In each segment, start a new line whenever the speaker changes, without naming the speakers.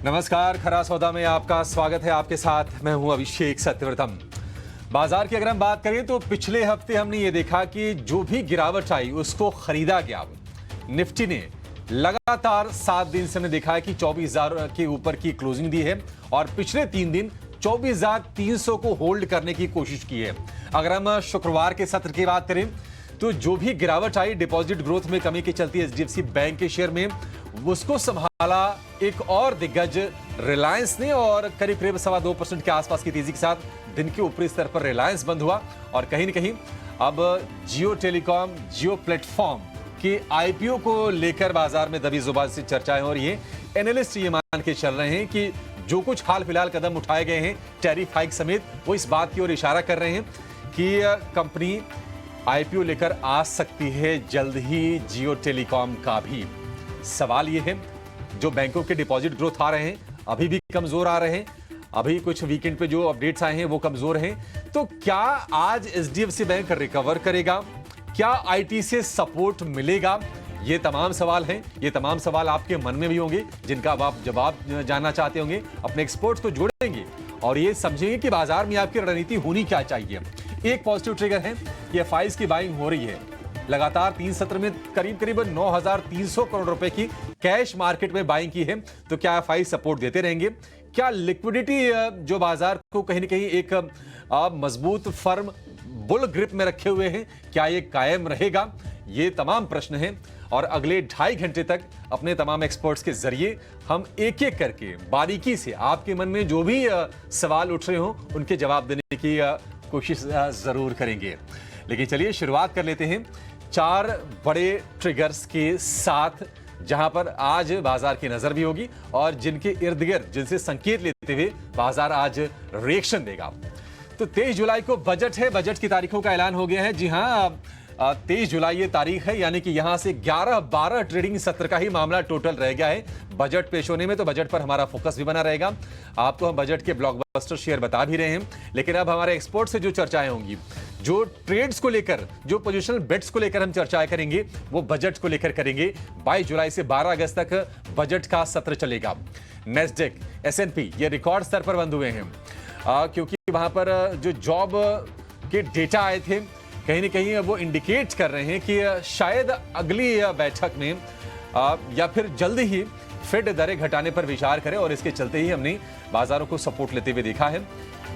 नमस्कार, खरा सौदा में आपका स्वागत है। आपके साथ मैं हूं अभिषेक सत्यव्रतम। बाजार की अगर हम बात करें तो पिछले हफ्ते हमने ये देखा कि जो भी गिरावट आई उसको खरीदा गया। निफ्टी ने लगातार 7 दिन से हमने देखा है कि 24,000 के ऊपर की क्लोजिंग दी है और पिछले 3 दिन 24,300 को होल्ड करने की कोशिश की है। अगर हम शुक्रवार के सत्र की बात करें तो जो भी गिरावट आई डिपॉजिट ग्रोथ में कमी के चलती एचडीएफसी बैंक के शेयर में, उसको संभाला एक और दिग्गज रिलायंस ने और करीब करीब 2.25% के आसपास की तेजी के साथ दिन के ऊपरी स्तर पर रिलायंस बंद हुआ। और कहीं न कहीं अब जियो टेलीकॉम, जियो प्लेटफॉर्म के आईपीओ को लेकर बाजार में दबी जुबान से चर्चाएं हो रही है। एनालिस्ट ये मान के चल रहे हैं कि जो कुछ हाल फिलहाल कदम उठाए गए हैं टैरिफ हाइक समेत, वो इस बात की ओर इशारा कर रहे हैं कि कंपनी आईपीओ लेकर आ सकती है जल्द ही जियो टेलीकॉम का भी। सवाल यह है, जो बैंकों के डिपॉजिट ग्रोथ आ रहे हैं अभी भी कमजोर आ रहे हैं, अभी कुछ वीकेंड पे जो अपडेट्स आए हैं वो कमजोर हैं, तो क्या आज एचडीएफसी बैंक रिकवर करेगा? क्या आईटी से सपोर्ट मिलेगा? ये तमाम सवाल हैं, ये तमाम सवाल आपके मन में भी होंगे जिनका अब आप जवाब जानना चाहते होंगे। अपने एक्सपर्ट्स को जोड़ेंगे और ये समझेंगे कि बाजार में आपकी रणनीति होनी क्या चाहिए। एक पॉजिटिव ट्रिगर है कि एफआईज की बाइंग हो रही है। लगातार 3 सत्र में करीब 9,300 करोड़ रुपए की कैश मार्केट में बाइंग की है। तो क्या एफआई सपोर्ट देते रहेंगे? क्या लिक्विडिटी जो बाजार को कहीं न कहीं एक मजबूत फर्म बुल ग्रिप में रखे हुए हैं, क्या ये कायम रहेगा? ये तमाम प्रश्न हैं और अगले 2.5 घंटे तक अपने तमाम एक्सपर्ट्स के जरिए हम एक एक करके बारीकी से आपके मन में जो भी सवाल उठ रहे हो उनके जवाब देने की कोशिश जरूर करेंगे। लेकिन चलिए शुरुआत कर लेते हैं 4 बड़े ट्रिगर्स के साथ, जहां पर आज बाजार की नजर भी होगी और जिनके इर्द गिर्द जिनसे संकेत लेते हुए बाजार आज रिएक्शन देगा। तो 23 जुलाई को बजट है। बजट की तारीखों का ऐलान हो गया है। जी हां, 23 जुलाई ये तारीख है, यानी कि यहां से 11-12 ट्रेडिंग सत्र का ही मामला टोटल रह गया है बजट पेश होने में। तो बजट पर हमारा फोकस भी बना रहेगा। आपको हम बजट के ब्लॉकबस्टर शेयर बता भी रहे हैं, लेकिन अब हमारे एक्सपर्ट से जो चर्चाएं होंगी, जो ट्रेड्स को लेकर, जो पोजिशनल बेट्स को लेकर हम चर्चाएं करेंगे, वो बजट को लेकर करेंगे। 22 जुलाई से 12 अगस्त तक बजट का सत्र चलेगा। नेस्डेक, एसएनपी ये रिकॉर्ड स्तर पर बंद हुए हैं क्योंकि वहां पर जो जॉब के डेटा आए थे कहीं न कहीं वो इंडिकेट कर रहे हैं कि शायद अगली बैठक में या फिर जल्द ही फेड दरें घटाने पर विचार करें और इसके चलते ही हमने बाजारों को सपोर्ट लेते हुए देखा है।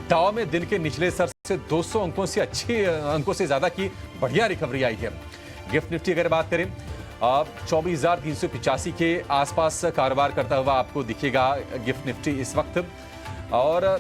डाउ में दिन के निचले स्तर से 200 अंकों से अच्छे अंकों से ज्यादा की बढ़िया रिकवरी आई है। गिफ्ट निफ्टी अगर बात करें 24,385 के आसपास कारोबार करता हुआ आपको दिखेगा गिफ्ट निफ्टी इस वक्त। और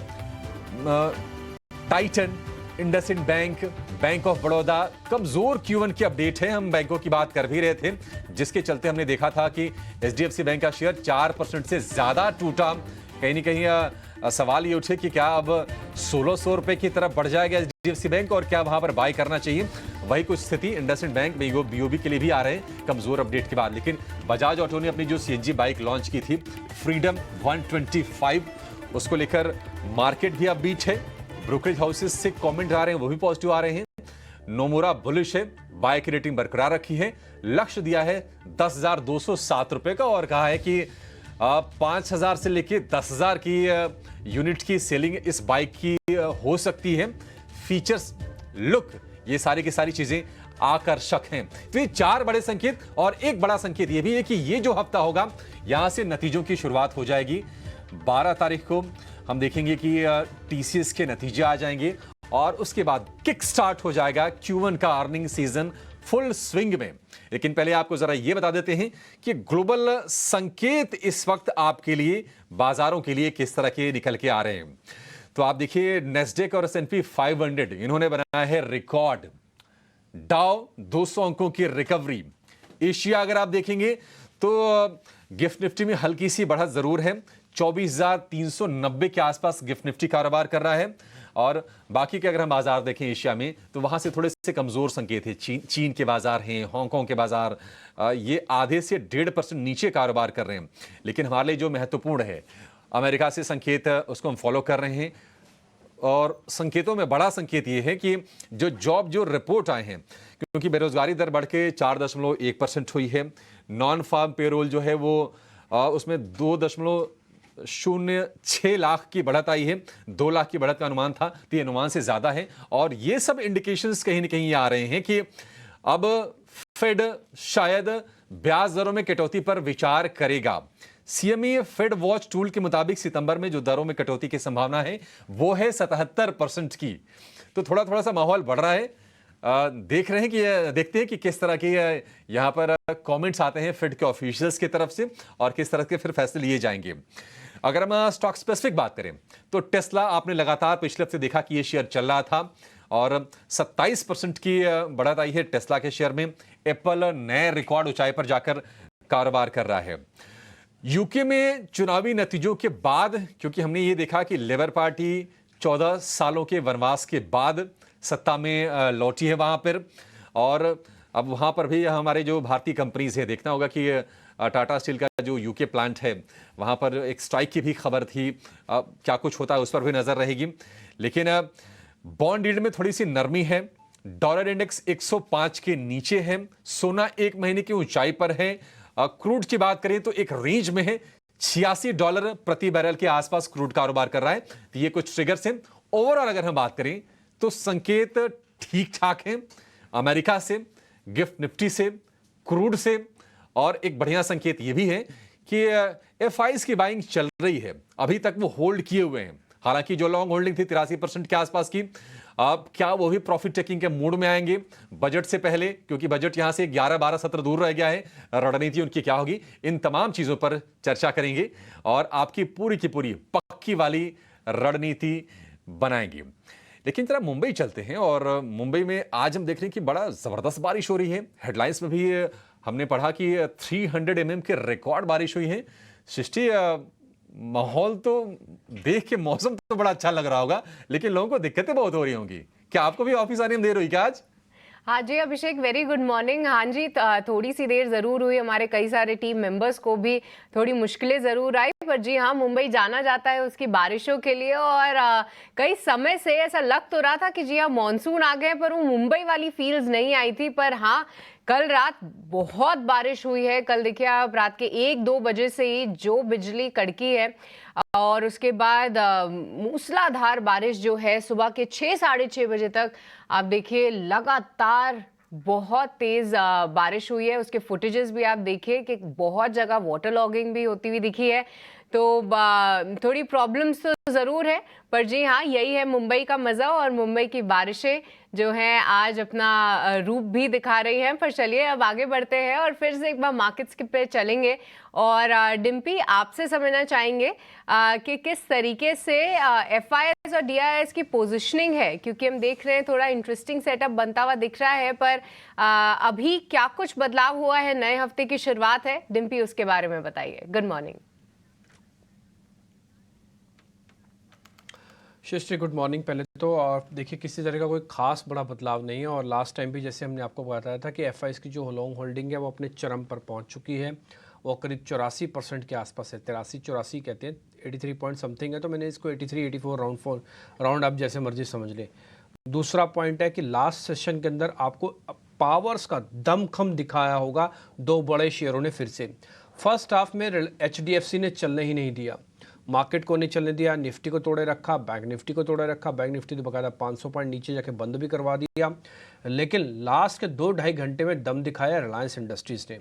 Titan, IndusInd bank, bank of Baroda कमजोर Q1 की अपडेट है। हम बैंकों की बात कर भी रहे थे, जिसके चलते हमने देखा था कि एचडीएफसी बैंक का शेयर 4% से ज्यादा टूटा। कहीं न कहीं सवाल ये उठे कि क्या अब 1,600 रुपए की तरफ बढ़ जाएगा एचडीएफसी बैंक और क्या वहां पर बाय करना चाहिए? वही कुछ स्थिति इंडसइंड बैंक बीओबी के लिए भी आ रहे हैं कमजोर अपडेट के बाद। लेकिन बजाज ऑटो ने अपनी जो सीएनजी बाइक लॉन्च की थी फ्रीडम 125, उसको लेकर मार्केट भी अपबीट है। ब्रोकरेज हाउसेस से कमेंट आ रहे हैं, वो भी पॉजिटिव आ रहे हैं। नोमुरा बुलिश है, बाय की रेटिंग बरकरार रखी है। लक्ष्य दिया है 10,207 रुपए का और कहा है कि 5,000 से लेकर 10,000 की यूनिट की सेलिंग इस बाइक की हो सकती है। फीचर्स, लुक, ये सारी की सारी चीजें आकर्षक हैं। तो ये 4 बड़े संकेत और एक बड़ा संकेत ये भी है कि ये जो हफ्ता होगा यहां से नतीजों की शुरुआत हो जाएगी। 12 तारीख को हम देखेंगे कि टीसीएस के नतीजे आ जाएंगे और उसके बाद किक स्टार्ट हो जाएगा Q1 का अर्निंग सीजन फुल स्विंग में। लेकिन पहले आपको जरा यह बता देते हैं कि ग्लोबल संकेत इस वक्त आपके लिए, बाजारों के लिए किस तरह के निकल के आ रहे हैं। तो आप देखिए नेस्डेक और एसएनपी 500 इन्होंने बनाया है रिकॉर्ड। डाउ 200 अंकों की रिकवरी। एशिया अगर आप देखेंगे तो गिफ्ट निफ्टी में हल्की सी बढ़त जरूर है। 24,390 के आसपास गिफ्ट निफ्टी कारोबार कर रहा है। और बाकी के अगर हम बाजार देखें एशिया में तो वहां से थोड़े से कमजोर संकेत है। चीन के बाजार हैं, हांगकांग के बाजार ये आधे से 1.5% नीचे कारोबार कर रहे हैं। लेकिन हमारे लिए जो महत्वपूर्ण है, अमेरिका से संकेत उसको हम फॉलो कर रहे हैं और संकेतों में बड़ा संकेत ये है कि जो रिपोर्ट आए हैं, क्योंकि बेरोजगारी दर बढ़ के 4.1% हुई है। नॉन फार्म पेरोल जो है वो उसमें 0.06 की बढ़त आई है। 2 लाख की बढ़त का अनुमान था, तो ये अनुमान से ज्यादा है। और ये सब इंडिकेशंस कहीं ना कहीं आ रहे हैं कि अब फेड शायद ब्याज दरों में कटौती पर विचार करेगा। सीएमई फेड वॉच टूल के मुताबिक सितंबर में जो दरों में कटौती की संभावना है वो है 77% की। तो थोड़ा थोड़ा सा माहौल बढ़ रहा है। देखते हैं कि किस तरह के यहां पर कमेंट्स आते हैं फेड के ऑफिशियल्स की तरफ से और किस तरह के फिर फैसले लिए जाएंगे। अगर हम स्टॉक स्पेसिफिक बात करें तो टेस्ला आपने लगातार पिछले हफ्ते देखा कि ये शेयर चल रहा था और 27% की बढ़त आई है टेस्ला के शेयर में। एप्पल नए रिकॉर्ड ऊंचाई पर जाकर कारोबार कर रहा है। यूके में चुनावी नतीजों के बाद, क्योंकि हमने ये देखा कि लेबर पार्टी 14 सालों के वनवास के बाद सत्ता में लौटी है वहां पर, और अब वहां पर भी हमारे जो भारतीय कंपनीज है, देखना होगा कि टाटा स्टील का जो यूके प्लांट है वहां पर एक स्ट्राइक की भी खबर थी। क्या कुछ होता है उस पर भी नजर रहेगी। लेकिन बॉन्ड यील्ड में थोड़ी सी नरमी है। डॉलर इंडेक्स 105 के नीचे है। सोना 1 महीने की ऊंचाई पर है। क्रूड की बात करें तो एक रेंज में है, $86 प्रति बैरल के आसपास क्रूड कारोबार कर रहा है। तो ये कुछ ट्रिगर्स हैं। ओवरऑल अगर हम बात करें तो संकेत ठीक ठाक हैं, अमेरिका से, गिफ्ट निफ्टी से, क्रूड से, और एक बढ़िया संकेत यह भी है कि एफआईज की बाइंग चल रही है। अभी तक वो होल्ड किए हुए हैं। हालांकि जो लॉन्ग होल्डिंग थी 83% के आसपास की, अब क्या वो भी प्रॉफिट टेकिंग के मूड में आएंगे बजट से पहले, क्योंकि बजट यहां से 11-12 सत्र दूर रह गया है। रणनीति उनकी क्या होगी, इन तमाम चीजों पर चर्चा करेंगे और आपकी पूरी की पूरी पक्की वाली रणनीति बनाएंगे। लेकिन जरा मुंबई चलते हैं, और मुंबई में आज हम देख रहे हैं कि बड़ा जबरदस्त बारिश हो रही है। हेडलाइंस में भी हमने पढ़ा कि 300 mm की रिकॉर्ड बारिश हुई है। सृष्टि, माहौल तो देख के मौसम तो बड़ा अच्छा लग रहा होगा, लेकिन लोगों को दिक्कतें बहुत हो रही होंगी। क्या आपको भी ऑफिस आने में देर हुई क्या आज?
हाँ जी अभिषेक, वेरी गुड मॉर्निंग। हाँ जी, थोड़ी सी देर ज़रूर हुई। हमारे कई सारे टीम मेंबर्स को भी थोड़ी मुश्किलें ज़रूर आई, पर जी हाँ, मुंबई जाना जाता है उसकी बारिशों के लिए। और कई समय से ऐसा लग तो रहा था कि जी हाँ मानसून आ गए, पर वो मुंबई वाली फील्स नहीं आई थी। पर हाँ, कल रात बहुत बारिश हुई है। कल देखिए आप, रात के 1-2 बजे से ही जो बिजली कड़की है, और उसके बाद मूसलाधार बारिश जो है सुबह के 6-6:30 बजे तक आप देखिए लगातार बहुत तेज बारिश हुई है। उसके फुटेजेस भी आप देखिए कि बहुत जगह वाटर लॉगिंग भी होती हुई दिखी है। तो थोड़ी प्रॉब्लम्स तो ज़रूर है, पर जी हाँ, यही है मुंबई का मज़ा। और मुंबई की बारिशें जो हैं आज अपना रूप भी दिखा रही हैं। पर चलिए अब आगे बढ़ते हैं और फिर से एक बार मार्केट्स पे चलेंगे। और डिम्पी, आपसे समझना चाहेंगे कि किस तरीके से एफआईएस और डीआईएस की पोजीशनिंग है, क्योंकि हम देख रहे हैं थोड़ा इंटरेस्टिंग सेटअप बनता हुआ दिख रहा है। पर अभी क्या कुछ बदलाव हुआ है, नए हफ्ते की शुरुआत है, डिम्पी उसके बारे में बताइए। Good morning.
Srishti, good morning. पहले तो और देखिए, किसी तरह का कोई खास बड़ा बदलाव नहीं है। और लास्ट टाइम भी जैसे हमने आपको बताया था कि एफआईएस की जो लॉन्ग होल्डिंग है वो अपने चरम पर पहुंच चुकी है। वो करीब 84% के आसपास है, 83-84 कहते हैं, 83 पॉइंट समथिंग है। तो मैंने इसको 83-84 राउंड आप जैसे मर्जी समझ लें। दूसरा पॉइंट है कि लास्ट सेशन के अंदर आपको पावर्स का दमखम दिखाया होगा 2 बड़े शेयरों ने फिर से। फर्स्ट हाफ में एचडीएफसी ने चलने ही नहीं दिया, मार्केट को नहीं चलने दिया, निफ्टी को तोड़े रखा, बैंक निफ्टी को तोड़े रखा। बैंक निफ्टी तो बकायदा 500 पॉइंट नीचे जाके बंद भी करवा दिया। लेकिन लास्ट के 2-2.5 घंटे में दम दिखाया रिलायंस इंडस्ट्रीज़ ने।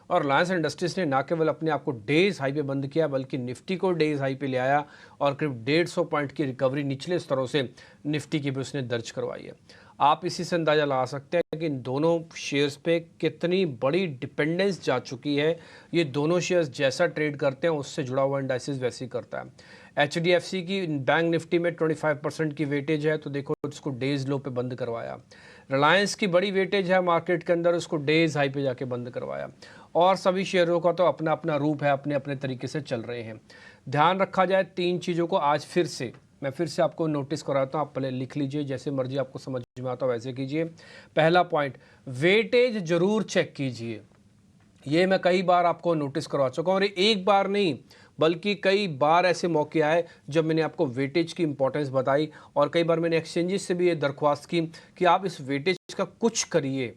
और रिलायंस इंडस्ट्रीज़ ने ना केवल अपने आप को डेज हाई पे बंद किया, बल्कि निफ्टी को डेज हाई पे ले आया और करीब 150 पॉइंट की रिकवरी निचले स्तरों से निफ्टी की भी उसने दर्ज करवाई है। आप इसी से अंदाज़ा लगा सकते हैं कि इन दोनों शेयर्स पे कितनी बड़ी डिपेंडेंस जा चुकी है। ये दोनों शेयर्स जैसा ट्रेड करते हैं उससे जुड़ा हुआ इंडाइसिस वैसे ही करता है। एचडीएफसी की बैंक निफ्टी में 25% की वेटेज है, तो देखो उसको डेज लो पे बंद करवाया। रिलायंस की बड़ी वेटेज है मार्केट के अंदर, उसको डेज हाई पे जाके बंद करवाया। और सभी शेयरों का तो अपना अपना रूप है, अपने अपने तरीके से चल रहे हैं। ध्यान रखा जाए 3 चीज़ों को। आज मैं फिर से आपको नोटिस कराता हूँ, आप पहले लिख लीजिए, जैसे मर्जी आपको समझ में आता हो वैसे कीजिए। पहला पॉइंट, वेटेज जरूर चेक कीजिए। ये मैं कई बार आपको नोटिस करवा चुका हूँ, और एक बार नहीं बल्कि कई बार ऐसे मौके आए जब मैंने आपको वेटेज की इंपॉर्टेंस बताई। और कई बार मैंने एक्सचेंजेस से भी ये दरख्वास्त की कि आप इस वेटेज का कुछ करिए,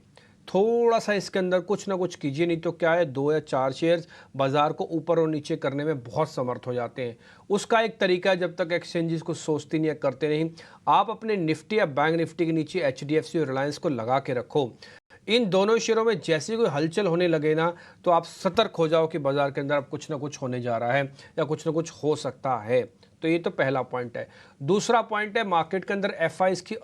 थोड़ा सा इसके अंदर कुछ ना कुछ कीजिए, नहीं तो क्या है 2 या 4 शेयर्स बाजार को ऊपर और नीचे करने में बहुत समर्थ हो जाते हैं। उसका एक तरीका है, जब तक एक्सचेंजेस कुछ सोचती नहीं या करते नहीं, आप अपने निफ्टी या बैंक निफ्टी के नीचे HDFC और रिलायंस को लगा के रखो। इन दोनों शेयरों में जैसे कोई हलचल होने लगे ना, तो आप सतर्क हो जाओ कि बाजार के अंदर अब कुछ ना कुछ होने जा रहा है या कुछ ना कुछ हो सकता है। तो ये तो पहला पॉइंट है। दूसरा पॉइंट है, मार्केट के अंदर FIs की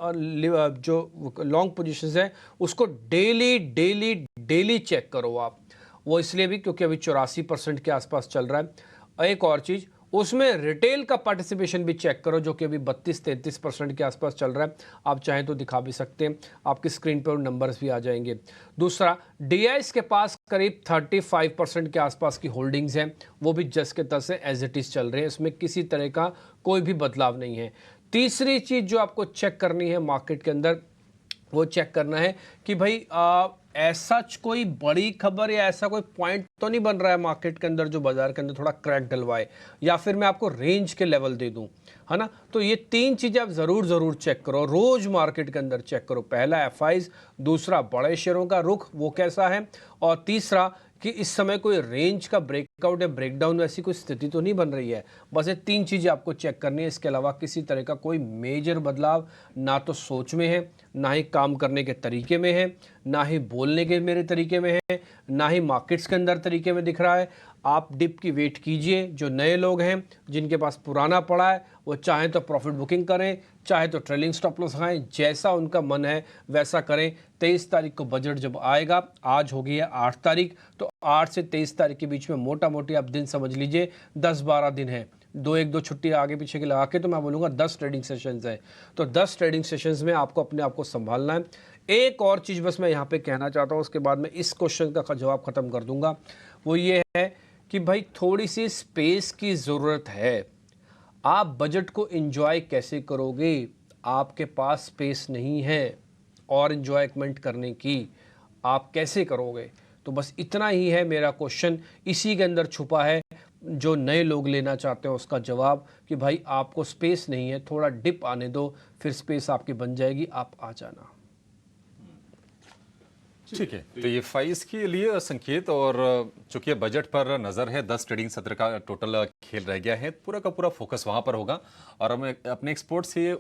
जो लॉन्ग पोजीशंस है उसको डेली चेक करो आप। वो इसलिए भी क्योंकि अभी 84% के आसपास चल रहा है। एक और चीज़, उसमें रिटेल का पार्टिसिपेशन भी चेक करो, जो कि अभी 32-33% के आसपास चल रहा है। आप चाहें तो दिखा भी सकते हैं, आपकी स्क्रीन पर नंबर्स भी आ जाएंगे। दूसरा, DIs के पास करीब 35% के आसपास की होल्डिंग्स हैं, वो भी जस के तस है, एज इट इज़ चल रहे हैं, इसमें किसी तरह का कोई भी बदलाव नहीं है। तीसरी चीज़ जो आपको चेक करनी है मार्केट के अंदर, वो चेक करना है कि भाई ऐसा कोई बड़ी खबर या ऐसा कोई पॉइंट तो नहीं बन रहा है मार्केट के अंदर जो बाजार के अंदर थोड़ा क्रैक डलवाए, या फिर मैं आपको रेंज के लेवल दे दूं, है ना। तो ये 3 चीज़ें आप ज़रूर चेक करो, रोज़ मार्केट के अंदर चेक करो। पहला FIs, दूसरा बड़े शेयरों का रुख वो कैसा है, और तीसरा कि इस समय कोई रेंज का ब्रेकआउट या ब्रेकडाउन ऐसी कोई स्थिति तो नहीं बन रही है। बस ये 3 चीज़ें आपको चेक करनी है। इसके अलावा किसी तरह का कोई मेजर बदलाव ना तो सोच में है, ना ही काम करने के तरीके में है, ना ही बोलने के मेरे तरीके में है, ना ही मार्केट्स के अंदर तरीके में दिख रहा है। आप डिप की वेट कीजिए। जो नए लोग हैं जिनके पास पुराना पड़ा है, वो चाहे तो प्रॉफिट बुकिंग करें, चाहे तो ट्रेलिंग स्टॉप लॉस खाएं, जैसा उनका मन है वैसा करें। 23 तारीख को बजट जब आएगा, आज हो गई है 8 तारीख, तो 8 से 23 तारीख के बीच में मोटा मोटी आप दिन समझ लीजिए 10-12 दिन है। 1-2 छुट्टी आगे पीछे की लगा के तो मैं बोलूँगा 10 ट्रेडिंग सेशंस है। तो 10 ट्रेडिंग सेशंस में आपको अपने आप को संभालना है। एक और चीज़ बस मैं यहाँ पे कहना चाहता हूँ, उसके बाद मैं इस क्वेश्चन का जवाब ख़त्म कर दूंगा। वो ये है कि भाई थोड़ी सी स्पेस की ज़रूरत है। आप बजट को एंजॉय कैसे करोगे? आपके पास स्पेस नहीं है और एंजॉयमेंट करने की, आप कैसे करोगे? तो बस इतना ही है मेरा क्वेश्चन, इसी के अंदर छुपा है जो नए लोग लेना चाहते हो उसका जवाब, कि भाई आपको स्पेस नहीं है, थोड़ा डिप आने दो, फिर स्पेस आपकी बन जाएगी, आप आ जाना।
ठीक है, तो ये FIs के लिए संकेत, और चूंकि बजट पर नज़र है, 10 ट्रेडिंग सत्र का टोटल खेल रह गया है, पूरा का पूरा फोकस वहां पर होगा। और हम अपने एक्सपर्ट से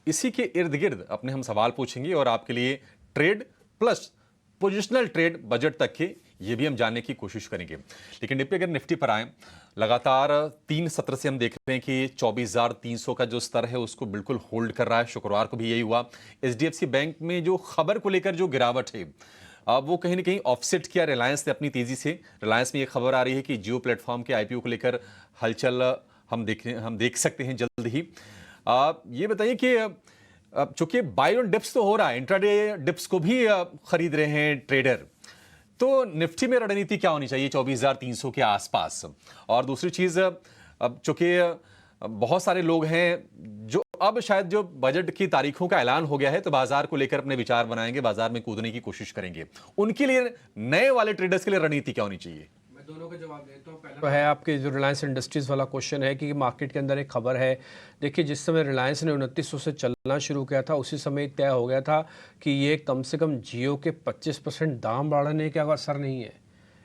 इसी के इर्द गिर्द अपने हम सवाल पूछेंगे, और आपके लिए trade plus positional trade budget तक के ये भी हम जानने की कोशिश करेंगे। लेकिन डिप्टी अगर निफ्टी पर आए, लगातार 3 सत्र से हम देख रहे हैं कि 24,300 का जो स्तर है उसको बिल्कुल होल्ड कर रहा है। शुक्रवार को भी यही हुआ। HDFC बैंक में जो खबर को लेकर जो गिरावट है, अब वो कहीं ना कहीं ऑफसेट किया रिलायंस ने अपनी तेजी से। रिलायंस में ये खबर आ रही है कि जियो प्लेटफॉर्म के IPO को लेकर हलचल हम देख सकते हैं जल्द ही। ये बताइए कि चूंकि बाय ऑन डिप्स तो हो रहा है, इंट्राडे डिप्स को भी खरीद रहे हैं ट्रेडर, तो निफ्टी में रणनीति क्या होनी चाहिए 24,300 के आसपास? और दूसरी चीज, अब चूंकि बहुत सारे लोग हैं जो अब शायद जो बजट की तारीखों का ऐलान हो गया है, तो बाजार को लेकर अपने विचार बनाएंगे, बाजार में कूदने की कोशिश करेंगे, उनके लिए, नए वाले ट्रेडर्स के लिए रणनीति क्या होनी चाहिए?
मैं दोनों का जवाब देता हूँ। पहला तो है आपके जो रिलायंस इंडस्ट्रीज वाला क्वेश्चन है कि मार्केट के अंदर एक खबर है। देखिए, जिस समय रिलायंस ने 2900 से चलना शुरू किया था, उसी समय तय हो गया था कि ये कम से कम जियो के 25% दाम बढ़ाने का असर नहीं है,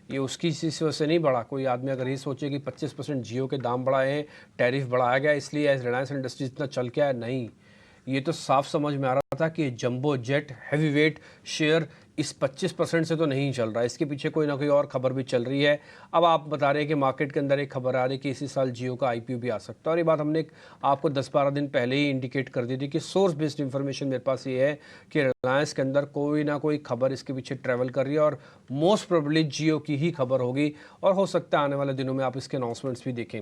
ये उसकी इसी वजह से नहीं बढ़ा। कोई आदमी अगर ये सोचे कि 25% जियो के दाम बढ़ाए हैं, टैरिफ बढ़ाया गया इसलिए रिलायंस इंडस्ट्रीज इतना चल के आया, नहीं। ये तो साफ समझ में आ रहा था कि jumbo jet heavy weight share इस 25% से तो नहीं चल रहा है, इसके पीछे कोई ना कोई और खबर भी चल रही है। अब आप बता रहे हैं कि मार्केट के अंदर एक खबर आ रही है कि इसी साल जियो का IPO भी आ सकता है, और ये बात हमने आपको 10-12 दिन पहले ही इंडिकेट कर दी थी कि सोर्स बेस्ड इंफॉर्मेशन मेरे पास ये है कि रिलायंस के अंदर कोई ना कोई खबर इसके पीछे ट्रैवल कर रही है, और मोस्ट प्रोबेबली जियो की ही खबर होगी, और हो सकता है आने वाले दिनों में आप इसके अनाउंसमेंट्स भी देखें।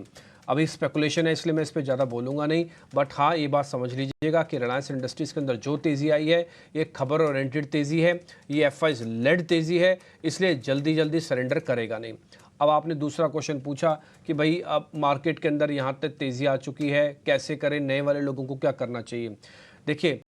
अभी स्पेकुलेशन है इसलिए मैं इस पर ज़्यादा बोलूँगा नहीं, बट हाँ ये बात समझ लीजिएगा कि रिलायंस इंडस्ट्रीज़ के अंदर जो तेज़ी आई है, ये खबर ओरिएंटेड तेज़ी है, ये FIs लेड तेज़ी है, इसलिए जल्दी सरेंडर करेगा नहीं। अब आपने दूसरा क्वेश्चन पूछा कि भाई अब मार्केट के अंदर यहाँ तक तेज़ी आ चुकी है, कैसे करें, नए वाले लोगों को क्या करना चाहिए? देखिए,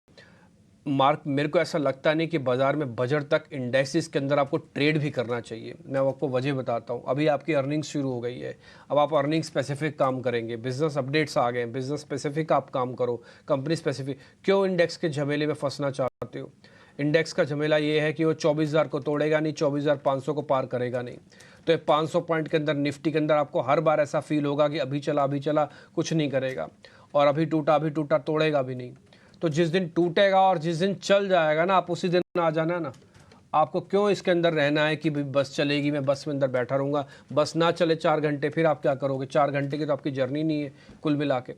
मेरे को ऐसा लगता नहीं कि बाजार में बजट तक इंडेक्सेस के अंदर आपको ट्रेड भी करना चाहिए। मैं आपको वजह बताता हूँ। अभी आपकी अर्निंग्स शुरू हो गई है, अब आप अर्निंग स्पेसिफिक काम करेंगे, बिजनेस अपडेट्स आ गए, बिजनेस स्पेसिफिक आप काम करो, कंपनी स्पेसिफिक। क्यों इंडेक्स के झमेले में फंसना चाहते हो? इंडेक्स का झमेला ये है कि वो 24,000 को तोड़ेगा नहीं, 24,500 को पार करेगा नहीं। तो ये 500 पॉइंट के अंदर निफ्टी के अंदर आपको हर बार ऐसा फील होगा कि अभी चला कुछ नहीं करेगा, और अभी टूटा तोड़ेगा भी नहीं। तो जिस दिन टूटेगा और जिस दिन चल जाएगा ना, आप उसी दिन आ जाना ना। आपको क्यों इसके अंदर रहना है कि बस चलेगी, मैं बस में अंदर बैठा रहूँगा, बस ना चले 4 घंटे, फिर आप क्या करोगे? 4 घंटे की तो आपकी जर्नी नहीं है कुल मिला के।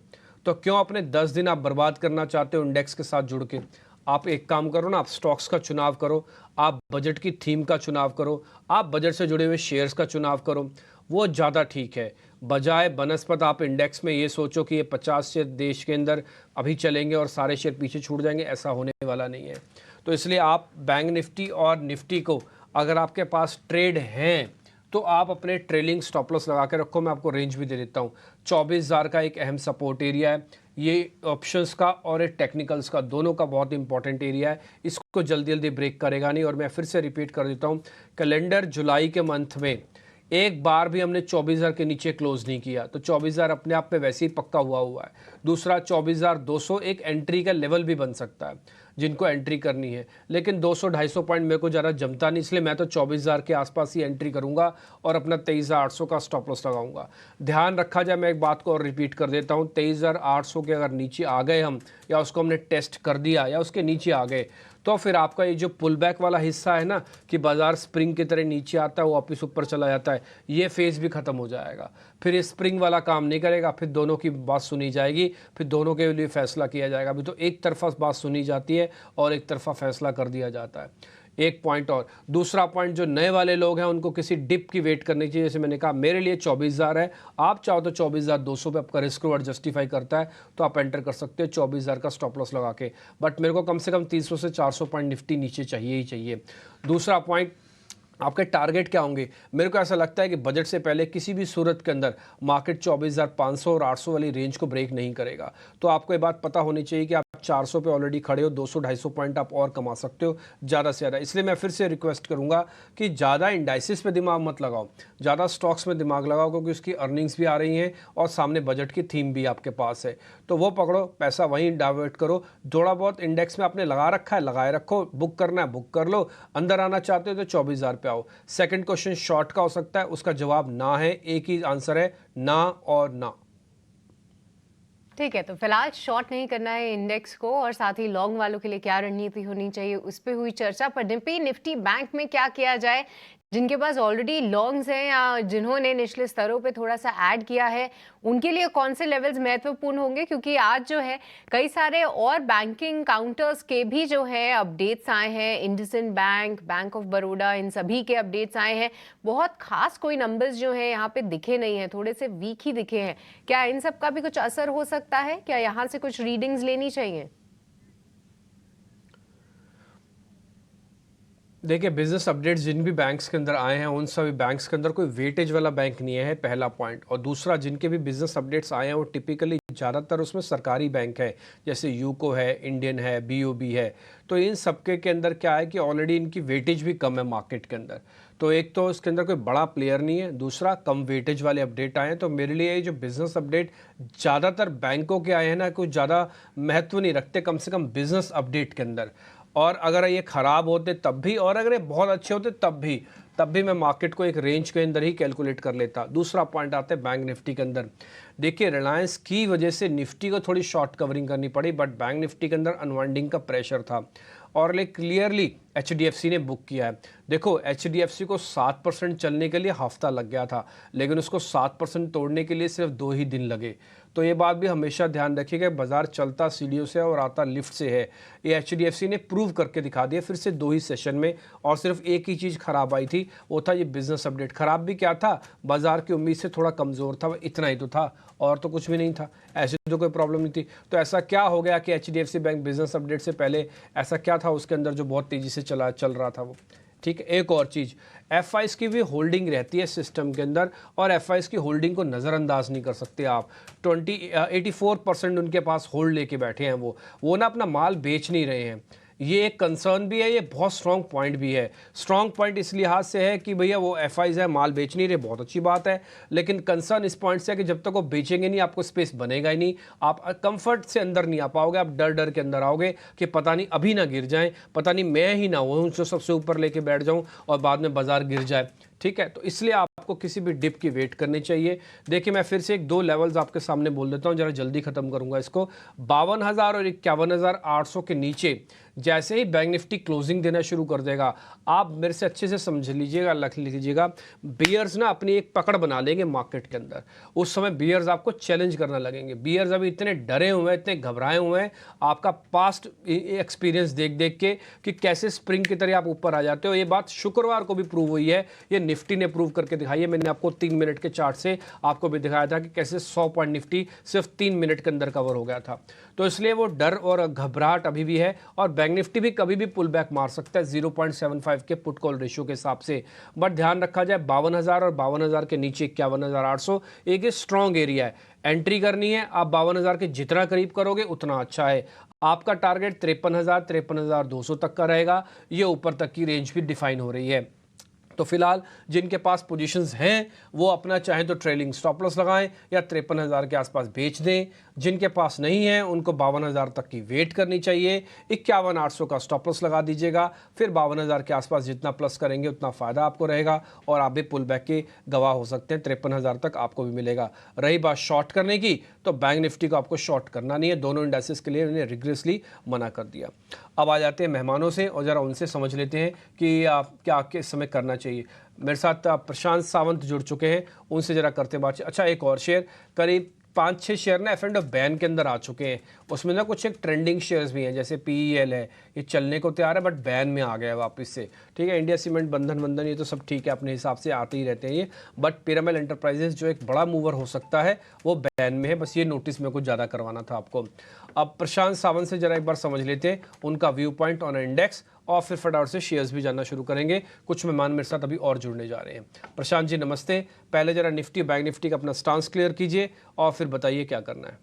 तो क्यों अपने 10 दिन आप बर्बाद करना चाहते हो इंडेक्स के साथ जुड़ के? आप एक काम करो ना, आप स्टॉक्स का चुनाव करो, आप बजट की थीम का चुनाव करो, आप बजट से जुड़े हुए शेयर्स का चुनाव करो, वो ज़्यादा ठीक है। बजाय बनस्पत आप इंडेक्स में ये सोचो कि ये 50 शेयर देश के अंदर अभी चलेंगे और सारे शेयर पीछे छूट जाएंगे, ऐसा होने वाला नहीं है। तो इसलिए आप बैंक निफ्टी और निफ्टी को अगर आपके पास ट्रेड हैं तो आप अपने ट्रेलिंग स्टॉप लॉस लगा के रखो। मैं आपको रेंज भी दे देता हूँ। 24,000 का एक अहम सपोर्ट एरिया है, ये ऑप्शंस का और एक टेक्निकल्स का दोनों का बहुत इंपॉर्टेंट एरिया है। इसको जल्दी जल्दी ब्रेक करेगा नहीं। और मैं फिर से रिपीट कर देता हूँ, कैलेंडर जुलाई के मंथ में एक बार भी हमने 24,000 के नीचे क्लोज नहीं किया, तो 24,000 अपने आप में वैसे ही पक्का हुआ है। दूसरा 24,200 एक एंट्री का लेवल भी बन सकता है जिनको एंट्री करनी है, लेकिन 200-250 पॉइंट मेरे को ज़रा जमता नहीं, इसलिए मैं तो 24,000 के आसपास ही एंट्री करूंगा और अपना 23,800 का स्टॉप लॉस लगाऊंगा। ध्यान रखा जाए, मैं एक बात को और रिपीट कर देता हूँ, 23,800 के अगर नीचे आ गए हम, या उसको हमने टेस्ट कर दिया या उसके नीचे आ गए, तो फिर आपका ये जो पुल बैक वाला हिस्सा है ना कि बाजार स्प्रिंग की तरह नीचे आता है वो वापस ऊपर चला जाता है, ये फेज भी खत्म हो जाएगा। फिर ये स्प्रिंग वाला काम नहीं करेगा, फिर दोनों की बात सुनी जाएगी, फिर दोनों के लिए फैसला किया जाएगा। अभी तो एक तरफा बात सुनी जाती है और एक तरफा फैसला कर दिया जाता है। एक पॉइंट और दूसरा पॉइंट, जो नए वाले लोग हैं उनको किसी डिप की वेट करनी चाहिए। जैसे मैंने कहा, मेरे लिए 24,000 है, आप चाहो तो 24,200 पे आपका रिस्क रिवॉर्ड जस्टिफाई करता है तो आप एंटर कर सकते हो 24,000 का स्टॉप लॉस लगा के। बट मेरे को कम से कम 300 से 400 पॉइंट निफ्टी नीचे चाहिए ही चाहिए। दूसरा पॉइंट, आपके टारगेट क्या होंगे? मेरे को ऐसा लगता है कि बजट से पहले किसी भी सूरत के अंदर मार्केट 24,500 और 800 वाली रेंज को ब्रेक नहीं करेगा। तो आपको ये बात पता होनी चाहिए कि आप 400 पे ऑलरेडी खड़े हो, 200-250 पॉइंट आप और कमा सकते हो ज़्यादा से ज़्यादा। इसलिए मैं फिर से रिक्वेस्ट करूंगा कि ज़्यादा इंडाइसिस पे दिमाग मत लगाओ, ज़्यादा स्टॉक्स में दिमाग लगाओ, क्योंकि उसकी अर्निंग्स भी आ रही हैं और सामने बजट की थीम भी आपके पास है। तो वो पकड़ो, पैसा वहीं डाइवर्ट करो। थोड़ा बहुत इंडेक्स में आपने लगा रखा है, लगाए रखो, बुक करना है बुक कर लो, अंदर आना चाहते हो तो 24,000 पे आओ। सेकंड क्वेश्चन शॉर्ट का हो सकता है, उसका जवाब ना है, एक ही आंसर है, ना और ना।
ठीक है, तो फिलहाल शॉर्ट नहीं करना है इंडेक्स को, और साथ ही लॉन्ग वालों के लिए क्या रणनीति होनी चाहिए उस पर हुई चर्चा। पर निफ्टी बैंक में क्या किया जाए? जिनके पास ऑलरेडी लॉन्ग्स हैं या जिन्होंने निचले स्तरों पे थोड़ा सा ऐड किया है, उनके लिए कौन से लेवल्स महत्वपूर्ण होंगे? क्योंकि आज जो है कई सारे और बैंकिंग काउंटर्स के भी जो है अपडेट्स आए हैं, IndusInd bank, bank of Baroda, इन सभी के अपडेट्स आए हैं। बहुत खास कोई नंबर्स जो है यहाँ पे दिखे नहीं है, थोड़े से वीक ही दिखे हैं। क्या इन सब का भी कुछ असर हो सकता है? क्या यहाँ से कुछ रीडिंग्स लेनी चाहिए?
देखिए, बिजनेस अपडेट्स जिन भी बैंक्स के अंदर आए हैं उन सभी बैंक्स के अंदर कोई वेटेज वाला बैंक नहीं है, पहला पॉइंट। और दूसरा, जिनके भी बिजनेस अपडेट्स आए हैं वो टिपिकली ज़्यादातर उसमें सरकारी बैंक है, जैसे यूको है, इंडियन है, बीओबी है। तो इन सबके के अंदर क्या है कि ऑलरेडी इनकी वेटेज भी कम है मार्केट के अंदर। तो एक तो इसके अंदर कोई बड़ा प्लेयर नहीं है, दूसरा कम वेटेज वाले अपडेट आए हैं। तो मेरे लिए ये जो बिजनेस अपडेट ज़्यादातर बैंकों के आए हैं ना, कुछ ज़्यादा महत्व नहीं रखते, कम से कम बिजनेस अपडेट के अंदर। और अगर ये ख़राब होते तब भी, और अगर ये बहुत अच्छे होते तब भी मैं मार्केट को एक रेंज के अंदर ही कैलकुलेट कर लेता। दूसरा पॉइंट आता है बैंक निफ्टी के अंदर। देखिए, रिलायंस की वजह से निफ्टी को थोड़ी शॉर्ट कवरिंग करनी पड़ी, बट बैंक निफ्टी के अंदर अनवाइंडिंग का प्रेशर था और क्लियरली HDFC ने बुक किया है। देखो, HDFC को 7% चलने के लिए हफ्ता लग गया था, लेकिन उसको 7% तोड़ने के लिए सिर्फ 2 ही दिन लगे। तो ये बात भी हमेशा ध्यान रखिएगा, बाजार चलता सीढ़ियों से और आता लिफ्ट से है। ये HDFC ने प्रूव करके दिखा दिया फिर से 2 ही सेशन में। और सिर्फ एक ही चीज़ खराब आई थी, वो था ये बिजनेस अपडेट। खराब भी क्या था, बाजार की उम्मीद से थोड़ा कमज़ोर था, इतना ही तो था, और तो कुछ भी नहीं था। ऐसी तो कोई प्रॉब्लम नहीं थी। तो ऐसा क्या हो गया कि HDFC बैंक बिजनेस अपडेट से पहले ऐसा क्या था उसके अंदर जो बहुत तेज़ी से चल रहा था वो? ठीक है। एक और चीज़, FIs की भी होल्डिंग रहती है सिस्टम के अंदर, और FIs की होल्डिंग को नज़रअंदाज नहीं कर सकते आप। 84% उनके पास होल्ड लेके बैठे हैं, वो ना अपना माल बेच नहीं रहे हैं। ये एक कंसर्न भी है, ये बहुत स्ट्रॉन्ग पॉइंट भी है। स्ट्रॉन्ग पॉइंट इस लिहाज से है कि भैया वो एफआईज है, माल बेच नहीं रहे, बहुत अच्छी बात है, लेकिन कंसर्न इस पॉइंट से है कि जब तक वो बेचेंगे नहीं आपको स्पेस बनेगा ही नहीं, आप कंफर्ट से अंदर नहीं आ पाओगे, आप डर डर के अंदर आओगे कि पता नहीं अभी ना गिर जाएं, पता नहीं मैं ही ना हूँ जो सबसे ऊपर लेके बैठ जाऊँ और बाद में बाजार गिर जाए। ठीक है, तो इसलिए आपको किसी भी डिप की वेट करनी चाहिए। देखिए मैं फिर से एक दो लेवल्स आपके सामने बोल देता हूँ, जरा जल्दी खत्म करूंगा इसको। 52,000 और 51,800 के नीचे जैसे ही बैंक निफ्टी क्लोजिंग देना शुरू कर देगा, आप मेरे से अच्छे से समझ लीजिएगा, लिख लीजिएगा, बियर्स ना अपनी एक पकड़ बना लेंगे मार्केट के अंदर। उस समय बियर्स आपको चैलेंज करना लगेंगे। बियर्स अभी इतने डरे हुए हैं, इतने घबराए हुए हैं, आपका पास्ट एक्सपीरियंस देख देख के कि कैसे स्प्रिंग की तरह आप ऊपर आ जाते हो। ये बात शुक्रवार को भी प्रूव हुई है, ये निफ्टी ने प्रूव करके दिखाई है। मैंने आपको 3 मिनट के चार्ट से आपको भी दिखाया था कि कैसे 100 पॉइंट निफ्टी सिर्फ 3 मिनट के अंदर कवर हो गया था। तो इसलिए वो डर और घबराहट अभी भी है, और बैंक निफ्टी भी कभी भी पुल बैक मार सकता है 0.75 के पुट कॉल रेशियो के हिसाब से। बट ध्यान रखा जाए 52,000 और 52,000 के नीचे 51,800 एक स्ट्रॉन्ग एरिया है, एंट्री करनी है। आप 52,000 के जितना करीब करोगे उतना अच्छा है। आपका टारगेट 53,000 53,200 तक का रहेगा, ये ऊपर तक की रेंज भी डिफाइन हो रही है। तो फिलहाल जिनके पास पोजीशंस हैं वो अपना चाहें तो ट्रेलिंग स्टॉप लॉस लगाएं या 53,000 के आसपास बेच दें। जिनके पास नहीं है उनको 52,000 तक की वेट करनी चाहिए। 51,800 का स्टॉप लॉस लगा दीजिएगा, फिर 52,000 के आसपास जितना प्लस करेंगे उतना फ़ायदा आपको रहेगा, और आप भी पुल बैक के गवाह हो सकते हैं। 53,000 तक आपको भी मिलेगा। रही बात शॉर्ट करने की, तो बैंक निफ्टी को आपको शॉर्ट करना नहीं है, दोनों इंडेक्सेस के लिए उन्हें रिग्रेसली मना कर दिया। अब आ जाते हैं मेहमानों से और ज़रा उनसे समझ लेते हैं कि क्या किस समय करना चाहिए। मेरे साथ प्रशांत सावंत जुड़ चुके हैं, उनसे ज़रा करते बात। अच्छा, एक और शेयर, करीब 5-6 शेयर ना एफ एंड बैन के अंदर आ चुके हैं। उसमें ना कुछ एक ट्रेंडिंग शेयर्स भी हैं, जैसे PEL है, ये चलने को तैयार है बट बैन में आ गया है वापस से। ठीक है, इंडिया सीमेंट, बंधन, ये तो सब ठीक है, अपने हिसाब से आते ही रहते हैं ये। बट पिरामिड एंटरप्राइजेस जो एक बड़ा मूवर हो सकता है वो बैन में है। बस ये नोटिस में कुछ ज़्यादा करवाना था आपको। अब प्रशांत सावंत से जरा एक बार समझ लेते हैं उनका व्यू पॉइंट ऑन इंडेक्स, और फिर फटाफट से शेयर्स भी जानना शुरू करेंगे। कुछ मेहमान मेरे साथ अभी और जुड़ने जा रहे हैं। प्रशांत जी नमस्ते। पहले जरा निफ्टी बैंक निफ्टी का अपना स्टांस क्लियर कीजिए और फिर बताइए क्या करना है।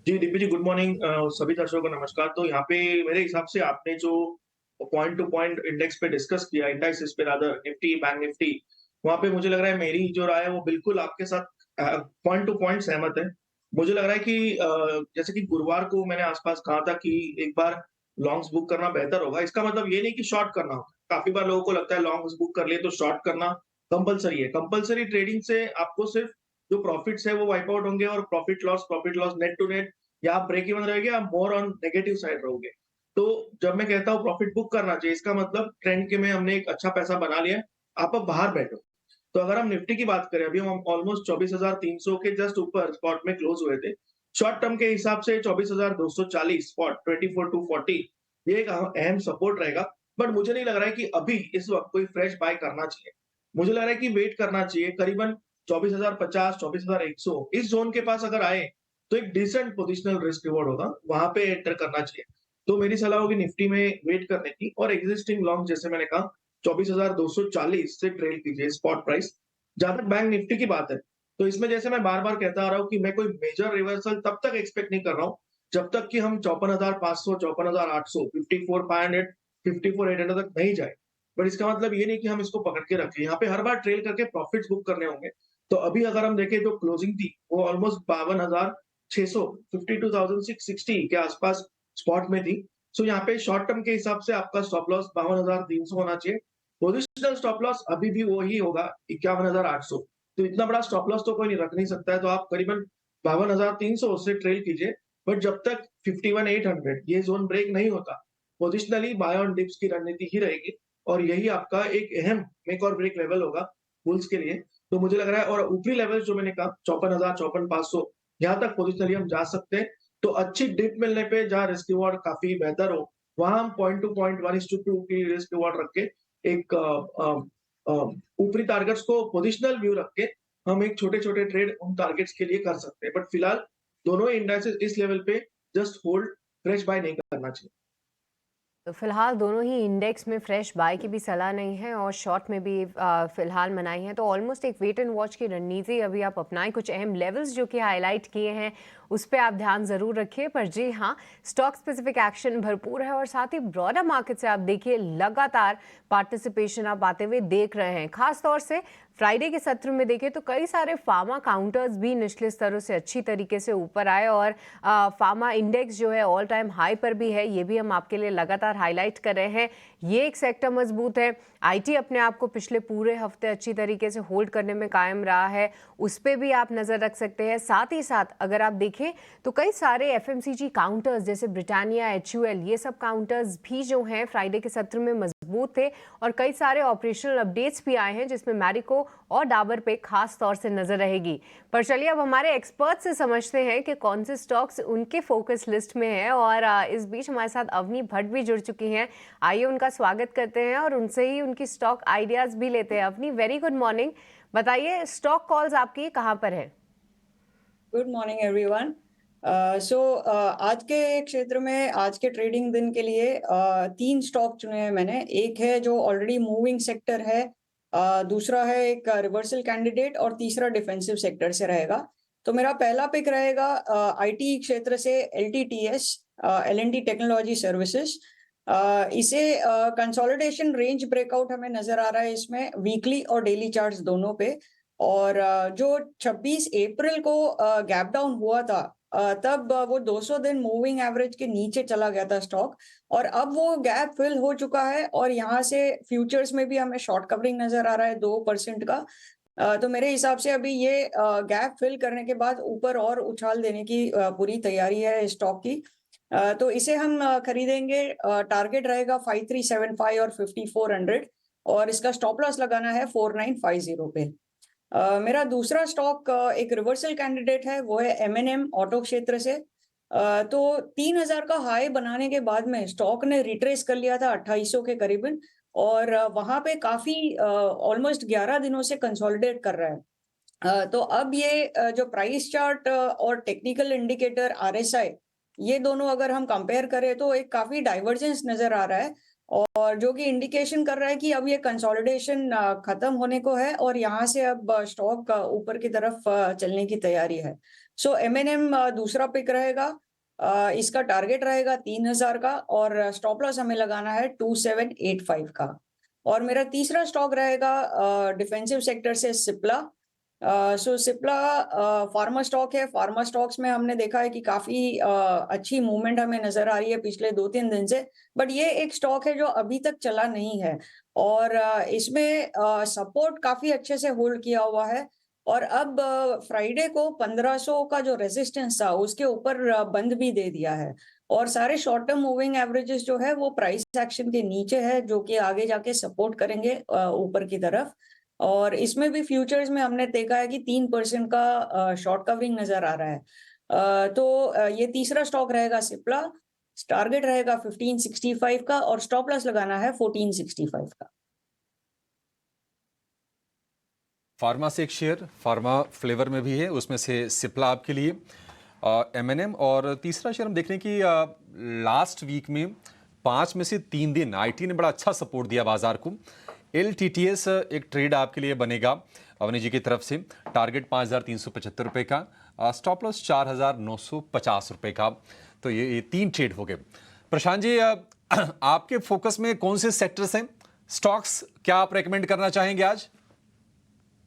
जी दीपी जी, गुड मॉर्निंग। सभी दर्शकों को नमस्कार। तो यहाँ पे मेरे हिसाब से आपने जो पॉइंट टू पॉइंट इंडेक्स पे डिस्कस किया, इंडेक्स पे रादर निफ्टी बैंक निफ्टी, वहां पे मुझे लग रहा है मेरी जो राय है वो बिल्कुल आपके साथ पॉइंट टू पॉइंट सहमत है। मुझे लग रहा है कि जैसे कि गुरुवार को मैंने आसपास कहा था कि एक बार लॉन्ग्स बुक करना बेहतर होगा। इसका मतलब ये नहीं कि शॉर्ट करना होगा। काफी बार लोगों को लगता है लॉन्ग्स बुक कर लिए तो शॉर्ट करना कंपलसरी है। कंपलसरी ट्रेडिंग से आपको सिर्फ जो प्रॉफिट्स है वो वाइप आउट होंगे, और profit loss net to net, या आप ब्रेक इवन रहेंगे या मोर ऑन नेगेटिव साइड रहोगे। तो जब मैं कहता हूँ प्रॉफिट बुक करना चाहिए, इसका मतलब ट्रेंड के में हमने एक अच्छा पैसा बना लिया, आप अब बाहर बैठो। तो अगर हम निफ्टी की बात करें, अभी हम ऑलमोस्ट 24,300 के जस्ट ऊपर स्पॉट में क्लोज हुए थे। शॉर्ट टर्म के हिसाब से 24,240 स्पॉट 24,240 ये एक अहम सपोर्ट रहेगा। बट मुझे नहीं लग रहा है कि अभी इस वक्त कोई फ्रेश बाय करना चाहिए। मुझे लग रहा है कि वेट करना चाहिए। करीबन 24,050 24,100 इस जोन के पास अगर आए तो एक डिसेंट पोजिशनल रिस्क रिवॉर्ड होगा, वहां पे एंटर करना चाहिए। तो मेरी सलाह होगी निफ्टी में वेट करने की, और एग्जिस्टिंग लॉन्ग जैसे मैंने कहा 24,240 से ट्रेड कीजिए स्पॉट प्राइस। जहां तक बैंक निफ्टी की बात है, तो इसमें जैसे मैं बार बार कहता आ रहा हूँ कि मैं कोई मेजर रिवर्सल तब तक एक्सपेक्ट नहीं कर रहा हूँ जब तक कि हम 54,500 54,800 54,500 54,800 तक नहीं जाए। बट इसका मतलब ये नहीं कि हम इसको पकड़ के रखें। यहाँ पे हर बार ट्रेल करके प्रॉफिट्स बुक करने होंगे। तो अभी अगर हम देखें जो क्लोजिंग थी वो ऑलमोस्ट 52,600 52,660 के आसपास स्पॉट में थी। सो यहाँ पे शॉर्ट टर्म के हिसाब से आपका स्टॉप लॉस 52,300 होना चाहिए। पोजिशनल स्टॉप लॉस अभी भी वही होगा 51,800। तो इतना बड़ा स्टॉप लॉस तो कोई नहीं रख नहीं सकता है, तो आप करीबन 52,300 से ट्रेल कीजिए। बट जब तक 51,800 ये जोन ब्रेक नहीं होता, पोजिशनली बाय ऑन डिप्स की रणनीति ही रहेगी, और यही आपका एक अहम मेक और ब्रेक लेवल होगा बुल्स के लिए। तो मुझे लग रहा है, और ऊपरी लेवल जो मैंने कहा 54,000 54,500 यहाँ तक पोजिशनली हम जा सकते हैं। तो अच्छी डिप मिलने पे जहाँ रिस्क रिवॉर्ड काफी बेहतर हो, वहां हम पॉइंट टू पॉइंट 1:2 की रिस्क रिवॉर्ड रख के एक ऊपरी टारगेट्स को पोजिशनल व्यू रख के हम एक छोटे छोटे ट्रेड उन टारगेट्स के लिए कर सकते हैं। बट फिलहाल दोनों इंडेक्सेस इस लेवल पे जस्ट होल्ड, फ्रेश बाय नहीं करना चाहिए।
फिलहाल दोनों ही इंडेक्स में फ्रेश बाय की भी सलाह नहीं है और शॉर्ट में भी फिलहाल मनाई है, तो ऑलमोस्ट एक वेट एंड वॉच की रणनीति अभी आप अपनाएं। कुछ अहम लेवल्स जो कि हाईलाइट किए हैं उस पर आप ध्यान जरूर रखिए। पर जी हाँ, स्टॉक स्पेसिफिक एक्शन भरपूर है और साथ ही ब्रॉडर मार्केट से आप देखिए लगातार पार्टिसिपेशन आप आते हुए देख रहे हैं। खास तौर से फ्राइडे के सत्र में देखें तो कई सारे फार्मा काउंटर्स भी निचले स्तरों से अच्छी तरीके से ऊपर आए और फार्मा इंडेक्स जो है ऑल टाइम हाई पर भी है, ये भी हम आपके लिए लगातार हाईलाइट कर रहे हैं। ये एक सेक्टर मजबूत है। आईटी अपने आप को पिछले पूरे हफ्ते अच्छी तरीके से होल्ड करने में कायम रहा है, उस पर भी आप नजर रख सकते हैं। साथ ही साथ अगर आप देखें तो कई सारे एफएमसीजी काउंटर्स जैसे ब्रिटानिया, एचयूएल, ये सब काउंटर्स भी जो हैं फ्राइडे के सत्र में मजबूत थे और कई सारे ऑपरेशनल अपडेट्स भी आए हैं जिसमें मैरिको और डाबर पे खास तौर से नजर रहेगी। पर चलिए अब हमारे एक्सपर्ट से समझते हैं कि कौन से स्टॉक्स उनके फोकस लिस्ट में है और इस बीच हमारे साथ अवनी भट्ट भी जुड़ चुकी हैं। आइए उनका स्वागत करते हैं और उनसे ही उनकी स्टॉक आइडियाज भी लेते हैं। Avani, very good morning. बताइए स्टॉक कॉल्स आपकी कहाँ पर है?
Good morning everyone. आज के क्षेत्र में आज के ट्रेडिंग दिन के लिए तीन स्टॉक चुने हैं मैंने। एक है जो ऑलरेडी मूविंग सेक्टर है, दूसरा है एक रिवर्सल कैंडिडेट और तीसरा डिफेंसिव सेक्टर से रहेगा। तो मेरा पहला पिक रहेगा आईटी क्षेत्र से LTTS, L&T टेक्नोलॉजी सर्विसेज। इसे कंसोलिडेशन रेंज ब्रेकआउट हमें नजर आ रहा है इसमें वीकली और डेली चार्ट्स दोनों पे। और जो 26 अप्रैल को गैप डाउन हुआ था तब वो 200 दिन मूविंग एवरेज के नीचे चला गया था स्टॉक, और अब वो गैप फिल हो चुका है और यहाँ से फ्यूचर्स में भी हमें शॉर्ट कवरिंग नजर आ रहा है 2% का। तो मेरे हिसाब से अभी ये गैप फिल करने के बाद ऊपर और उछाल देने की पूरी तैयारी है स्टॉक की। तो इसे हम खरीदेंगे। टारगेट रहेगा 5375 और 5400 और इसका स्टॉप लॉस लगाना है 4950 पे। मेरा दूसरा स्टॉक एक रिवर्सल कैंडिडेट है, वो है M&M ऑटो क्षेत्र से। तो 3000 का हाई बनाने के बाद में स्टॉक ने रिट्रेस कर लिया था 2800 के करीबन और वहां पे काफी ऑलमोस्ट 11 दिनों से कंसोलिडेट कर रहा है। तो अब ये जो प्राइस चार्ट और टेक्निकल इंडिकेटर RSI, ये दोनों अगर हम कंपेयर करें तो एक काफी डाइवर्जेंस नजर आ रहा है और जो कि इंडिकेशन कर रहा है कि अब ये कंसोलिडेशन खत्म होने को है और यहाँ से अब स्टॉक ऊपर की तरफ चलने की तैयारी है। सो M&M दूसरा पिक रहेगा। इसका टारगेट रहेगा 3000 का और स्टॉप लॉस हमें लगाना है 2785 का। और मेरा तीसरा स्टॉक रहेगा डिफेंसिव सेक्टर से सिप्ला। सिप्ला फार्मा स्टॉक है। फार्मा स्टॉक्स में हमने देखा है कि काफी अच्छी मूवमेंट हमें नजर आ रही है पिछले 2-3 दिन से, बट ये एक स्टॉक है जो अभी तक चला नहीं है और इसमें सपोर्ट काफी अच्छे से होल्ड किया हुआ है और अब फ्राइडे को 1500 का जो रेजिस्टेंस था उसके ऊपर बंद भी दे दिया है और सारे शॉर्ट टर्म मूविंग एवरेजेस जो है वो प्राइस एक्शन के नीचे है, जो कि आगे जाके सपोर्ट करेंगे ऊपर की तरफ। और इसमें भी फ्यूचर्स में हमने देखा है कि 3% का शॉर्ट कवरिंग नजर आ रहा है। तो ये तीसरा स्टॉक रहेगा सिप्ला। टारगेट रहेगा 1565 का और स्टॉप लॉस लगाना है 1465 का।
फार्मा से एक शेयर फार्मा फ्लेवर में भी है, उसमें से सिप्ला आपके लिए, M&M, और तीसरा शेयर हम देख रहे हैं कि लास्ट वीक में 5 में से 3 दिन आईटी ने बड़ा अच्छा सपोर्ट दिया बाजार को। LTTS एक ट्रेड आपके लिए बनेगा अवनी जी की तरफ से। टारगेट 5375 रुपये का, स्टॉप लॉस 4950 रुपये का। तो ये 3 ट्रेड हो गए। प्रशांत जी, आपके फोकस में कौन से सेक्टर्स हैं, स्टॉक्स क्या आप रेकमेंड करना चाहेंगे आज?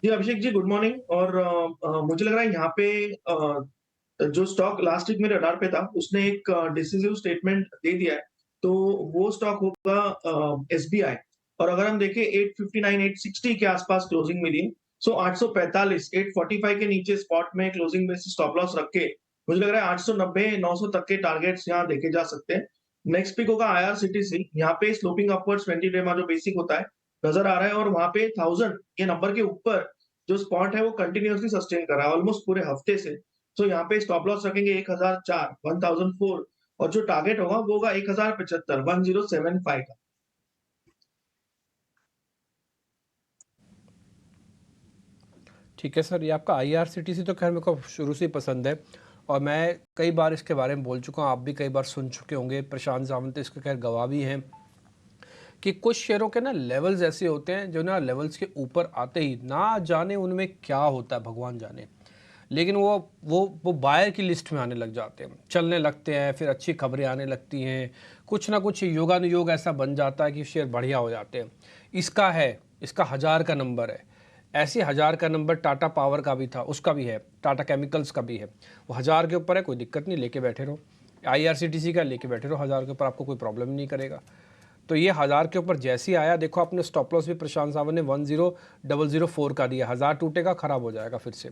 जी अभिषेक जी, गुड मॉर्निंग। और मुझे लग रहा है यहाँ पे जो स्टॉक लास्ट वीक मेरे रडार पे था उसने एक डिसिसिव स्टेटमेंट दे दिया है, तो वो स्टॉक होगा SBI। और अगर हम देखें 859 860 के आसपास क्लोजिंग मिली, सो 845 845 के नीचे स्पॉट में क्लोजिंग में स्टॉप लॉस रख के मुझे लग रहा है 890 900 तक के टारगेट्स यहाँ देखे जा सकते हैं। नेक्स्ट पिक होगा IRCTC। यहाँ पे स्लोपिंग अपवर्ड्स 20 डे जो बेसिक होता है नजर आ रहा है और वहां पे 1000 ये नंबर के ऊपर जो स्पॉट है वो कंटिन्यूअसली सस्टेन कर रहा है ऑलमोस्ट पूरे हफ्ते से। तो यहाँ पे स्टॉप लॉस रखेंगे 1004 1004 और जो टारगेट होगा वो होगा 1075 1075 का।
ठीक है सर, ये आपका IRCTC तो खैर मेरे को शुरू से ही पसंद है और मैं कई बार इसके बारे में बोल चुका हूँ, आप भी कई बार सुन चुके होंगे, प्रशांत सावंत इसके खैर गवाह भी हैं कि कुछ शेयरों के ना लेवल्स ऐसे होते हैं जो ना लेवल्स के ऊपर आते ही ना जाने उनमें क्या होता है भगवान जाने, लेकिन वो बायर की लिस्ट में आने लग जाते हैं, चलने लगते हैं, फिर अच्छी खबरें आने लगती हैं, कुछ ना कुछ योगानुयोग ऐसा बन जाता है कि शेयर बढ़िया हो जाते हैं। इसका 1000 का नंबर है, ऐसे 1000 का नंबर टाटा पावर का भी था, उसका भी है, टाटा केमिकल्स का भी है। वो 1000 के ऊपर है, कोई दिक्कत नहीं, लेके बैठे रहो। IRCTC का लेके बैठे रहो, 1000 के ऊपर आपको कोई प्रॉब्लम नहीं करेगा। तो ये 1000 के ऊपर जैसे ही आया, देखो आपने स्टॉप लॉस भी प्रशांत सावंत ने 10004 का दिया, 1000 टूटेगा, खराब हो जाएगा फिर से।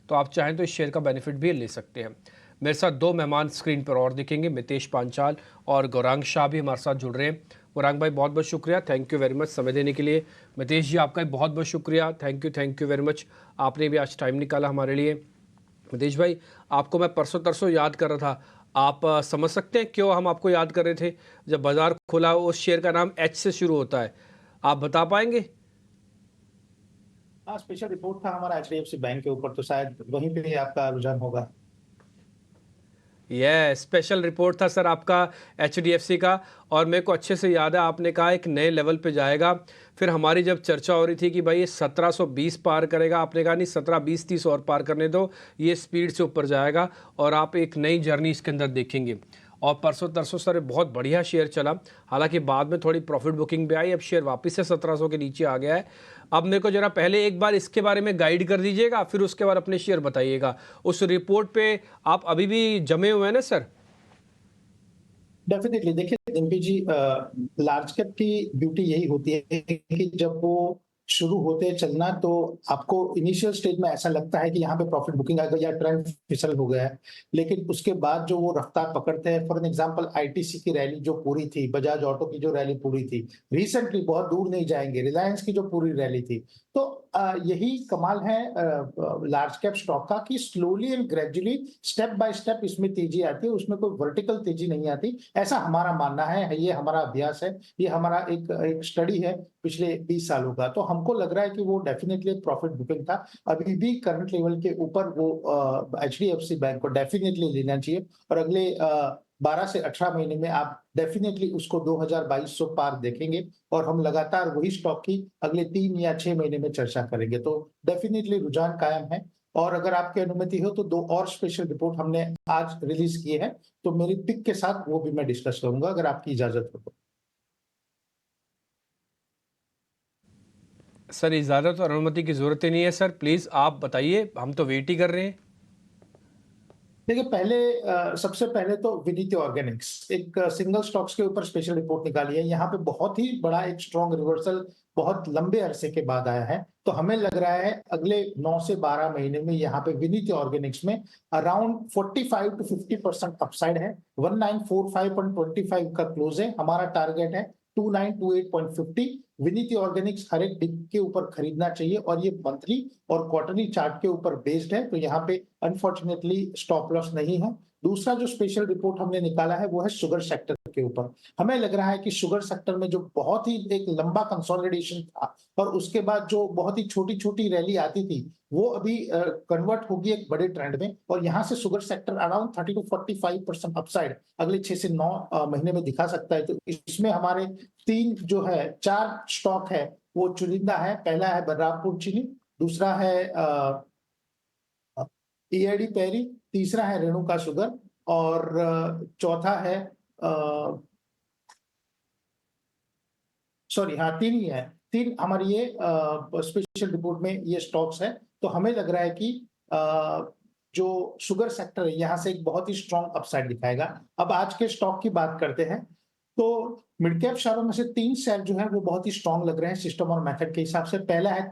तो आप चाहें तो इस शेयर का बेनिफिट भी ले सकते हैं। मेरे साथ 2 मेहमान स्क्रीन पर और दिखेंगे, मितेश पांचाल और गौरांग शाह भी हमारे साथ जुड़ रहे हैं। गौरांग भाई बहुत बहुत शुक्रिया, थैंक यू वेरी मच समय देने के लिए। मितेश जी आपका भी बहुत बहुत शुक्रिया, थैंक यू वेरी मच, आपने भी आज टाइम निकाला हमारे लिए। मितेश भाई, आपको मैं परसों तरसों याद कर रहा था, आप समझ सकते हैं क्यों हम आपको याद कर रहे थे? जब बाजार खुला उस शेयर का नाम H से शुरू होता है, आप बता पाएंगे?
हाँ, स्पेशल रिपोर्ट था हमारा HDFC बैंक के ऊपर, तो शायद वहीं पे ही आपका रुझान होगा।
ये स्पेशल रिपोर्ट था सर आपका HDFC का, और मेरे को अच्छे से याद है आपने कहा एक नए लेवल पे जाएगा। फिर हमारी जब चर्चा हो रही थी कि भाई ये 1720 पार करेगा, आपने कहा नहीं 17-20-30 और पार करने दो, ये स्पीड से ऊपर जाएगा और आप एक नई जर्नी इसके अंदर देखेंगे। और परसों तरसों सर बहुत बढ़िया शेयर चला, हालांकि बाद में थोड़ी प्रॉफिट बुकिंग भी आई, अब शेयर वापस से 1700 के नीचे आ गया है। अब मेरे को जरा पहले एक बार इसके बारे में गाइड कर दीजिएगा, फिर उसके बाद अपने शेयर बताइएगा। उस रिपोर्ट पे आप अभी भी जमे हुए हैं ना सर?
डेफिनेटली, देखिए डिम्पी जी, लार्ज कैप की ब्यूटी यही होती है कि जब वो शुरू होते हैं चलना, तो आपको इनिशियल स्टेज में ऐसा लगता है कि यहाँ पे प्रॉफिट बुकिंग आ गई या ट्रेंड फिसल हो गया है, लेकिन उसके बाद जो वो रफ्तार पकड़ते हैं, फॉर एग्जांपल ITC की रैली जो पूरी थी, बजाज ऑटो की जो रैली पूरी थी, रिसेंटली बहुत दूर नहीं जाएंगे, रिलायंस की जो पूरी रैली थी, तो यही कमाल है लार्ज कैप स्टॉक का कि slowly and gradually step by step इसमें तेजी आती है, उसमें कोई वर्टिकल तेजी नहीं आती, ऐसा हमारा मानना है, ये हमारा अभ्यास है, ये हमारा एक स्टडी है पिछले 20 सालों का। तो हमको लग रहा है कि वो डेफिनेटली एक प्रॉफिट बुकिंग था। अभी भी करंट लेवल के ऊपर वो HDFC बैंक को डेफिनेटली लेना चाहिए, और अगले 12 से 18 महीने में आप डेफिनेटली उसको 2200 पार देखेंगे, और हम लगातार वही स्टॉक की अगले 3 या 6 महीने में चर्चा करेंगे। तो डेफिनेटली रुझान कायम है, और अगर आपकी अनुमति हो तो 2 और स्पेशल रिपोर्ट हमने आज रिलीज किए हैं, तो मेरी पिक के साथ वो भी मैं डिस्कस करूंगा अगर आपकी इजाजत हो तो।
सर इजाज़त और अनुमति की ज़रूरत ही नहीं है सर, प्लीज़ आप बताइए, हम तो वेट ही कर रहे हैं।
देखिए, सबसे पहले तो विनीति ऑर्गेनिक्स एक सिंगल स्टॉक्स के ऊपर स्पेशल रिपोर्ट निकाली है। यहाँ पे बहुत ही बड़ा एक स्ट्रॉन्ग रिवर्सल बहुत लंबे अरसे के बाद आया है, तो हमें लग रहा है अगले 9 से 12 महीने में यहाँ पे विनीति ऑर्गेनिक्स में अराउंड 45 to 50% अपसाइड है। 1945.25 का क्लोज है, हमारा टारगेट है 2928.50। विनीति ऑर्गेनिक्स हर एक डिप के ऊपर खरीदना चाहिए, और ये मंथली और क्वार्टरली चार्ट के ऊपर बेस्ड है, तो यहाँ पे अनफॉर्चुनेटली स्टॉप लॉस नहीं है। दूसरा जो स्पेशल रिपोर्ट हमने निकाला है वो है शुगर सेक्टर के ऊपर। हमें लग रहा है कि शुगर सेक्टर में जो बहुत ही एक लंबा कंसोलिडेशन था, और उसके बाद जो बहुत ही छोटी छोटी रैली आती थी, वो अभी कन्वर्ट होगी एक बड़े ट्रेंड में, और यहाँ से sugar sector around 30 to 45% upside अगले 6 से 9 महीने में दिखा सकता है। तो इसमें हमारे 4 स्टॉक है वो चुनिंदा है। पहला है बलरामपुर चीनी, दूसरा है EID पैरी, तीसरा है रेणुका शुगर, और चौथा है तीन ही है। 3 हमारी ये स्पेशल रिपोर्ट में ये स्टॉक्स है। तो हमें लग रहा है कि जो शुगर सेक्टर है यहाँ से एक बहुत ही स्ट्रॉन्ग अपसाइड दिखाएगा। अब आज के स्टॉक की बात करते हैं, तो मिड कैप शेयरों में से 3 शेयर जो है वो बहुत ही स्ट्रॉन्ग लग रहे हैं सिस्टम और मेथड के हिसाब से। पहला है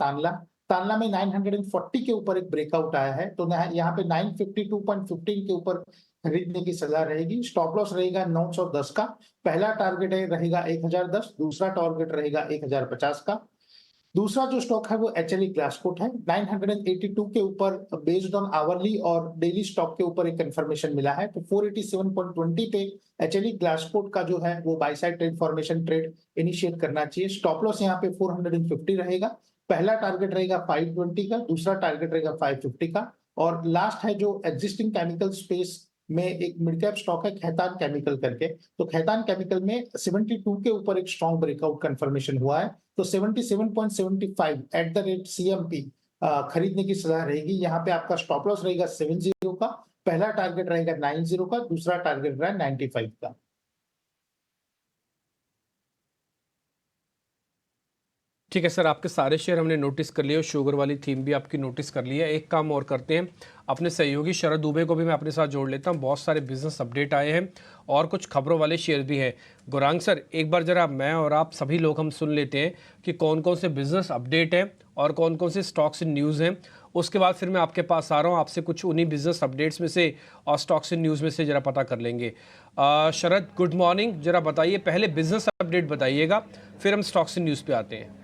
तानला में 940 के ऊपर एक ब्रेकआउट आया है, तो यहाँ पे 952.15 के ऊपर खरीदने की सलाह रहेगी। स्टॉप लॉस रहेगा 910 का, पहला टारगेट रहेगा 1010, दूसरा टारगेट रहेगा 1050 का। दूसरा जो स्टॉक है वो HLE ग्लासकोट है, 982 के ऊपर बेस्ड ऑन आवरली और डेली स्टॉक के ऊपर एक कंफर्मेशन मिला है, तो 487.20 पे HLE ग्लासकोट का जो है वो by side trade formation trade initiate करना चाहिए। स्टॉप लॉस यहाँ पे 450 रहेगा, पहला टारगेट रहेगा 520 का, दूसरा टारगेट रहेगा 550 का, और लास्ट है जो एग्जिस्टिंग केमिकल स्पेस में एक मिड कैप स्टॉक है खैतान केमिकल करके। तो खैतान केमिकल में 72 के ऊपर एक स्ट्रॉन्ग ब्रेकआउट कंफर्मेशन हुआ है, तो 77.75 एट द रेट CMP खरीदने की सलाह रहेगी। यहाँ पे आपका स्टॉप लॉस रहेगा 70 का, पहला टारगेट रहेगा 90 का, दूसरा टारगेट रहेगा 95 का।
ठीक है सर, आपके सारे शेयर हमने नोटिस कर लिए और शुगर वाली थीम भी आपकी नोटिस कर ली है। एक काम और करते हैं, अपने सहयोगी शरद दुबे को भी मैं अपने साथ जोड़ लेता हूं। बहुत सारे बिजनेस अपडेट आए हैं और कुछ खबरों वाले शेयर भी हैं। गौरांग सर, एक बार जरा मैं और आप सभी लोग हम सुन लेते हैं कि कौन कौन से बिजनेस अपडेट हैं और कौन कौन से स्टॉक्स इन न्यूज़ हैं। उसके बाद फिर मैं आपके पास आ रहा हूँ, आपसे कुछ उन्हीं बिजनेस अपडेट्स में से और स्टॉक्स इन न्यूज़ में से जरा पता कर लेंगे। शरद, गुड मॉर्निंग। जरा बताइए, पहले बिजनेस अपडेट बताइएगा, फिर हम स्टॉक्स इन न्यूज़ पे आते हैं।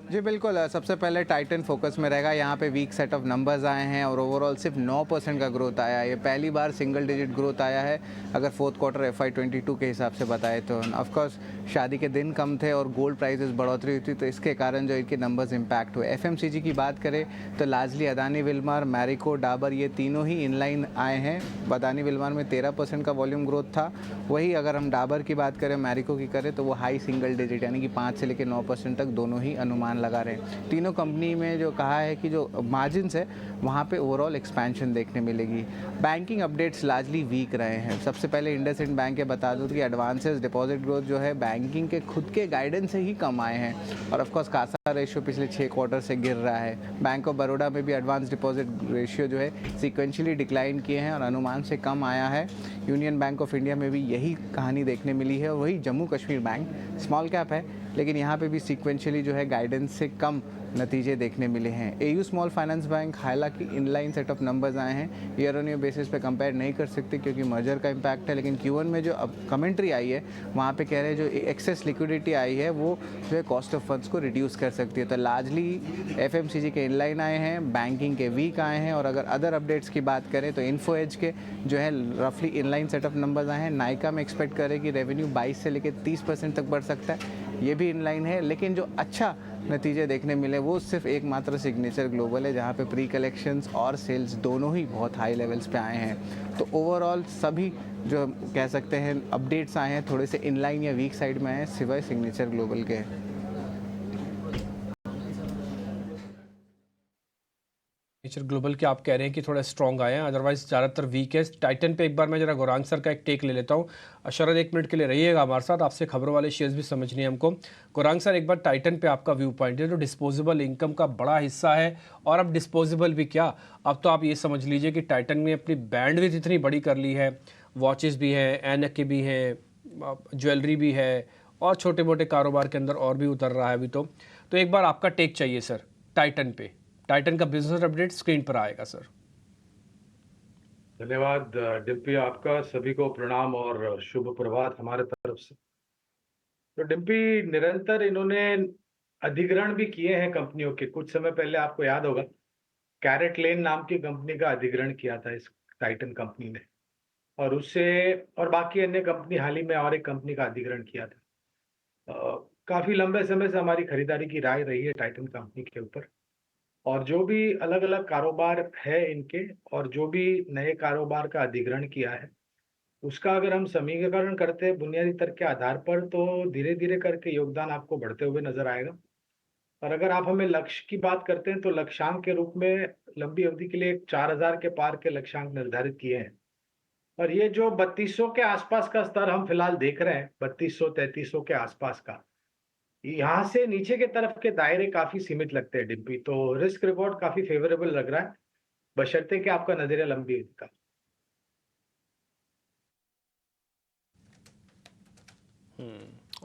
जी बिल्कुल, सबसे पहले टाइटन फोकस में रहेगा। यहाँ पे वीक सेट ऑफ नंबर्स आए हैं और ओवरऑल सिर्फ 9% का ग्रोथ आया है। ये पहली बार सिंगल डिजिट ग्रोथ आया है अगर फोर्थ क्वार्टर FY22 के हिसाब से बताए तो। ऑफकोर्स शादी के दिन कम थे और गोल्ड प्राइसेस बढ़ोतरी हुई थी, तो इसके कारण जो इनके नंबर्स इम्पैक्ट हुए। FMCG की बात करें तो लार्जली अदानी विल्मर, मैरिको, डाबर ये तीनों ही इनलाइन आए हैं। अदानी विल्मर में 13% का वॉल्यूम ग्रोथ था। वही अगर हम डाबर की बात करें, मैरिको की करें तो वो हाई सिंगल डिजिट यानी कि 5 से लेकर 9% तक दोनों ही अनुमान लगा रहे हैं। तीनों कंपनी में जो कहा है कि जो मार्जिन्स है वहाँ पे ओवरऑल एक्सपेंशन देखने मिलेगी। बैंकिंग अपडेट्स लार्जली वीक रहे हैं। सबसे पहले इंडसइंड बैंक के बता दूँ कि एडवांसेस डिपॉजिट ग्रोथ जो है बैंकिंग के खुद के गाइडेंस से ही कम आए हैं और ऑफकोर्स कासा रेशियो पिछले 6 क्वार्टर से गिर रहा है। बैंक ऑफ बड़ौदा में भी एडवांस डिपॉजिट रेशियो जो है सिक्वेंशियली डिक्लाइन किए हैं और अनुमान से कम आया है। यूनियन बैंक ऑफ इंडिया में भी यही कहानी देखने मिली है। और वही Jammu Kashmir bank small cap है लेकिन यहाँ पे भी सीक्वेंशियली जो है गाइडेंस से कम नतीजे देखने मिले हैं। AU स्मॉल फाइनेंस बैंक हालांकि इनलाइन सेट ऑफ नंबर्स आए हैं, ईयर ऑन ईयर बेसिस पे कंपेयर नहीं कर सकते क्योंकि मर्जर का इम्पैक्ट है। लेकिन Q1 में जो अब कमेंट्री आई है वहाँ पे कह रहे हैं जो एक्सेस लिक्विडिटी आई है वो जो है कॉस्ट ऑफ फंड्स को रिड्यूस कर सकती है। तो लार्जली FMCG के इनलाइन आए हैं, बैंकिंग के वीक आए हैं। और अगर अदर अपडेट्स की बात करें तो इन्फो एज के जो है रफली इनलाइन सेट ऑफ नंबर्स आए हैं। नाइका में एक्सपेक्ट करें कि रेवेन्यू 22 से लेकर 30% तक बढ़ सकता है, ये भी इनलाइन है। लेकिन जो अच्छा नतीजे देखने मिले वो सिर्फ एकमात्र सिग्नेचर ग्लोबल है जहाँ पे प्री कलेक्शंस और सेल्स दोनों ही बहुत हाई लेवल्स पे आए हैं। तो ओवरऑल सभी जो कह सकते हैं अपडेट्स आए हैं थोड़े से इनलाइन या वीक साइड में आए हैं सिवाय सिग्नेचर ग्लोबल के।
नेचर ग्लोबल के आप कह रहे हैं कि थोड़ा स्ट्रॉन्ग आए हैं, अदरवाइज ज़्यादातर वीक है। टाइटन पे एक बार मैं जरा गौरांग सर का एक टेक ले लेता हूँ। शरद, 1 मिनट के लिए रहिएगा हमारे साथ, आपसे खबरों वाले शेयर्स भी समझनी है हमको। गौरांग सर, एक बार टाइटन पे आपका व्यू पॉइंट है। तो डिस्पोजेबल इनकम का बड़ा हिस्सा है और अब डिस्पोजेबल भी क्या, अब तो आप ये समझ लीजिए कि टाइटन ने अपनी बैंडविड्थ इतनी बड़ी कर ली है। वॉचेस भी हैं, ऐनक के भी हैं, ज्वेलरी भी है और छोटे मोटे कारोबार के अंदर और भी उतर रहा है अभी तो एक बार आपका टेक चाहिए सर टाइटन पे। टाइटन का बिजनेस अपडेट स्क्रीन पर आएगा सर।
धन्यवाद डिम्पी, आपका सभी को प्रणाम और शुभ प्रभात हमारे तरफ से। तो डिम्पी, निरंतर इन्होंने अधिग्रहण भी किए हैं कंपनियों के। कुछ समय पहले आपको याद होगा कैरेट लेन नाम की कंपनी का अधिग्रहण किया था इस टाइटन कंपनी ने, और उससे और बाकी अन्य कंपनी हाल ही में और एक कंपनी का अधिग्रहण किया था। काफी लंबे समय से हमारी खरीदारी की राय रही है टाइटन कंपनी के ऊपर, और जो भी अलग अलग कारोबार है इनके और जो भी नए कारोबार का अधिग्रहण किया है उसका अगर हम समीकरण करते हैं बुनियादी तर्क के आधार पर तो धीरे धीरे करके योगदान आपको बढ़ते हुए नजर आएगा। और अगर आप हमें लक्ष्य की बात करते हैं तो लक्ष्यांक के रूप में लंबी अवधि के लिए 4000 के पार के लक्ष्यांक निर्धारित किए हैं। और ये जो 3200 के आसपास का स्तर हम फिलहाल देख रहे हैं, 3200-3300 के आसपास का, यहाँ से नीचे के तरफ के दायरे काफी सीमित लगते हैं डिम्पी। तो रिस्क रिवॉर्ड काफी फेवरेबल लग रहा है बशर्ते कि आपका नजरिया लंबी अवधि का।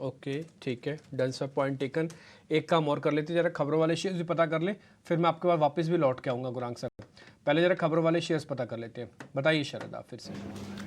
ओके, ठीक है, डन सर, पॉइंट टेकन। एक काम और कर लेते, जरा खबरों वाले शेयर्स भी पता कर लें, फिर मैं आपके पास वापस भी लौट के आऊँगा गौरांग सर। पहले जरा खबरों वाले शेयर्स पता कर लेते हैं, बताइए शरद आप फिर से।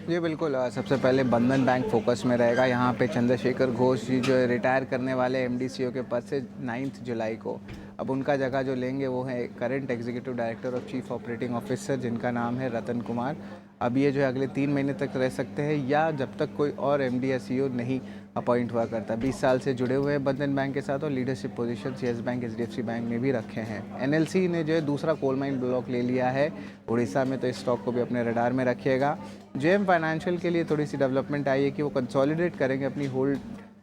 जी बिल्कुल, सबसे पहले बंधन बैंक फोकस में रहेगा। यहाँ पे चंद्रशेखर घोष जी जो रिटायर करने वाले MD CEO के पद से 9 जुलाई को अब उनका जगह जो लेंगे वो है करंट एग्जीक्यूटिव डायरेक्टर और चीफ ऑपरेटिंग ऑफिसर, जिनका नाम है रतन कुमार। अब ये जो है अगले 3 महीने तक रह सकते हैं या जब तक कोई और MD या CEO नहीं अपॉइंट हुआ करता। 20 साल से जुड़े हुए हैं बंधन बैंक के साथ और leadership position yes bank, HDFC bank में भी रखे हैं। NLC ने जो है दूसरा कोल माइन ब्लॉक ले लिया है उड़ीसा में, तो इस स्टॉक को भी अपने रडार में रखिएगा। JM फाइनेंशियल के लिए थोड़ी सी डेवलपमेंट आई है कि वो कंसोलिडेट करेंगे अपनी होल्ड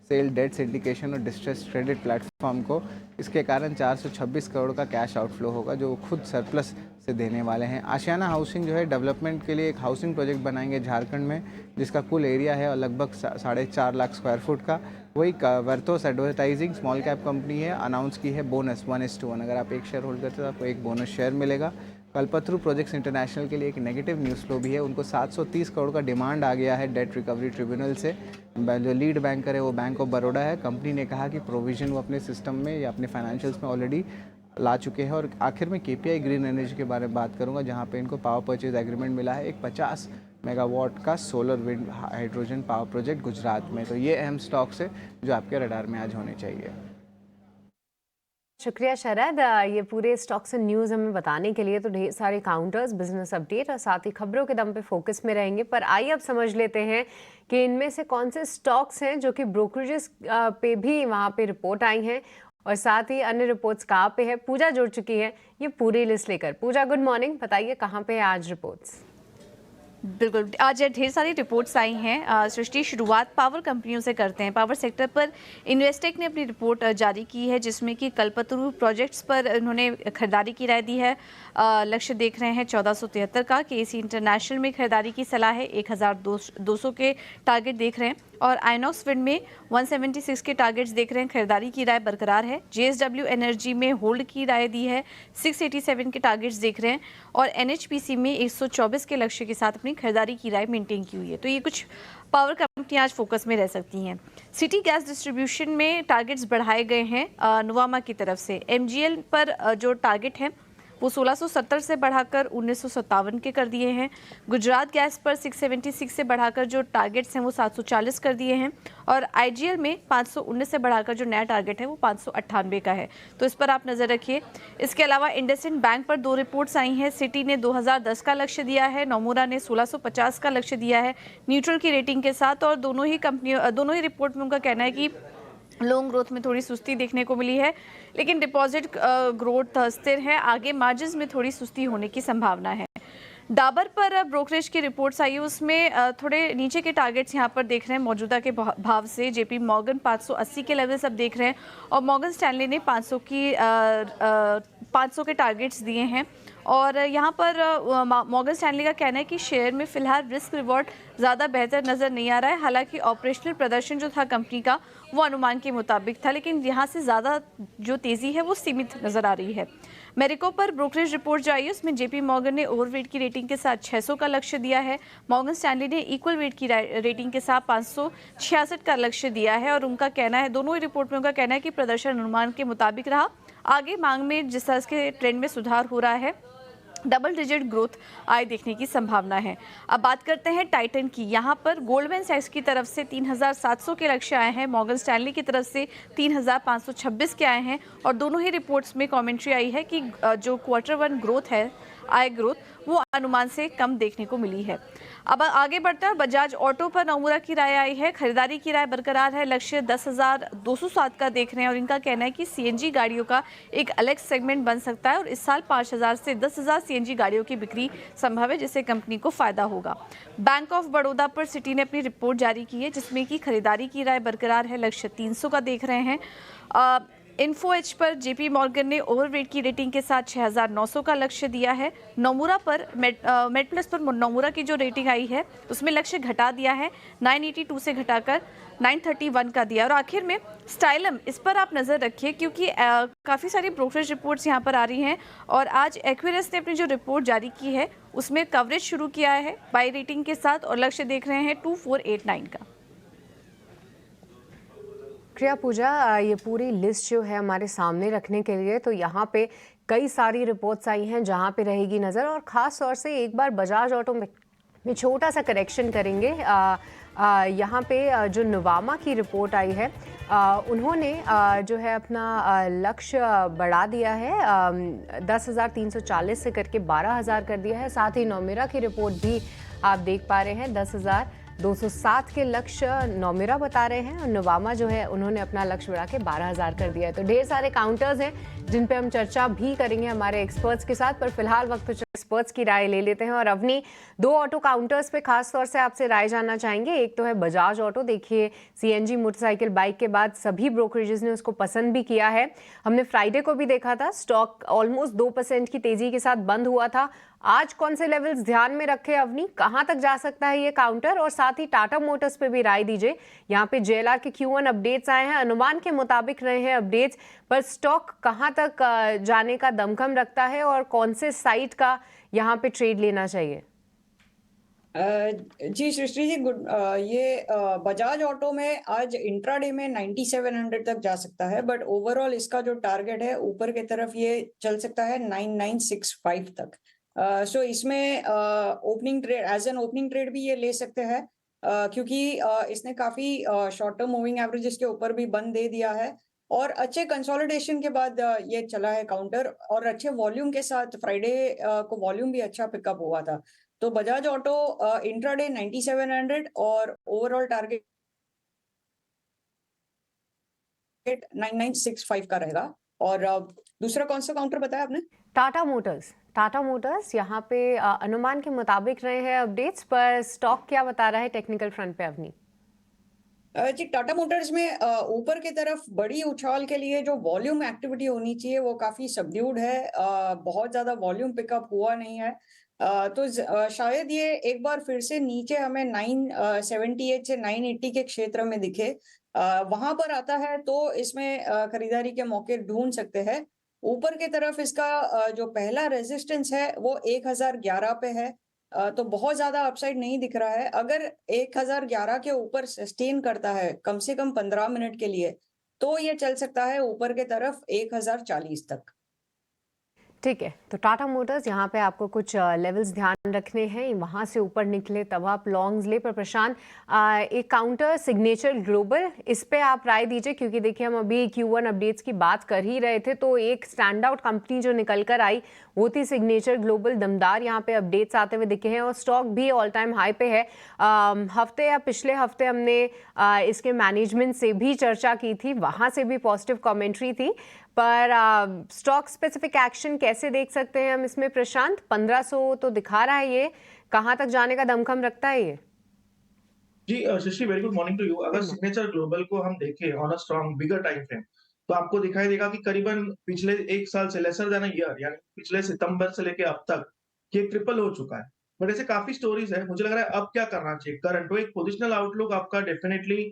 सेल डेट सिंडिकेशन और डिस्ट्रेस क्रेडिट प्लेटफॉर्म को। इसके कारण 426 करोड़ का कैश आउटफ्लो होगा जो खुद सरप्लस से देने वाले हैं। आशियाना हाउसिंग जो है डेवलपमेंट के लिए एक हाउसिंग प्रोजेक्ट बनाएंगे झारखंड में, जिसका कुल एरिया है लगभग 4.5 लाख स्क्वायर फुट का। वही वर्तोस एडवर्टाइजिंग स्मॉल कैप कंपनी है, अनाउंस की है बोनस 1:1। अगर आप एक शेयर होल्ड करते हैं तो आपको एक बोनस शेयर मिलेगा। कल्पतरू प्रोजेक्ट्स इंटरनेशनल के लिए एक नेगेटिव न्यूज़ फ्लो भी है, उनको 730 करोड़ का डिमांड आ गया है डेट रिकवरी ट्रिब्यूनल से। जो लीड बैंकर है वो बैंक ऑफ बड़ौदा है। कंपनी ने कहा कि प्रोविजन वो अपने सिस्टम में या अपने फाइनेंशियल्स में ऑलरेडी ला चुके हैं। और आखिर में KPI ग्रीन एनर्जी के बारे में बात करूंगा, जहां पे इनको पावर परचेज एग्रीमेंट मिला है एक 50 मेगावाट का solar wind hydrogen power project Gujarat में। तो ये अहम स्टॉक्स है जो आपके रडार में आज होने चाहिए।
शुक्रिया शरद, ये पूरे स्टॉक्स एंड न्यूज़ हमें बताने के लिए। तो ढेर सारे काउंटर्स, बिजनेस अपडेट और साथ ही खबरों के दम पे फोकस में रहेंगे। पर आइए अब समझ लेते हैं कि इनमें से कौन से स्टॉक्स हैं जो कि ब्रोकरेजेस पे भी वहाँ पे रिपोर्ट आई हैं और साथ ही अन्य रिपोर्ट्स कहाँ पे है। पूजा जुड़ चुकी है ये पूरी लिस्ट लेकर। पूजा गुड मॉर्निंग, बताइए कहाँ पे है आज रिपोर्ट्स?
बिल्कुल, आज ढेर सारी रिपोर्ट्स आई हैं। सृष्टि, शुरुआत पावर कंपनियों से करते हैं। पावर सेक्टर पर इन्वेस्टेक ने अपनी रिपोर्ट जारी की है, जिसमें कि कल्पतरू प्रोजेक्ट्स पर उन्होंने खरीदारी की राय दी है। लक्ष्य देख रहे हैं 1473 का। KC इंटरनेशनल में खरीदारी की सलाह है, 1200 के टारगेट देख रहे हैं। और आइनॉक्स विंड में 176 के टारगेट्स देख रहे हैं। खरीदारी की राय बरकरार है। JSW एनर्जी में होल्ड की राय दी है, 687 के टारगेट्स देख रहे हैं। और NHPC में 124 के लक्ष्य के साथ अपनी खरीदारी की राय मेंटेन की हुई है। तो ये कुछ पावर कंपनियां आज फोकस में रह सकती हैं। सिटी गैस डिस्ट्रीब्यूशन में टारगेट्स बढ़ाए गए हैं नुवामा की तरफ से। MGL पर जो टारगेट है वो 1670 से बढ़ाकर 1957 के कर दिए हैं। गुजरात गैस पर 676 से बढ़ाकर जो टारगेट्स हैं वो 740 कर दिए हैं। और IGL में 519 से बढ़ाकर जो नया टारगेट है वो 598 का है। तो इस पर आप नज़र रखिए। इसके अलावा इंडसइंड बैंक पर 2 रिपोर्ट्स आई हैं। सिटी ने 2010 का लक्ष्य दिया है, नोमुरा ने 1650 का लक्ष्य दिया है न्यूट्रल की रेटिंग के साथ। और दोनों ही रिपोर्ट में उनका कहना है कि लोन ग्रोथ में थोड़ी सुस्ती देखने को मिली है, लेकिन डिपॉजिट ग्रोथ स्थिर है। आगे मार्जिन्स में थोड़ी सुस्ती होने की संभावना है। डाबर पर ब्रोकरेज की रिपोर्ट्स आई है, उसमें थोड़े नीचे के टारगेट्स यहाँ पर देख रहे हैं मौजूदा के भाव से। JP मॉर्गन 580 के लेवल्स अब देख रहे हैं और मॉर्गन स्टैनली ने 500 के टारगेट्स दिए हैं। और यहाँ पर मॉर्गन स्टैनली का कहना है कि शेयर में फिलहाल रिस्क रिवॉर्ड ज़्यादा बेहतर नज़र नहीं आ रहा है। हालांकि ऑपरेशनल प्रदर्शन जो था कंपनी का वो अनुमान के मुताबिक था, लेकिन यहाँ से ज़्यादा जो तेज़ी है वो सीमित नज़र आ रही है। मेरिको पर ब्रोकरेज रिपोर्ट जो आई है उसमें JP मॉर्गन ने ओवरवेट की रेटिंग के साथ 600 का लक्ष्य दिया है। मॉर्गन स्टैनली ने इक्वल वेट की रेटिंग के साथ 566 का लक्ष्य दिया है। और उनका कहना है, दोनों ही रिपोर्ट में उनका कहना है कि प्रदर्शन अनुमान के मुताबिक रहा। आगे मांग में जिस तरह के ट्रेंड में सुधार हो रहा है, डबल डिजिट ग्रोथ आए देखने की संभावना है। अब बात करते हैं टाइटन की। यहाँ पर गोल्डमैन सैक्स की तरफ से 3700 के लक्ष्य आए हैं, मॉर्गन स्टैनली की तरफ से 3526 के आए हैं। और दोनों ही रिपोर्ट्स में कमेंट्री आई है कि जो Q1 ग्रोथ है, आय ग्रोथ, वो अनुमान से कम देखने को मिली है। अब आगे बढ़ते हैं। बजाज ऑटो पर नोमुरा की राय आई है, खरीदारी की राय बरकरार है। लक्ष्य 10,207 का देख रहे हैं और इनका कहना है कि CNG गाड़ियों का एक अलग सेगमेंट बन सकता है और इस साल 5,000 से 10,000 CNG गाड़ियों की बिक्री संभव है, जिससे कंपनी को फायदा होगा। बैंक ऑफ बड़ौदा पर सिटी ने अपनी रिपोर्ट जारी की है, जिसमें कि खरीदारी की राय बरकरार है। लक्ष्य 300 का देख रहे हैं। इन्फो एज पर JP मॉर्गन ने ओवरवेट की रेटिंग के साथ 6,900 का लक्ष्य दिया है। नोमुरा पर मेड प्लस पर नोमुरा की जो रेटिंग आई है उसमें लक्ष्य घटा दिया है, 982 से घटाकर 931 का दिया। और आखिर में स्टाइलम, इस पर आप नज़र रखिए क्योंकि काफ़ी सारी ब्रोकरेज रिपोर्ट्स यहाँ पर आ रही हैं। और आज एक्विरस ने अपनी जो रिपोर्ट जारी की है उसमें कवरेज शुरू किया है बाई रेटिंग के साथ और लक्ष्य देख रहे हैं 2489 का।
शुक्रिया पूजा, ये पूरी लिस्ट जो है हमारे सामने रखने के लिए। तो यहाँ पे कई सारी रिपोर्ट्स आई हैं जहाँ पे रहेगी नज़र, और ख़ास तौर से एक बार बजाज ऑटो में में छोटा सा करेक्शन करेंगे। यहाँ पे जो नवामा की रिपोर्ट आई है, उन्होंने जो है अपना लक्ष्य बढ़ा दिया है, 10,340 से करके 12,000 कर दिया है। साथ ही नौमिरा की रिपोर्ट भी आप देख पा रहे हैं, 10,207 के लक्ष्य नौमिरा बता रहे हैं, और नवामा जो है उन्होंने अपना लक्ष्य बढ़ा के 12,000 कर दिया है। तो ढेर सारे काउंटर्स हैं जिन पे हम चर्चा भी करेंगे हमारे एक्सपर्ट्स के साथ, पर फिलहाल वक्त तो एक्सपर्ट्स की राय ले लेते हैं। और अवनी, 2 ऑटो काउंटर्स पे खास तौर से आपसे राय जानना चाहेंगे। एक तो है बजाज ऑटो, देखिए सीएनजी मोटरसाइकिल बाइक के बाद सभी ब्रोकरेजेस ने उसको पसंद भी किया है। हमने फ्राइडे को भी देखा था, स्टॉक ऑलमोस्ट 2% की तेजी के साथ बंद हुआ था। आज कौन से लेवल्स ध्यान में रखे अवनी, कहां तक जा सकता है ये काउंटर? और साथ ही टाटा मोटर्स पे भी राय दीजिए। यहाँ पे जेएलआर के Q1 अपडेट्स आए हैं, अनुमान के मुताबिक रहे हैं अपडेट्स, पर स्टॉक कहां तक जाने का दमखम रखता है और कौन से साइट का यहाँ पे ट्रेड लेना चाहिए?
जी सृष्टि जी, ये बजाज ऑटो में आज इंट्राडे में 9700 तक जा सकता है, बट ओवरऑल इसका जो टारगेट है ऊपर की तरफ ये चल सकता है 9965 तक। सो इसमें opening trade, as an opening trade भी ये ले सकते हैं, क्योंकि इसने काफी शॉर्ट टर्म मूविंग एवरेजेस के ऊपर भी बंद दे दिया है, और अच्छे कंसोलिडेशन के बाद ये चला है काउंटर, और अच्छे वॉल्यूम के साथ फ्राइडे को वॉल्यूम भी अच्छा पिकअप हुआ था। तो बजाज ऑटो इंट्राडे 9700 और ओवरऑल टारगेट 9965 का रहेगा। और दूसरा कौन सा काउंटर बताया आपने?
टाटा मोटर्स यहाँ पे अनुमान के मुताबिक रहे हैं अपडेट्स, पर स्टॉक क्या बता रहा है टेक्निकल फ्रंट पे अवनी?
जी, टाटा मोटर्स में ऊपर की तरफ बड़ी उछाल के लिए जो वॉल्यूम एक्टिविटी होनी चाहिए वो काफी सबड्यूड है, बहुत ज्यादा वॉल्यूम पिकअप हुआ नहीं है। तो शायद ये एक बार फिर से नीचे हमें 978 से 980 के क्षेत्र में दिखे, वहां पर आता है तो इसमें खरीदारी के मौके ढूंढ सकते हैं। ऊपर की तरफ इसका जो पहला रेजिस्टेंस है वो 1011 पे है, तो बहुत ज्यादा अपसाइड नहीं दिख रहा है। अगर 1011 के ऊपर सस्टेन करता है कम से कम 15 मिनट के लिए, तो ये चल सकता है ऊपर के तरफ 1040 तक।
ठीक है, तो टाटा मोटर्स यहाँ पे आपको कुछ लेवल्स ध्यान रखने हैं, वहाँ से ऊपर निकले तब आप लॉन्ग्स ले। पर प्रशांत, एक काउंटर सिग्नेचर ग्लोबल, इस पे आप राय दीजिए, क्योंकि देखिए हम अभी Q1 अपडेट्स की बात कर ही रहे थे, तो एक स्टैंड आउट कंपनी जो निकल कर आई वो थी सिग्नेचर ग्लोबल। दमदार यहाँ पे अपडेट्स आते हुए दिखे हैं और स्टॉक भी ऑल टाइम हाई पे है। हफ्ते या पिछले हफ्ते हमने इसके मैनेजमेंट से भी चर्चा की थी, वहाँ से भी पॉजिटिव कॉमेंट्री थी, पर स्टॉक स्पेसिफिक एक्शन कैसे देख सकते हैं हम इसमें प्रशांत? 1500 तो दिखा रहा है, ये कहां तक जाने का दमखम रखता है ये?
जी Shashi, very good morning to you. अगर सिग्नेचर ग्लोबल को हम देखें on a strong bigger time frame, तो आपको दिखाई देगा कि करीबन पिछले 1 साल से लेसर देन अ ईयर, यानी पिछले सितंबर से लेके अब तक ये ट्रिपल हो चुका है। बट ऐसे काफी स्टोरीज है। मुझे लग रहा है अब क्या करना चाहिए, करंट तो एक पोजिशनल आउटलुक आपका डेफिनेटली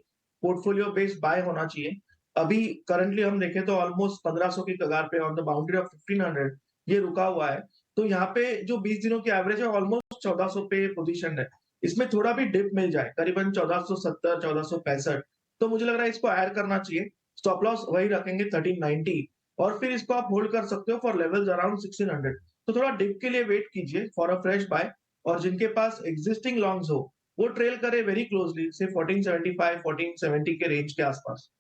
पोर्टफोलियो बेस्ड बाय होना चाहिए। अभी करंटली हम देखें तो ऑलमोस्ट 1500 की कगार पे ऑन द बाउंड्री ऑफ 1500 ये रुका हुआ है। तो यहाँ पे जो 20 दिनों की एवरेज है ऑलमोस्ट 1400 पे पोजीशन है। इसमें थोड़ा भी डिप मिल जाए करीबन 1470 1465, तो मुझे लग रहा है इसको ऐड करना चाहिए। स्टॉप लॉस वही रखेंगे 1390, और फिर इसको आप होल्ड कर सकते हो फॉर लेवल्स अराउंड 1600। तो थोड़ा डिप के लिए वेट कीजिए फॉर अ फ्रेश बाय, और जिनके पास एग्जिस्टिंग लॉन्ग्स हो वो ट्रेल करे वेरी क्लोजली से 1475 1470 के रेंज के आसपास।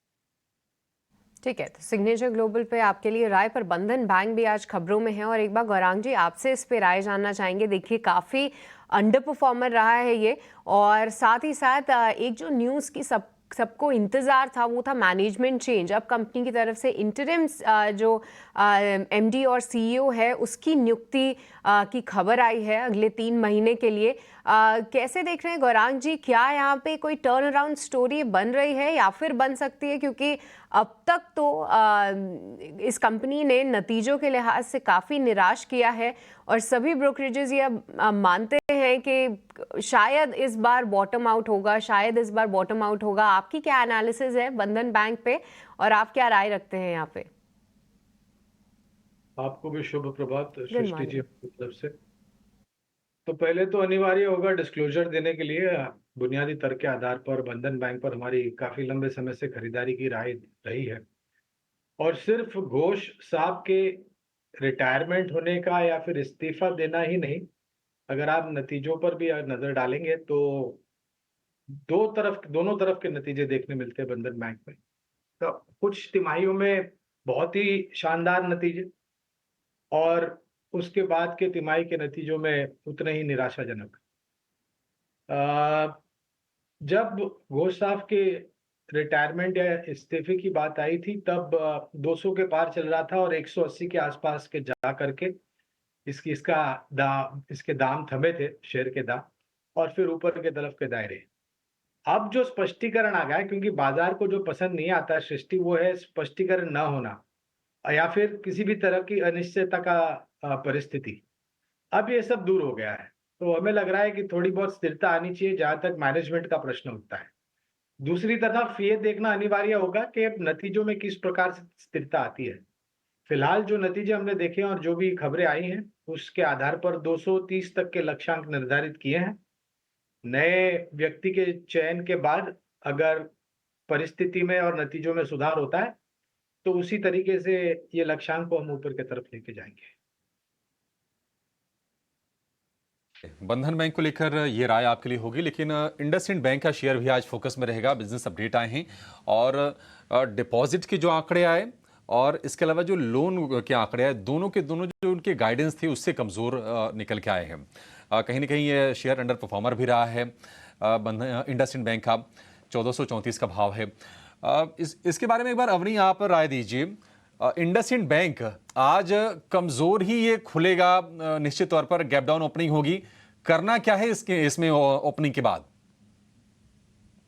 ठीक है, तो सिग्नेचर ग्लोबल पे आपके लिए राय, पर बंधन बैंक भी आज खबरों में है, और एक बार गौरांग जी आपसे इस पे राय जानना चाहेंगे। देखिए काफ़ी अंडर परफॉर्मर रहा है ये, और साथ ही साथ एक जो न्यूज़ की सबको इंतज़ार था वो था मैनेजमेंट चेंज। अब कंपनी की तरफ से इंटरिम जो एमडी और सीईओ है उसकी नियुक्ति की खबर आई है अगले 3 महीने के लिए। कैसे देख रहे हैं गौरांग जी, क्या यहाँ पे कोई टर्न अराउंड स्टोरी बन रही है या फिर बन सकती है? क्योंकि अब तक तो इस कंपनी ने नतीजों के लिहाज से काफ़ी निराश किया है, और सभी ब्रोकरेजेस ये मानते हैं कि शायद इस बार बॉटम आउट होगा, आपकी क्या एनालिसिस है बंधन बैंक पे, और आप क्या राय रखते हैं यहाँ पे?
आपको भी शुभ प्रभात सृष्टि जी की तरफ से। तो पहले तो अनिवार्य होगा डिस्क्लोजर देने के लिए, बुनियादी तर्क के आधार पर बंधन बैंक पर हमारी काफी लंबे समय से खरीदारी की राय रही है, और सिर्फ घोष साहब के रिटायरमेंट होने का या फिर इस्तीफा देना ही नहीं, अगर आप नतीजों पर भी नजर डालेंगे तो दोनों तरफ के नतीजे देखने मिलते हैं बंधन बैंक में। तो कुछ तिमाहियों में बहुत ही शानदार नतीजे और उसके बाद के तिमाही के नतीजों में उतने ही निराशाजनक। जब घोष साहब के रिटायरमेंट या इस्तीफे की बात आई थी तब 200 के पार चल रहा था और 180 के आसपास के जा करके इसके दाम थमे थे, शेयर के दाम, और फिर ऊपर के तरफ के दायरे। अब जो स्पष्टीकरण आ गया है, क्योंकि बाजार को जो पसंद नहीं आता सृष्टि, वो है स्पष्टीकरण न होना या फिर किसी भी तरह की अनिश्चितता का परिस्थिति। अब ये सब दूर हो गया है, तो हमें लग रहा है कि थोड़ी बहुत स्थिरता आनी चाहिए जहां तक मैनेजमेंट का प्रश्न उठता है। दूसरी तरफ ये देखना अनिवार्य होगा कि अब नतीजों में किस प्रकार से स्थिरता आती है। फिलहाल जो नतीजे हमने देखे और जो भी खबरें आई हैं, उसके आधार पर 230 तक के लक्ष्यांक निर्धारित किए हैं। नए व्यक्ति के चयन के बाद अगर परिस्थिति में और नतीजों में सुधार होता है तो उसी तरीके से ये लक्ष्यांक को हम ऊपर की तरफ लेके जाएंगे।
बंधन बैंक को लेकर ये राय आपके लिए होगी, लेकिन इंडसइंड बैंक का शेयर भी आज फोकस में रहेगा। बिजनेस अपडेट आए हैं और डिपॉजिट के जो आंकड़े आए और इसके अलावा जो लोन के आंकड़े आए, दोनों के दोनों जो उनके गाइडेंस थे उससे कमज़ोर निकल के आए हैं। कहीं ना कहीं ये शेयर अंडर परफॉर्मर भी रहा है। बंधन इंडसइंड बैंक का 1434 का भाव है। इसके बारे में एक बार अवनी आप राय दीजिए। इंडसइंड बैंक आज कमजोर ही ये खुलेगा, निश्चित तौर पर गैप डाउन ओपनिंग होगी। करना क्या है इसमें ओपनिंग के बाद?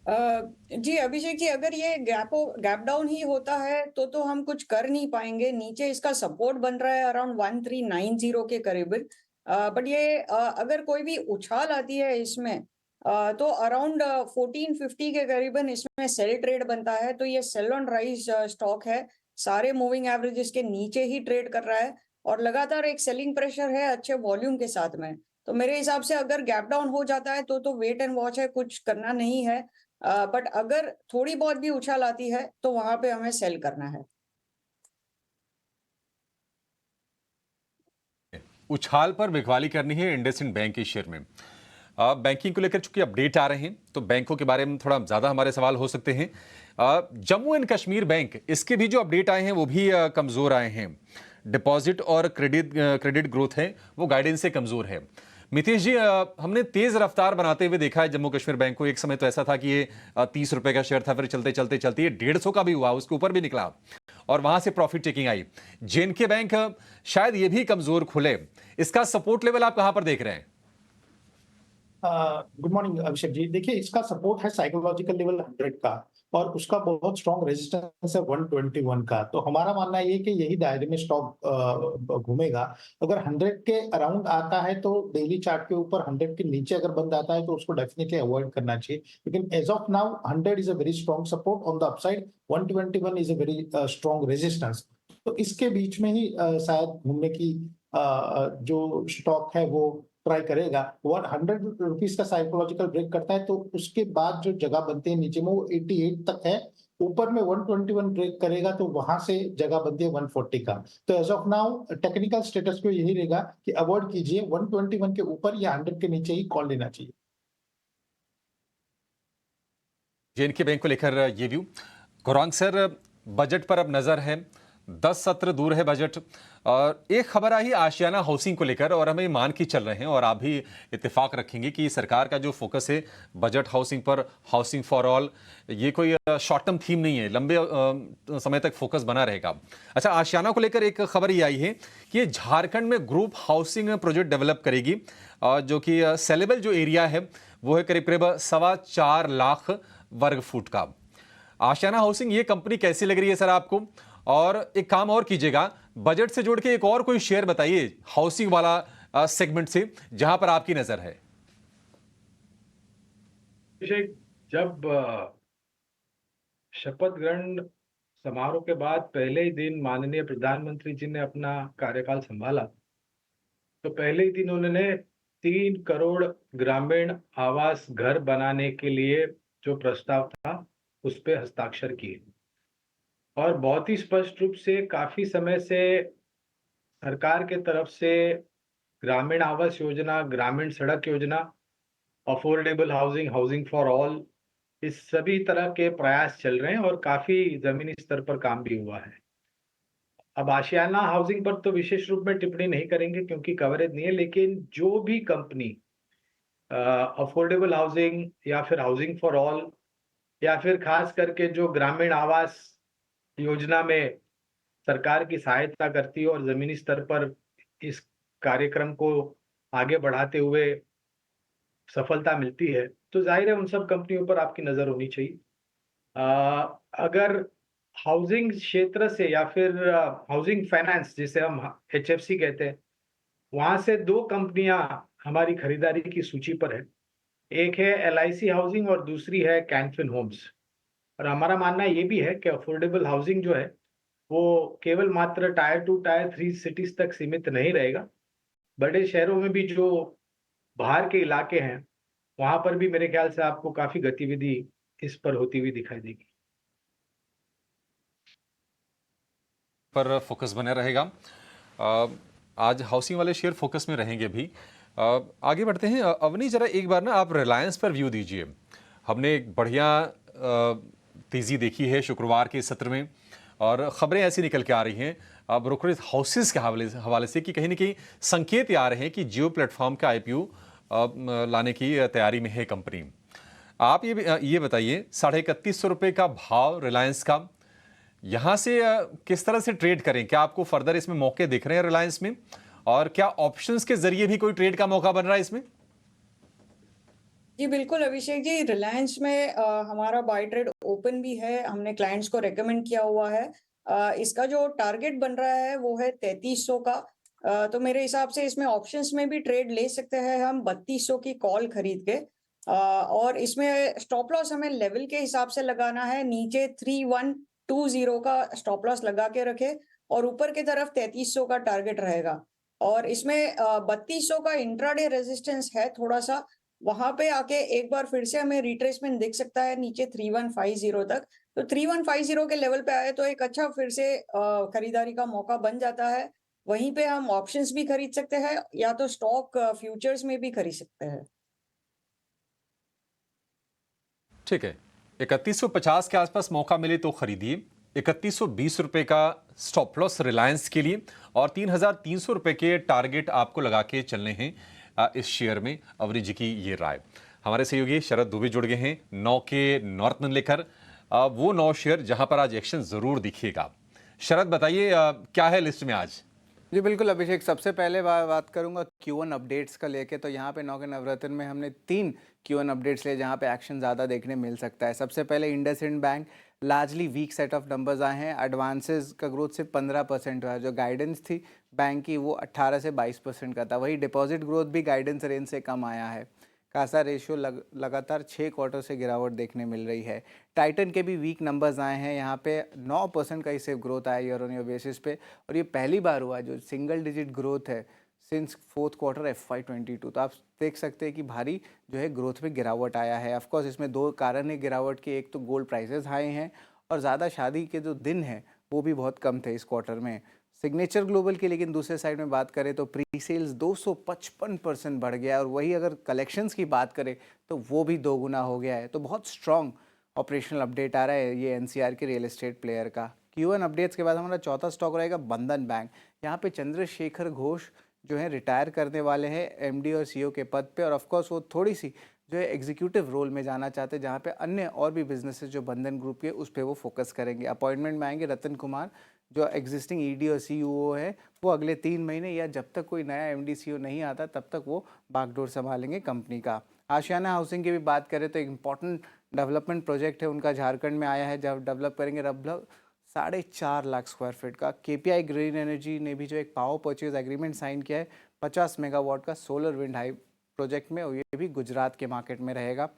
जी अभिषेक जी, अगर ये गैप डाउन ही होता है तो हम कुछ कर नहीं पाएंगे। नीचे इसका सपोर्ट बन रहा है अराउंड 1390 के करीबन। बट ये अगर कोई भी उछाल आती है इसमें तो अराउंड 1450 के करीबन इसमें सेल ट्रेड बनता है। तो ये सेल ऑन राइज स्टॉक है, सारे मूविंग एवरेजेस के नीचे ही ट्रेड कर रहा है और लगातार एक सेलिंग प्रेशर है अच्छे वॉल्यूम के साथ में। तो मेरे हिसाब से अगर गैप डाउन हो जाता है तो वेट एंड वॉच है, कुछ करना नहीं है। बट अगर थोड़ी बहुत भी उछाल आती है तो वहां पे हमें सेल करना है।
उछाल पर बिकवाली करनी है इंडसइंड बैंक के शेयर में। बैंकिंग को लेकर चूंकि अपडेट आ रहे हैं तो बैंकों के बारे में थोड़ा ज्यादा हमारे सवाल हो सकते हैं। जम्मू एंड कश्मीर बैंक, इसके भी जो अपडेट आए हैं वो भी कमजोर आए हैं। डिपॉजिट और क्रेडिट ग्रोथ है वो गाइडेंस से कमजोर है। मितेश जी, हमने तेज रफ्तार बनाते हुए देखा है जम्मू कश्मीर बैंक को। एक समय तो ऐसा था कि ये 30 रुपए का शेयर था, फिर चलते चलते चलते ये 150 का भी हुआ, उसके ऊपर भी निकला और वहां से profit taking I. JNK bank शायद ये भी कमजोर खुले। इसका सपोर्ट लेवल आप कहां पर देख रहे हैं?
Good morning Abhishek ji. देखिए, इसका सपोर्ट है साइकोलॉजिकल लेवल 100 का और उसका बहुत स्ट्रॉन्ग रेजिस्टेंस है 121 का। तो हमारा मानना ये कि यही दायरे में स्टॉक घूमेगा। अगर 100 के अराउंड आता है तो डेली चार्ट के ऊपर 100 के नीचे अगर बंद आता है तो उसको डेफिनेटली अवॉइड करना चाहिए। लेकिन as of now 100 is a very strong support on the upside, 121 is a very strong resistance. तो इसके बीच में ही शायद घूमने की जो स्टॉक है वो ट्राई करेगा। 100 रुपीज का साइकोलॉजिकल ब्रेक करता है तो उसके बाद जो जगह बनती है नीचे में वो 88 तक है। ऊपर में 121 ब्रेक करेगा तो वहां से जगह बनती है 140 का। तो as of now technical status को यही रहेगा कि अवॉइड कीजिए, 121 के ऊपर या 100 के नीचे ही कॉल लेना चाहिए।
जेएनके बैंक को लेकर ये व्यू। गौरांग सर, बजट पर अब नजर है, 10 सत्र दूर है बजट। और एक खबर आई आशियाना हाउसिंग को लेकर और हमें मान के चल रहे हैं और आप भी इत्तेफाक रखेंगे कि सरकार का जो फोकस है बजट हाउसिंग पर, हाउसिंग फॉर ऑल, ये कोई शॉर्ट टर्म थीम नहीं है, लंबे समय तक फोकस बना रहेगा। अच्छा, आशियाना को लेकर एक खबर ये आई है कि ये झारखंड में ग्रुप हाउसिंग प्रोजेक्ट डेवलप करेगी, जो कि सेलेबल जो एरिया है वो है करीब करीब 4.25 लाख वर्ग फुट का। आशियाना हाउसिंग ये कंपनी कैसी लग रही है सर आपको? और एक काम और कीजिएगा, बजट से जोड़ के एक और कोई शेयर बताइए हाउसिंग वाला सेगमेंट से जहां पर आपकी नजर है।
जब शपथ ग्रहण समारोह के बाद पहले ही दिन माननीय प्रधानमंत्री जी ने अपना कार्यकाल संभाला तो पहले ही दिन उन्होंने 3 करोड़ ग्रामीण आवास घर बनाने के लिए जो प्रस्ताव था उस पर हस्ताक्षर किए और बहुत ही स्पष्ट रूप से काफी समय से सरकार के तरफ से ग्रामीण आवास योजना, ग्रामीण सड़क योजना, affordable housing, housing for all, इस सभी तरह के प्रयास चल रहे हैं और काफी जमीनी स्तर पर काम भी हुआ है। अब आशियाना हाउसिंग पर तो विशेष रूप में टिप्पणी नहीं करेंगे क्योंकि कवरेज नहीं है, लेकिन जो भी कंपनी अफोर्डेबल हाउसिंग या फिर हाउसिंग फॉर ऑल या फिर खास करके जो ग्रामीण आवास योजना में सरकार की सहायता करती है और जमीनी स्तर पर इस कार्यक्रम को आगे बढ़ाते हुए सफलता मिलती है, तो जाहिर है उन सब कंपनियों पर आपकी नजर होनी चाहिए। अगर हाउसिंग क्षेत्र से या फिर हाउसिंग फाइनेंस जिसे हम HFC कहते हैं, वहां से दो कंपनियां हमारी खरीदारी की सूची पर है। एक है LIC हाउसिंग और दूसरी है कैनफिन होम्स। और हमारा मानना ये भी है कि अफोर्डेबल हाउसिंग जो है वो केवल मात्र टायर 2 टायर 3 सिटीज तक सीमित नहीं रहेगा। बड़े शहरों में भी जो बाहर के इलाके हैं वहां पर भी मेरे ख्याल से आपको काफी गतिविधि इस पर होती हुई दिखाई देगी।
पर फोकस बना रहेगा। आज हाउसिंग वाले शेयर फोकस में रहेंगे भी। आगे बढ़ते हैं। अवनी, जरा एक बार ना आप रिलायंस पर व्यू दीजिए। हमने एक बढ़िया तेज़ी देखी है शुक्रवार के सत्र में और ख़बरें ऐसी निकल के आ रही हैं ब्रोकरेज हाउसेस के हवाले से कि कहीं ना कहीं संकेत आ रहे हैं कि जियो प्लेटफॉर्म का IPO लाने की तैयारी में है कंपनी। आप ये बताइए, 3150 रुपये का भाव रिलायंस का, यहाँ से किस तरह से ट्रेड करें? क्या आपको फर्दर इसमें मौके दिख रहे हैं रिलायंस में, और क्या ऑप्शंस के जरिए भी कोई ट्रेड का मौका बन रहा है इसमें?
जी बिल्कुल अभिषेक जी, रिलायंस में हमारा बाय ट्रेड ओपन भी है, हमने क्लाइंट्स को रेकमेंड किया हुआ है। इसका जो टारगेट बन रहा है वो है 3300 का। तो मेरे हिसाब से इसमें ऑप्शंस में भी ट्रेड ले सकते हैं हम 3200 की कॉल खरीद के। और इसमें स्टॉप लॉस हमें लेवल के हिसाब से लगाना है, नीचे 3120 का स्टॉप लॉस लगा के रखे और ऊपर की तरफ 3300 का टारगेट रहेगा। और इसमें 3200 का इंट्राडे रेजिस्टेंस है थोड़ा सा, वहां पे आके एक बार फिर से हमें रिट्रेसमेंट दिख सकता है नीचे 3150 तक। तो 3150 के लेवल पे आए तो एक अच्छा फिर से खरीदारी का मौका बन जाता है। वहीं पे हम ऑप्शंस भी खरीद सकते हैं या तो स्टॉक फ्यूचर्स में भी खरीद सकते हैं।
ठीक है, 3150 के आसपास मौका मिले तो खरीदिए। 3120 रुपये का स्टॉप लॉस रिलायंस के लिए और 3300 रुपये के टारगेट आपको लगा के चलने हैं इस शेयर में। अवनी जी की ये राय। हमारे सहयोगी शरद दुबे जुड़ गए हैं 9 के नॉर्थ लेकर, वो 9 शेयर जहां पर आज एक्शन जरूर दिखिएगा। शरद बताइए क्या है लिस्ट में आज?
जी बिल्कुल अभिषेक, सबसे पहले बात करूंगा Q1 अपडेट्स का लेके। तो यहाँ पे 9 के नवरत्न में हमने 3 Q1 अपडेट्स लिए जहाँ पे एक्शन ज़्यादा देखने मिल सकता है। सबसे पहले IndusInd bank, largely weak set of numbers आए हैं। एडवांसेस का ग्रोथ सिर्फ 15% हुआ है। जो गाइडेंस थी बैंक की वो 18 से 22% का था। वही डिपॉजिट ग्रोथ भी गाइडेंस रेंज से कम आया है। कासा रेशियो लगातार 6 क्वार्टर से गिरावट देखने मिल रही है। टाइटन के भी वीक नंबर्स आए हैं, यहाँ पे 9% का ही सिर्फ ग्रोथ आया ईयर ऑन ईयर बेसिस पे, और ये पहली बार हुआ जो सिंगल डिजिट ग्रोथ है सिंस फोर्थ क्वार्टर FY22। तो आप देख सकते हैं कि भारी जो है ग्रोथ में गिरावट आया है। ऑफकोर्स इसमें 2 कारण है गिरावट के, एक तो गोल्ड प्राइसेस हाई हैं और ज़्यादा शादी के जो दिन हैं वो भी बहुत कम थे इस क्वार्टर में। सिग्नेचर ग्लोबल की लेकिन दूसरे साइड में बात करें तो प्री सेल्स 255% बढ़ गया, और वही अगर कलेक्शंस की बात करें तो वो भी 2 गुना हो गया है। तो बहुत स्ट्रॉन्ग ऑपरेशनल अपडेट आ रहा है ये NCR के रियल एस्टेट प्लेयर का। Q1 अपडेट्स के बाद हमारा चौथा स्टॉक रहेगा बंधन बैंक। यहाँ पे चंद्रशेखर घोष जो है रिटायर करने वाले हैं MD और CEO के पद पे, और ऑफकोर्स वो थोड़ी सी जो है एग्जीक्यूटिव रोल में जाना चाहते हैं जहाँ पे अन्य और भी बिजनेसेस जो बंधन ग्रुप के उस पर वो फोकस करेंगे। अपॉइंटमेंट में आएंगे रतन कुमार जो एग्जिस्टिंग ED और CEO है, वो अगले 3 महीने या जब तक कोई नया MD CEO नहीं आता तब तक वो बागडोर संभालेंगे कंपनी का। आशियाना हाउसिंग की भी बात करें तो एक इम्पॉर्टेंट डेवलपमेंट प्रोजेक्ट है उनका, झारखंड में आया है, जब डेवलप करेंगे लगभग 4.5 लाख स्क्वायर फीट का। KPI ग्रीन एनर्जी ने भी जो एक पावर परचेज एग्रीमेंट साइन किया है 50 मेगावाट का सोलर विंड हाई प्रोजेक्ट में, और ये भी गुजरात के मार्केट में रहेगा।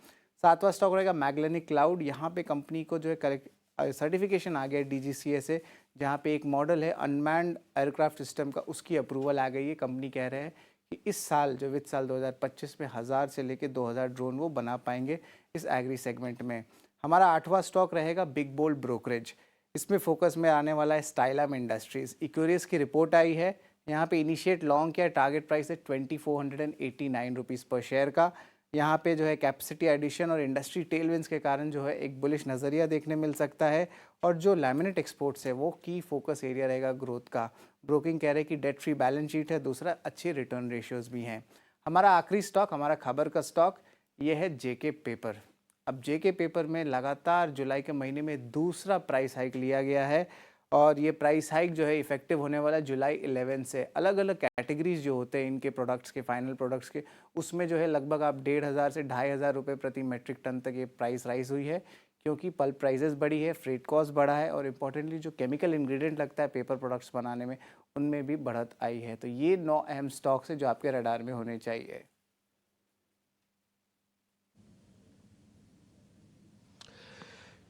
7वां स्टॉक रहेगा मैग्लेनिक क्लाउड। यहाँ पे कंपनी को जो है सर्टिफिकेशन आ गया है DGCA से, जहाँ पे एक मॉडल है अनमैन्ड एयरक्राफ्ट सिस्टम का, उसकी अप्रूवल आ गई है। कंपनी कह रहे हैं कि इस साल जो वित्त साल 2025 में 1000 से लेकर 2000 ड्रोन वो बना पाएंगे इस एग्री सेगमेंट में। हमारा 8वां स्टॉक रहेगा बिग बोल्ड ब्रोकरेज। इसमें फोकस में आने वाला है स्टाइलम इंडस्ट्रीज़। इक्वेरियस की रिपोर्ट आई है, यहाँ पे इनिशिएट लॉन्ग किया, टारगेट प्राइस है 2489 रुपीज़ पर शेयर का। यहाँ पे जो है कैपेसिटी एडिशन और इंडस्ट्री टेलविंड्स के कारण जो है एक बुलिश नज़रिया देखने मिल सकता है। और जो लैमिनेट एक्सपोर्ट्स है वो की फोकस एरिया रहेगा ग्रोथ का। ब्रोकिंग कह रहे हैं कि डेट फ्री बैलेंस शीट है, दूसरा अच्छे रिटर्न रेशियोज़ भी हैं। हमारा आखिरी स्टॉक, हमारा खबर का स्टॉक, ये है जेके पेपर। अब जेके पेपर में लगातार जुलाई के महीने में दूसरा प्राइस हाइक लिया गया है और ये प्राइस हाइक जो है इफेक्टिव होने वाला जुलाई 11 से। अलग अलग कैटेगरीज जो होते हैं इनके प्रोडक्ट्स के, फाइनल प्रोडक्ट्स के, उसमें जो है लगभग आप 1500 से 2500 रुपये प्रति मेट्रिक टन तक ये प्राइस राइज हुई है, क्योंकि पल्प प्राइसेस बढ़ी है, फ्रेट कॉस्ट बढ़ा है और इम्पॉर्टेंटली जो केमिकल इंग्रेडिएंट लगता है पेपर प्रोडक्ट्स बनाने में, उनमें भी बढ़त आई है। तो ये 9 अहम स्टॉक्स है जो आपके रडार में होने चाहिए।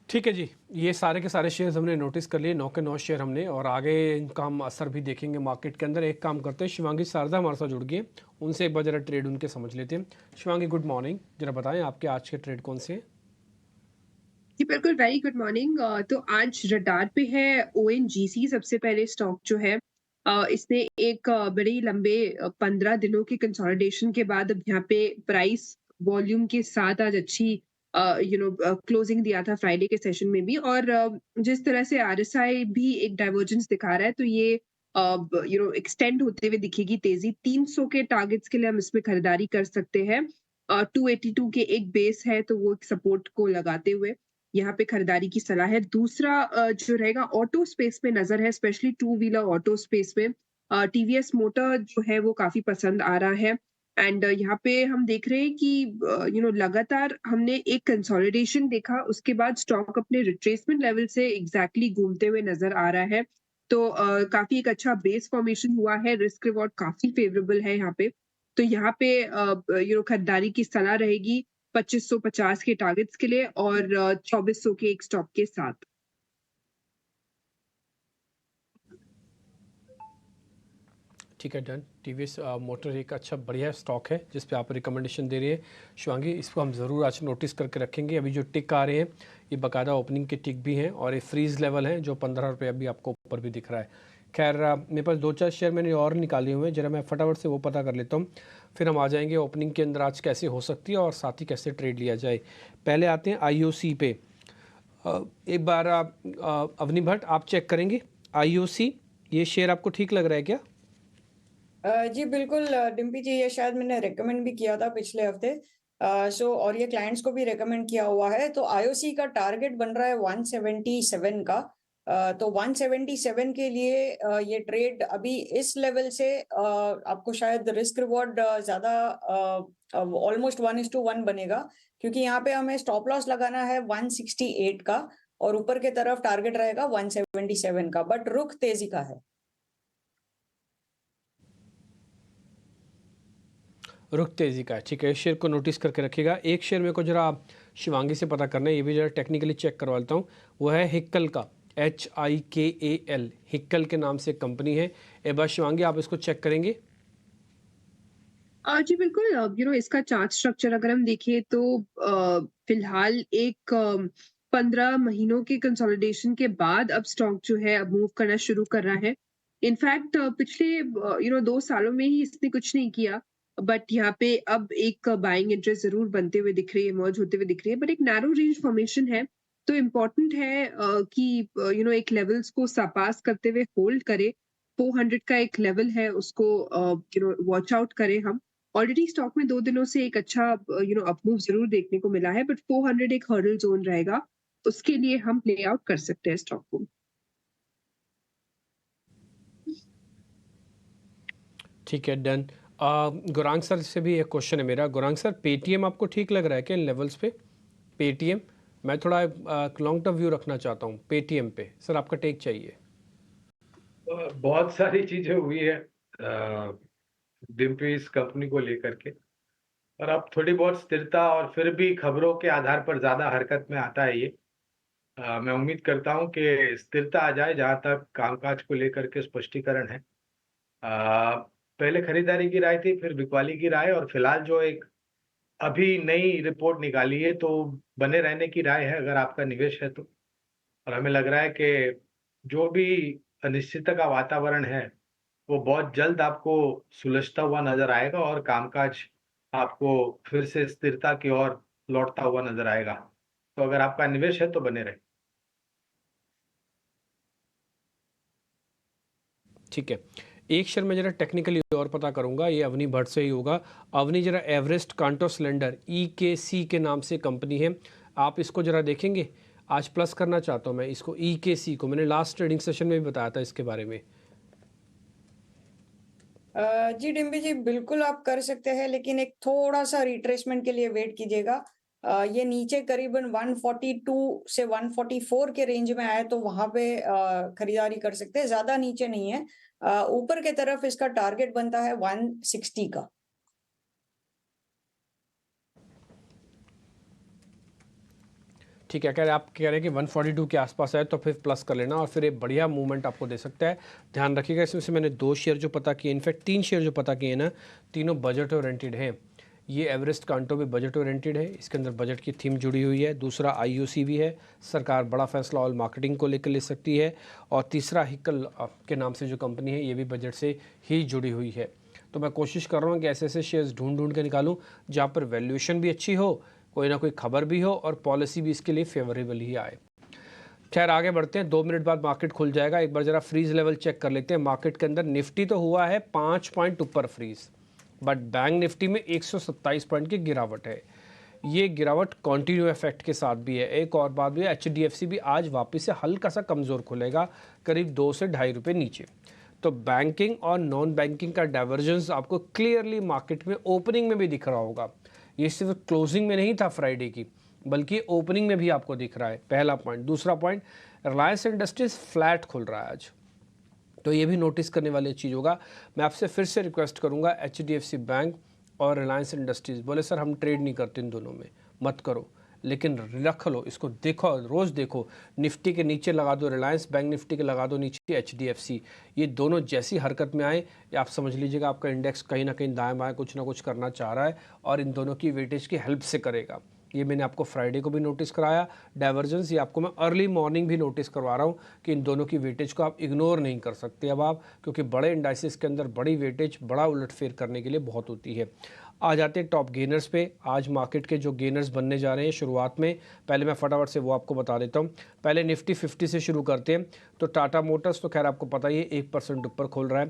ठीक है जी, ये सारे के सारे शेयर्स हमने नोटिस कर लिए, 9 के 9 शेयर हमने, और आगे इनका हम असर भी देखेंगे मार्केट के अंदर। एक काम करते हैं, शिवांगी शारदा हमारे साथ जुड़ गई, उनसे एक बार जरा ट्रेड उनके समझ लेते हैं। शिवांगी गुड मॉर्निंग, जरा बताएं आपके आज के ट्रेड कौन से हैं?
जी बिल्कुल, वेरी गुड मॉर्निंग। तो आज रडार पे है ओएनजीसी। सबसे पहले स्टॉक जो है इसने एक बड़े लंबे 15 दिनों के कंसोलिडेशन के बाद अब यहाँ पे प्राइस वॉल्यूम के साथ आज अच्छी क्लोजिंग दिया था फ्राइडे के सेशन में भी। और जिस तरह से आरएसआई भी एक डाइवर्जेंस दिखा रहा है, तो ये एक्सटेंड होते हुए दिखेगी तेजी। 300 के टारगेट्स के लिए हम इसमें खरीदारी कर सकते हैं। 282 के एक बेस है, तो वो एक सपोर्ट को लगाते हुए यहाँ पे खरीदारी की सलाह है। दूसरा जो रहेगा ऑटो स्पेस में नजर है, स्पेशली 2 व्हीलर ऑटो स्पेस में। टीवीएस मोटर जो है वो काफी पसंद आ रहा है। एंड यहाँ पे हम देख रहे हैं कि लगातार हमने एक कंसोलिडेशन देखा, उसके बाद स्टॉक अपने रिट्रेसमेंट लेवल से एग्जैक्टली घूमते हुए नजर आ रहा है। तो काफी एक अच्छा बेस फॉर्मेशन हुआ है, रिस्क रिवॉर्ड काफी फेवरेबल है यहाँ पे। तो यहाँ पे खरीदारी की सलाह रहेगी 2550 के टारगेट्स के लिए और 2400 के एक स्टॉप के साथ।
ठीक है, डन। टीवीएस मोटर एक अच्छा बढ़िया स्टॉक है जिस पे आप रिकमेंडेशन दे रही है शिवांगी, इसको हम ज़रूर आज नोटिस करके रखेंगे। अभी जो टिक आ रहे हैं ये बाकायदा ओपनिंग के टिक भी हैं और ये फ्रीज लेवल है जो 15 रुपये अभी आपको ऊपर भी दिख रहा है। खैर मेरे पास 2-4 शेयर मैंने और निकाले हुए हैं, जरा मैं फटाफट से वो पता कर लेता हूँ, फिर हम आ जाएंगे ओपनिंग के अंदर आज कैसे हो सकती है और साथ ही कैसे ट्रेड लिया जाए। पहले आते हैं आईओसी पे। एक बार अवनी भट्ट आप चेक करेंगे आईओसी, ये शेयर आपको ठीक लग रहा है क्या?
जी बिल्कुल डिम्पी जी, ये शायद मैंने रेकमेंड भी किया था पिछले हफ्ते। और ये क्लाइंट्स को भी रेकमेंड किया हुआ है। तो आईओसी का टारगेट बन रहा है 177 का। तो 177 के लिए ये ट्रेड अभी इस लेवल से आपको शायद रिस्क रिवॉर्ड ज्यादा ऑलमोस्ट 1:1 बनेगा, क्योंकि यहाँ पे हमें स्टॉप लॉस लगाना है 168 का और ऊपर के तरफ टारगेट रहेगा 177 का, बट रुख तेजी का है।
रुख तेजी का है, ठीक है, इस शेयर को नोटिस करके रखिएगा। एक शेयर मेरे को जरा शिवांगी से पता करना है, ये भी जरा टेक्निकली चेक करवा लेता हूँ, वो है हिक्कल का, HIKAL, हिक्कल के नाम से कंपनी है। एक बार शिवांगी आप इसको चेक करेंगे?
जी बिल्कुल, इसका चार्ट स्ट्रक्चर अगर हम देखें तो फिलहाल एक 15 महीनों के कंसोलिडेशन के बाद अब स्टॉक जो है अब मूव करना शुरू कर रहा है। इनफैक्ट पिछले 2 सालों में ही इसने कुछ नहीं किया, बट यहाँ पे अब एक बाइंग इंटरेस्ट जरूर बनते हुए दिख रही है, इमर्ज होते हुए दिख रही है, बट एक नैरो रेंज फॉर्मेशन है। तो इम्पोर्टेंट है कि एक लेवल्स को सरपास करते हुए होल्ड करे। 400 का एक लेवल है, उसको वॉच आउट करें हम। ऑलरेडी स्टॉक में 2 दिनों से एक अच्छा अपमूव जरूर देखने को मिला है, बट 400 एक हर्डल जोन रहेगा, उसके लिए हम प्ले आउट कर सकते हैं स्टॉक को।
ठीक है, डन। गुरांग सर से भी एक क्वेश्चन है मेरा। गुरांग सर, पेटीएम आपको ठीक लग रहा है क्या इन लेवल्स पे? पेटीएम, मैं थोड़ा लॉन्ग टर्म व्यू रखना चाहता हूँ पेटीएम पे, सर आपका टेक चाहिए।
बहुत सारी चीजें हुई है डिम्पी इस कंपनी को लेकर के, और अब थोड़ी बहुत स्थिरता और फिर भी खबरों के आधार पर ज्यादा हरकत में आता है ये। मैं उम्मीद करता हूं कि स्थिरता आ जाए जहां तक कामकाज को लेकर के स्पष्टीकरण है। पहले खरीदारी की राय थी, फिर बिकवाली की राय, और फिलहाल जो एक अभी नई रिपोर्ट निकाली है तो बने रहने की राय है अगर आपका निवेश है तो। और हमें लग रहा है कि जो भी अनिश्चितता का वातावरण है वो बहुत जल्द आपको सुलझता हुआ नजर आएगा और कामकाज आपको फिर से स्थिरता की ओर लौटता हुआ नजर आएगा। तो अगर आपका निवेश है तो बने रहे।
ठीक है, एक शेयर में जरा टेक्निकली और पता करूंगा, ये अवनी भट्ट से ही होगा। अवनी जरा एवरेस्ट कांटो सिलेंडर EKC के नाम से कंपनी है, आप इसको जरा देखेंगे। आज प्लस करना चाहता हूं मैं इसको, EKC को। मैंने लास्ट ट्रेडिंग सेशन में भी बताया था इसके बारे में।
जी डिम्पी जी, बिल्कुल आप कर सकते हैं, लेकिन एक थोड़ा सा रिट्रेसमेंट के लिए वेट कीजिएगा। ये नीचे करीबन 142 से 144 के रेंज में आए तो वहां पे खरीदारी कर सकते हैं, ज्यादा नीचे नहीं है। ऊपर के तरफ इसका टारगेट बनता है 160 का।
ठीक है, अगर आप कह रहे हैं कि 142 के आसपास है तो फिर प्लस कर लेना और फिर एक बढ़िया मूवमेंट आपको दे सकता है। ध्यान रखिएगा, इसमें से मैंने 2 शेयर जो पता किए, इनफैक्ट 3 शेयर जो पता किए ना, तीनों बजट ओरिएंटेड हैं। ये एवरेस्ट कांटो भी बजट ओरिएंटेड है, इसके अंदर बजट की थीम जुड़ी हुई है। दूसरा IOC भी है, सरकार बड़ा फैसला ऑयल मार्केटिंग को लेकर ले सकती है। और तीसरा हिकल के नाम से जो कंपनी है, ये भी बजट से ही जुड़ी हुई है। तो मैं कोशिश कर रहा हूँ कि ऐसे ऐसे शेयर्स ढूंढ के निकालूँ जहाँ पर वैल्यूएशन भी अच्छी हो, कोई ना कोई खबर भी हो और पॉलिसी भी इसके लिए फेवरेबल ही आए। खैर आगे बढ़ते हैं, 2 मिनट बाद मार्केट खुल जाएगा। एक बार जरा फ्रीज लेवल चेक कर लेते हैं। मार्केट के अंदर निफ्टी तो हुआ है 5 पॉइंट ऊपर फ्रीज, बट बैंक निफ्टी में 127 पॉइंट की गिरावट है। ये गिरावट कॉन्टिन्यू इफेक्ट के साथ भी है। एक और बात भी है, HDFC भी आज वापस से हल्का सा कमज़ोर खुलेगा, करीब 2 से ढाई रुपये नीचे। तो बैंकिंग और नॉन बैंकिंग का डाइवर्जेंस आपको क्लियरली मार्केट में ओपनिंग में भी दिख रहा होगा। ये सिर्फ क्लोजिंग में नहीं था फ्राइडे की, बल्कि ओपनिंग में भी आपको दिख रहा है, पहला पॉइंट। दूसरा पॉइंट, रिलायंस इंडस्ट्रीज फ्लैट खुल रहा है आज, तो ये भी नोटिस करने वाली चीज़ होगा। मैं आपसे फिर से रिक्वेस्ट करूंगा, HDFC बैंक और रिलायंस इंडस्ट्रीज़, बोले सर हम ट्रेड नहीं करते इन दोनों में, मत करो, लेकिन रख लो इसको, देखो रोज़ देखो, निफ्टी के नीचे लगा दो रिलायंस, बैंक निफ्टी के लगा दो नीचे HDFC। ये दोनों जैसी हरकत में आए, आप समझ लीजिएगा आपका इंडेक्स कहीं ना कहीं दाएं बाएं कुछ ना कुछ करना चाह रहा है और इन दोनों की वेटेज की हेल्प से करेगा। ये मैंने आपको फ्राइडे को भी नोटिस कराया डाइवर्जेंस, ये आपको मैं अर्ली मॉर्निंग भी नोटिस करवा रहा हूँ कि इन दोनों की वेटेज को आप इग्नोर नहीं कर सकते अब आप, क्योंकि बड़े इंडाइसिस के अंदर बड़ी वेटेज बड़ा उलटफेर करने के लिए बहुत होती है। आ जाते हैं टॉप गेनर्स पे। आज मार्केट के जो गेनर्स बनने जा रहे हैं शुरुआत में, पहले मैं फटाफट से वो आपको बता देता हूँ। पहले निफ्टी 50 से शुरू करते हैं। तो टाटा मोटर्स तो खैर आपको पता ही है 1% ऊपर खोल रहा है।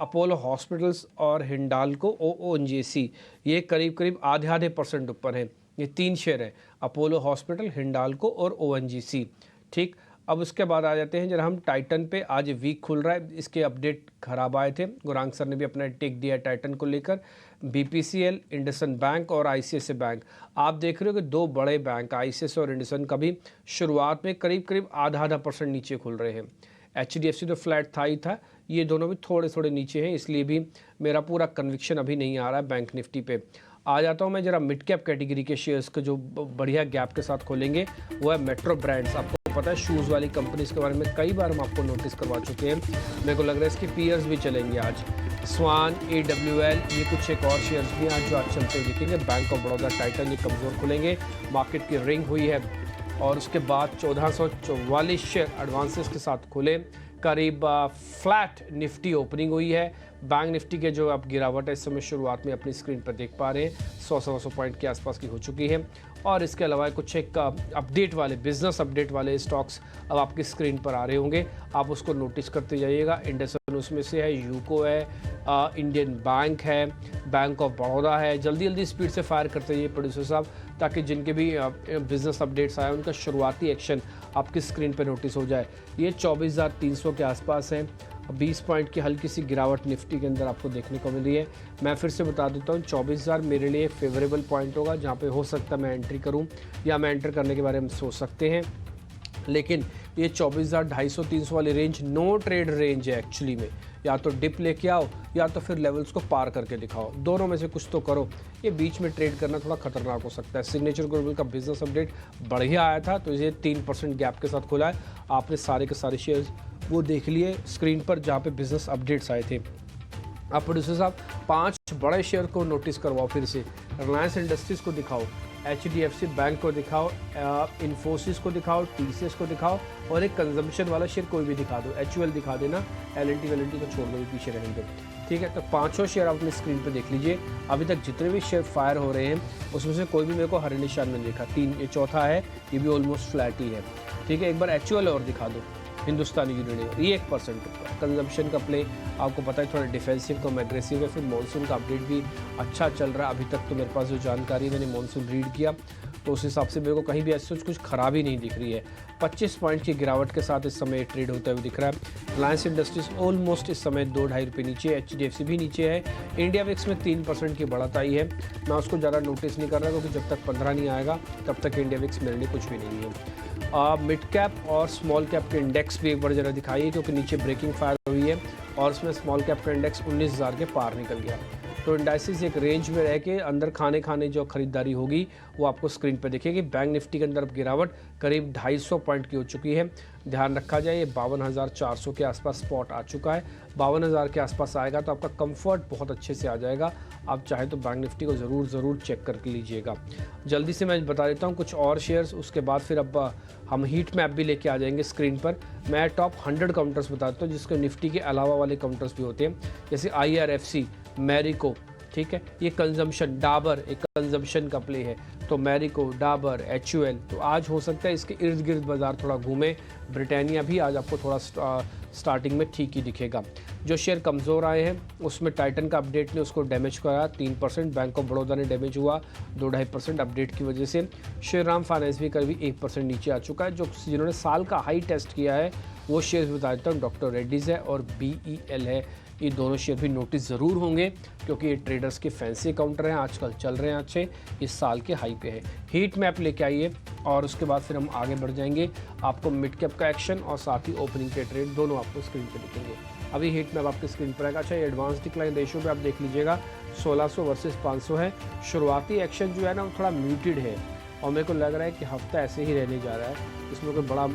अपोलो हॉस्पिटल्स और हिंडाल्को ONGC ये करीब करीब आधे % ऊपर हैं। ये 3 शेयर हैं, अपोलो हॉस्पिटल, हिंडाल्को और ONGC। ठीक, अब उसके बाद आ जाते हैं जरा हम टाइटन पे। आज वीक खुल रहा है, इसके अपडेट खराब आए थे, गुरांग सर ने भी अपना टेक दिया टाइटन को लेकर। BPCL, इंडसन बैंक और ICICI बैंक, आप देख रहे हो कि 2 बड़े बैंक ICICI और इंडसन का भी शुरुआत में करीब करीब आधा % नीचे खुल रहे हैं। HDFC तो फ्लैट था ही था, ये दोनों भी थोड़े थोड़े नीचे हैं, इसलिए भी मेरा पूरा कन्विक्शन अभी नहीं आ रहा है बैंक निफ्टी पे। आ जाता हूँ मैं जरा मिड कैप कैटेगरी के शेयर्स के जो बढ़िया गैप के साथ खोलेंगे, वो है मेट्रो ब्रांड्स। आपको पता है शूज़ वाली कंपनीज के बारे में कई बार हम आपको नोटिस करवा चुके हैं, मेरे को लग रहा है इसके पीयर्स भी चलेंगे आज। स्वान, AWL, ये कुछ एक और शेयर्स भी आज जो आज चलते हुए दिखेंगे। बैंक ऑफ बड़ौदा, टाइटन ये कमज़ोर खुलेंगे, मार्केट की रिंग हुई है। और उसके बाद 1444 शेयर एडवांसेस के साथ खुले, करीब फ्लैट निफ्टी ओपनिंग हुई है। बैंक निफ्टी के जो आप गिरावट है इस समय शुरुआत में अपनी स्क्रीन पर देख पा रहे हैं, 100 पॉइंट के आसपास की हो चुकी है। और इसके अलावा कुछ एक अपडेट वाले, बिजनेस अपडेट वाले स्टॉक्स अब आपकी स्क्रीन पर आ रहे होंगे, आप उसको नोटिस करते जाइएगा। इंडसन उसमें से है, यूको है, इंडियन बैंक है, बैंक ऑफ बड़ौदा है। जल्दी जल्दी स्पीड से फायर करते जाइए प्रोड्यूसर साहब, ताकि जिनके भी बिजनेस अपडेट्स आए उनका शुरुआती एक्शन आपकी स्क्रीन पर नोटिस हो जाए। ये 24,300 के आसपास है, 20 पॉइंट की हल्की सी गिरावट निफ्टी के अंदर आपको देखने को मिली है। मैं फिर से बता देता हूँ, 24,000 मेरे लिए फेवरेबल पॉइंट होगा, जहाँ पे हो सकता है मैं एंट्री करूँ या मैं एंटर करने के बारे में सोच सकते हैं। लेकिन ये 24,250-300 वाली रेंज नो ट्रेड रेंज है एक्चुअली में, या तो डिप लेके आओ या तो फिर लेवल्स को पार करके दिखाओ, दोनों में से कुछ तो करो। ये बीच में ट्रेड करना थोड़ा खतरनाक हो सकता है। सिग्नेचर ग्लोबल का बिजनेस अपडेट बढ़िया आया था, तो ये 3% गैप के साथ खुला है। आपने सारे के सारे शेयर्स वो देख लिए स्क्रीन पर जहाँ पे बिजनेस अपडेट्स आए थे। आप प्रोड्यूसर साहब 5 बड़े शेयर को नोटिस करवाओ, फिर से रिलायंस इंडस्ट्रीज़ को दिखाओ, HDFC बैंक को दिखाओ, इन्फोसिस को दिखाओ, TCS को दिखाओ और एक कंजम्पशन वाला शेयर कोई भी दिखा दो। HUL दिखा देना, LNT को छोड़ दो, पीछे रहने दो। ठीक है, तो पांचों शेयर आप अपनी स्क्रीन पे देख लीजिए। अभी तक जितने भी शेयर फायर हो रहे हैं उसमें से कोई भी मेरे को हरे निशान नहीं देखा। ये चौथा है, ये भी ऑलमोस्ट फ्लैट ही है। ठीक है, एक बार HUL और दिखा दो, हिंदुस्तानी यूनिलिवर, ये 1% कंजम्पशन का प्ले आपको पता है, थोड़ा डिफेंसिव कम एग्रेसिव है। फिर मॉनसून का अपडेट भी अच्छा चल रहा है। अभी तक तो मेरे पास जो जानकारी मैंने मॉनसून रीड किया तो उस हिसाब से मेरे को कहीं भी ऐसा कुछ खराबी नहीं दिख रही है। 25 पॉइंट की गिरावट के साथ इस समय ट्रेड होता हुआ दिख रहा है। रिलायंस इंडस्ट्रीज ऑलमोस्ट इस समय 2-2.5 रुपये नीचे, HDFC भी नीचे है। इंडिया विक्स में 3% की बढ़त आई है। मैं उसको ज़्यादा नोटिस नहीं कर रहा क्योंकि जब तक 15 नहीं आएगा तब तक इंडिया विक्स मेरे लिए कुछ भी नहीं है। मिड कैप और स्मॉल कैप के इंडेक्स भी एक बार ज़रा दिखाइए क्योंकि नीचे ब्रेकिंग फायर हुई है और उसमें स्मॉल कैप का इंडेक्स 19,000 के पार निकल गया। तो इंडाइसिस एक रेंज में रह के अंदर खाने जो खरीदारी होगी वो आपको स्क्रीन पर दिखेगी। बैंक निफ्टी के अंदर अब गिरावट करीब 250 पॉइंट की हो चुकी है। ध्यान रखा जाए, ये 52,400 के आसपास स्पॉट आ चुका है। 52,000 के आसपास आएगा तो आपका कंफर्ट बहुत अच्छे से आ जाएगा। आप चाहे तो बैंक निफ्टी को ज़रूर चेक करके लीजिएगा। जल्दी से मैं बता देता हूँ कुछ और शेयर्स, उसके बाद फिर अब हम हीट मैप भी लेके आ जाएंगे स्क्रीन पर। मैं टॉप 100 काउंटर्स बताता हूँ जिसके निफ्टी के अलावा वाले काउंटर्स भी होते हैं, जैसे IRFC, मैरिको। ठीक है, ये कंजम्पशन, डाबर एक कंजम्पशन का प्ले है, तो मैरिको, डाबर, HUL। तो आज हो सकता है इसके इर्द गिर्द बाजार थोड़ा घूमे। ब्रिटानिया भी आज आपको थोड़ा स्टार्टिंग में ठीक ही दिखेगा। जो शेयर कमज़ोर आए हैं उसमें टाइटन का अपडेट ने उसको डैमेज कराया 3%, बैंक ऑफ बड़ौदा ने डैमेज हुआ 2-2.5% अपडेट की वजह से। श्रीराम फाइनेंस भी करीब 1% नीचे आ चुका है। जिन्होंने साल का हाई टेस्ट किया है वो शेयर बता देता हूँ, डॉक्टर रेड्डीज़ है और BEL है। ये दोनों शेयर भी नोटिस ज़रूर होंगे क्योंकि ये ट्रेडर्स के फैंसी काउंटर हैं, आजकल चल रहे हैं अच्छे, इस साल के हाई पे है। हीट मैप लेके आइए और उसके बाद फिर हम आगे बढ़ जाएंगे। आपको मिड कैप का एक्शन और साथ ही ओपनिंग के ट्रेड दोनों आपको स्क्रीन पे दिखेंगे। अभी हीट मैप आपकी स्क्रीन पर आएगा। अच्छा, ये एडवांस डिक्लाइन रेशियो पे आप देख लीजिएगा, 1600 वर्सेस 500 है। शुरुआती एक्शन जो है ना वो थोड़ा म्यूटेड है और मेरे को लग रहा है कि हफ्ता ऐसे ही रहने जा रहा है। इसमें कोई बड़ा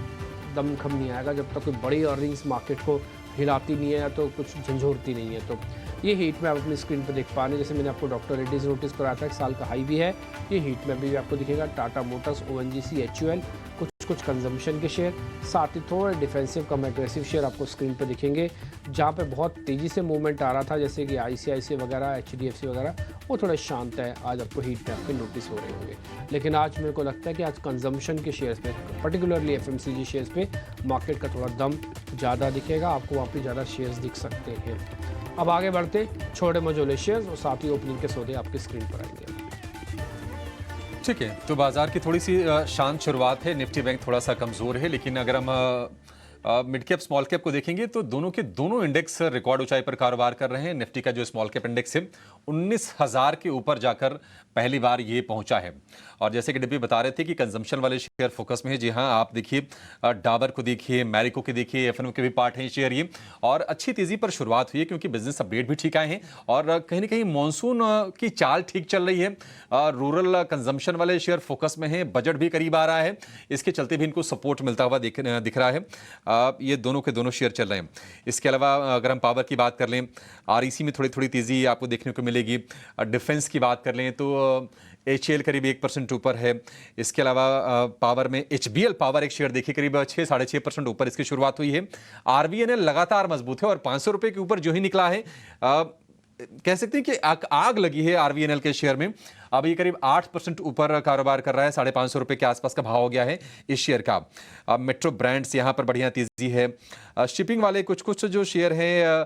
दमखम नहीं आएगा जब तक कोई बड़ी अर्निंग्स मार्केट को हिलाती नहीं है या तो कुछ झंझोड़ती नहीं है। तो ये हीट मैप अपनी स्क्रीन पर देख पा रहे हैं। जैसे मैंने आपको डॉक्टर रेड्डीज नोटिस कराया था, एक साल का हाई भी है। ये हीट मैप भी आपको दिखेगा। टाटा मोटर्स, ONGC, HUL, कुछ कंजम्पशन के शेयर, साथ ही थोड़े डिफेंसिव कम एग्रेसिव शेयर आपको स्क्रीन पर दिखेंगे। जहाँ पे बहुत तेज़ी से मूवमेंट आ रहा था जैसे कि ICICI वगैरह, HDFC वगैरह, वो थोड़ा शांत है। आज आपको हीट मैप पे नोटिस हो रहे होंगे। लेकिन आज मेरे को लगता है कि आज कंजम्पशन के शेयर्स पे, पर्टिकुलरली FMCG शेयर्स पे मार्केट का थोड़ा दम ज़्यादा दिखेगा। आपको वहाँ पे ज़्यादा शेयर्स दिख सकते हैं। अब आगे बढ़ते, छोटे मझोले शेयर्स और साथ ही ओपनिंग के सौदे आपकी स्क्रीन पर आएंगे।
ठीक है, तो बाजार की थोड़ी सी शांत शुरुआत है। निफ्टी बैंक थोड़ा सा कमज़ोर है, लेकिन अगर हम मिड कैप स्मॉल कैप को देखेंगे तो दोनों के दोनों इंडेक्स रिकॉर्ड ऊंचाई पर कारोबार कर रहे हैं। निफ्टी का जो स्मॉल कैप इंडेक्स है 19,000 के ऊपर जाकर पहली बार ये पहुंचा है। और जैसे कि डिब्बी बता रहे थे कि कंजम्पशन वाले शेयर फोकस में है। जी हाँ, आप देखिए डाबर को देखिए, मैरिको के देखिए, FNO के भी पार्ट हैं शेयर ये, और अच्छी तेजी पर शुरुआत हुई है क्योंकि बिजनेस अपडेट भी ठीक आए हैं और कहीं ना कहीं मानसून की चाल ठीक चल रही है। रूरल कंजम्पशन वाले शेयर फोकस में है, बजट भी करीब आ रहा है, इसके चलते भी इनको सपोर्ट मिलता हुआ दिख रहा है। ये दोनों के दोनों शेयर चल रहे हैं। इसके अलावा अगर हम पावर की बात कर लें, REC में थोड़ी थीजी आपको देखने को मिलेगी। डिफेंस की बात कर लें तो HAL करीब 1% ऊपर है। इसके अलावा पावर में HBL पावर एक शेयर देखिए करीब 6-6.5% ऊपर इसकी शुरुआत हुई है। RVNL लगातार मजबूत है और 500 रुपये के ऊपर जो ही निकला है, कह सकते हैं कि आग लगी है RVNL के शेयर में। अब ये करीब 8% ऊपर कारोबार कर रहा है, 550 रुपये के आसपास का भाव हो गया है इस शेयर का। मेट्रो ब्रांड्स यहाँ पर बढ़िया तेजी है। शिपिंग वाले कुछ जो शेयर हैं,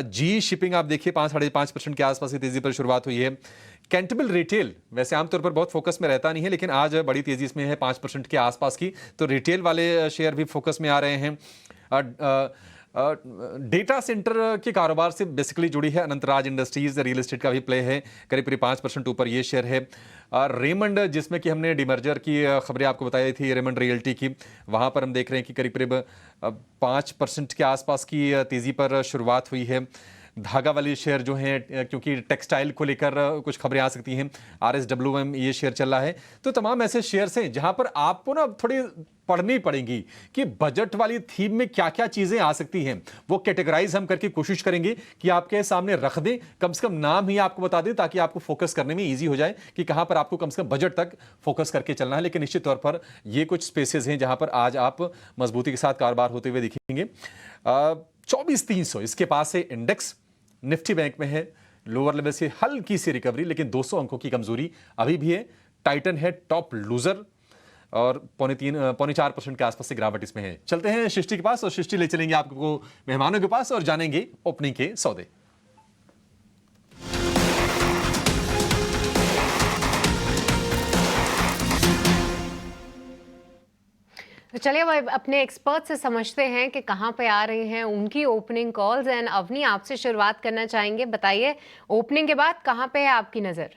GE शिपिंग आप देखिए 5-5.5% के आसपास की तेजी पर शुरुआत हुई है। कैंटेबल रिटेल वैसे आमतौर पर बहुत फोकस में रहता नहीं है, लेकिन आज बड़ी तेजी इसमें है 5% के आसपास की, तो रिटेल वाले शेयर भी फोकस में आ रहे हैं। डेटा सेंटर के कारोबार से बेसिकली जुड़ी है अनंतराज इंडस्ट्रीज, रियल एस्टेट का भी प्ले है, करीब 5% ऊपर ये शेयर है। रेमंड, जिसमें कि हमने डिमर्जर की खबरें आपको बताई थी, रेमंड रियल्टी की, वहाँ पर हम देख रहे हैं कि करीब 5% के आसपास की तेज़ी पर शुरुआत हुई है। धागा वाले शेयर जो हैं, क्योंकि टेक्सटाइल को लेकर कुछ खबरें आ सकती हैं, RSWM ये शेयर चल रहा है। तो तमाम ऐसे शेयर्स हैं जहां पर आपको ना थोड़ी पढ़नी पड़ेंगी कि बजट वाली थीम में क्या क्या चीजें आ सकती हैं। वो कैटेगराइज हम करके कोशिश करेंगे कि आपके सामने रख दें, कम से कम नाम ही आपको बता दें, ताकि आपको फोकस करने में ईजी हो जाए कि कहां पर आपको कम से कम बजट तक फोकस करके चलना है। लेकिन निश्चित तौर पर ये कुछ स्पेसेस हैं जहां पर आज आप मजबूती के साथ कारोबार होते हुए दिखेंगे। 24,300 इसके पास है इंडेक्स, निफ्टी बैंक में है लोअर लेवल से हल्की सी रिकवरी, लेकिन 200 अंकों की कमजोरी अभी भी है। टाइटन है टॉप लूजर और 3.4% के आसपास से गिरावट इसमें है। चलते हैं सृष्टि के पास और सृष्टि ले चलेंगे आपको मेहमानों के पास और जानेंगे ओपनिंग के सौदे।
तो चलिए अब अपने एक्सपर्ट से समझते हैं कि कहाँ पे आ रही हैं उनकी ओपनिंग कॉल्स। एंड अवनी, आपसे शुरुआत करना चाहेंगे, बताइए ओपनिंग के बाद कहाँ पे है आपकी नज़र?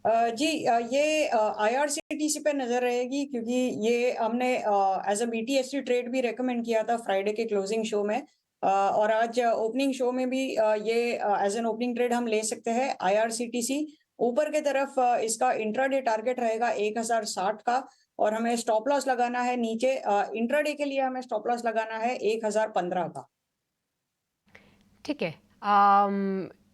जी, ये IRCTC पे नजर रहेगी, क्योंकि ये हमने एज अ BTSC ट्रेड भी रेकमेंड किया था फ्राइडे के क्लोजिंग शो में, और आज ओपनिंग शो में भी ये एज एन ओपनिंग ट्रेड हम ले सकते हैं। IRCTC ऊपर के तरफ इसका इंट्राडे टारगेट रहेगा 1060 का, और हमें स्टॉप लॉस लगाना है नीचे। इंट्राडे के लिए हमें स्टॉप लॉस लगाना है 1015 का।
ठीक है।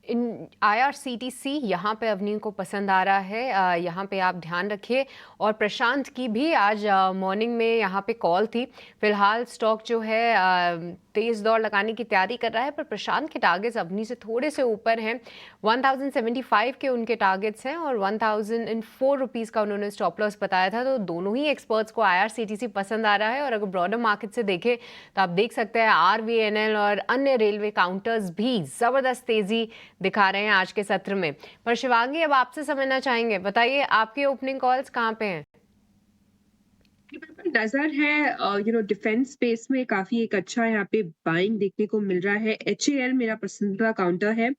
इन IRCTC यहाँ पे अवनी को पसंद आ रहा है, यहाँ पे आप ध्यान रखिए। और प्रशांत की भी आज मॉर्निंग में यहाँ पे कॉल थी। फिलहाल स्टॉक जो है तेज़ दौड़ लगाने की तैयारी कर रहा है, पर प्रशांत के टारगेट्स अवनी से थोड़े से ऊपर हैं। 1075 के उनके टारगेट्स हैं और 1004 रुपीज़ का उन्होंने स्टॉप लॉस बताया था। तो दोनों ही एक्सपर्ट्स को IRCTC पसंद आ रहा है। और अगर ब्रॉडर मार्केट से देखें तो आप देख सकते हैं RVNL और अन्य रेलवे काउंटर्स भी ज़बरदस्त तेज़ी दिखा रहे हैं आज के सत्र में। पर शिवांगी, अब आपसे समझना चाहेंगे, बताइए आपके ओपनिंग कॉल्स कहाँ पे हैं?
नजर है डिफेंस स्पेस में काफी एक अच्छा यहाँ पे बाइंग देखने को मिल रहा है। HAL मेरा पसंदीदा काउंटर है।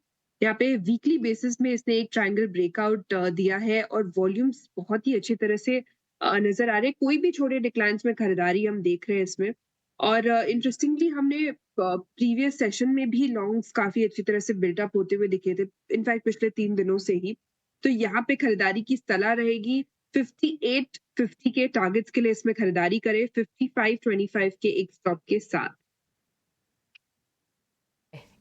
यहाँ पे वीकली बेसिस में इसने एक ट्रायंगल ब्रेकआउट दिया है और वॉल्यूम्स बहुत ही अच्छी तरह से नजर आ रहे हैं। कोई भी छोटे डिक्लाइंस में खरीदारी हम देख रहे हैं इसमें। और इंटरेस्टिंगली हमने प्रीवियस सेशन में भी लॉन्ग्स काफी अच्छी तरह से बिल्डअप होते हुए दिखे थे, इनफैक्ट पिछले 3 दिनों से ही। तो यहाँ पे खरीदारी की सलाह रहेगी। 5850 के टारगेट्स के लिए इसमें खरीदारी करें, 5525 के एक स्टॉप के साथ।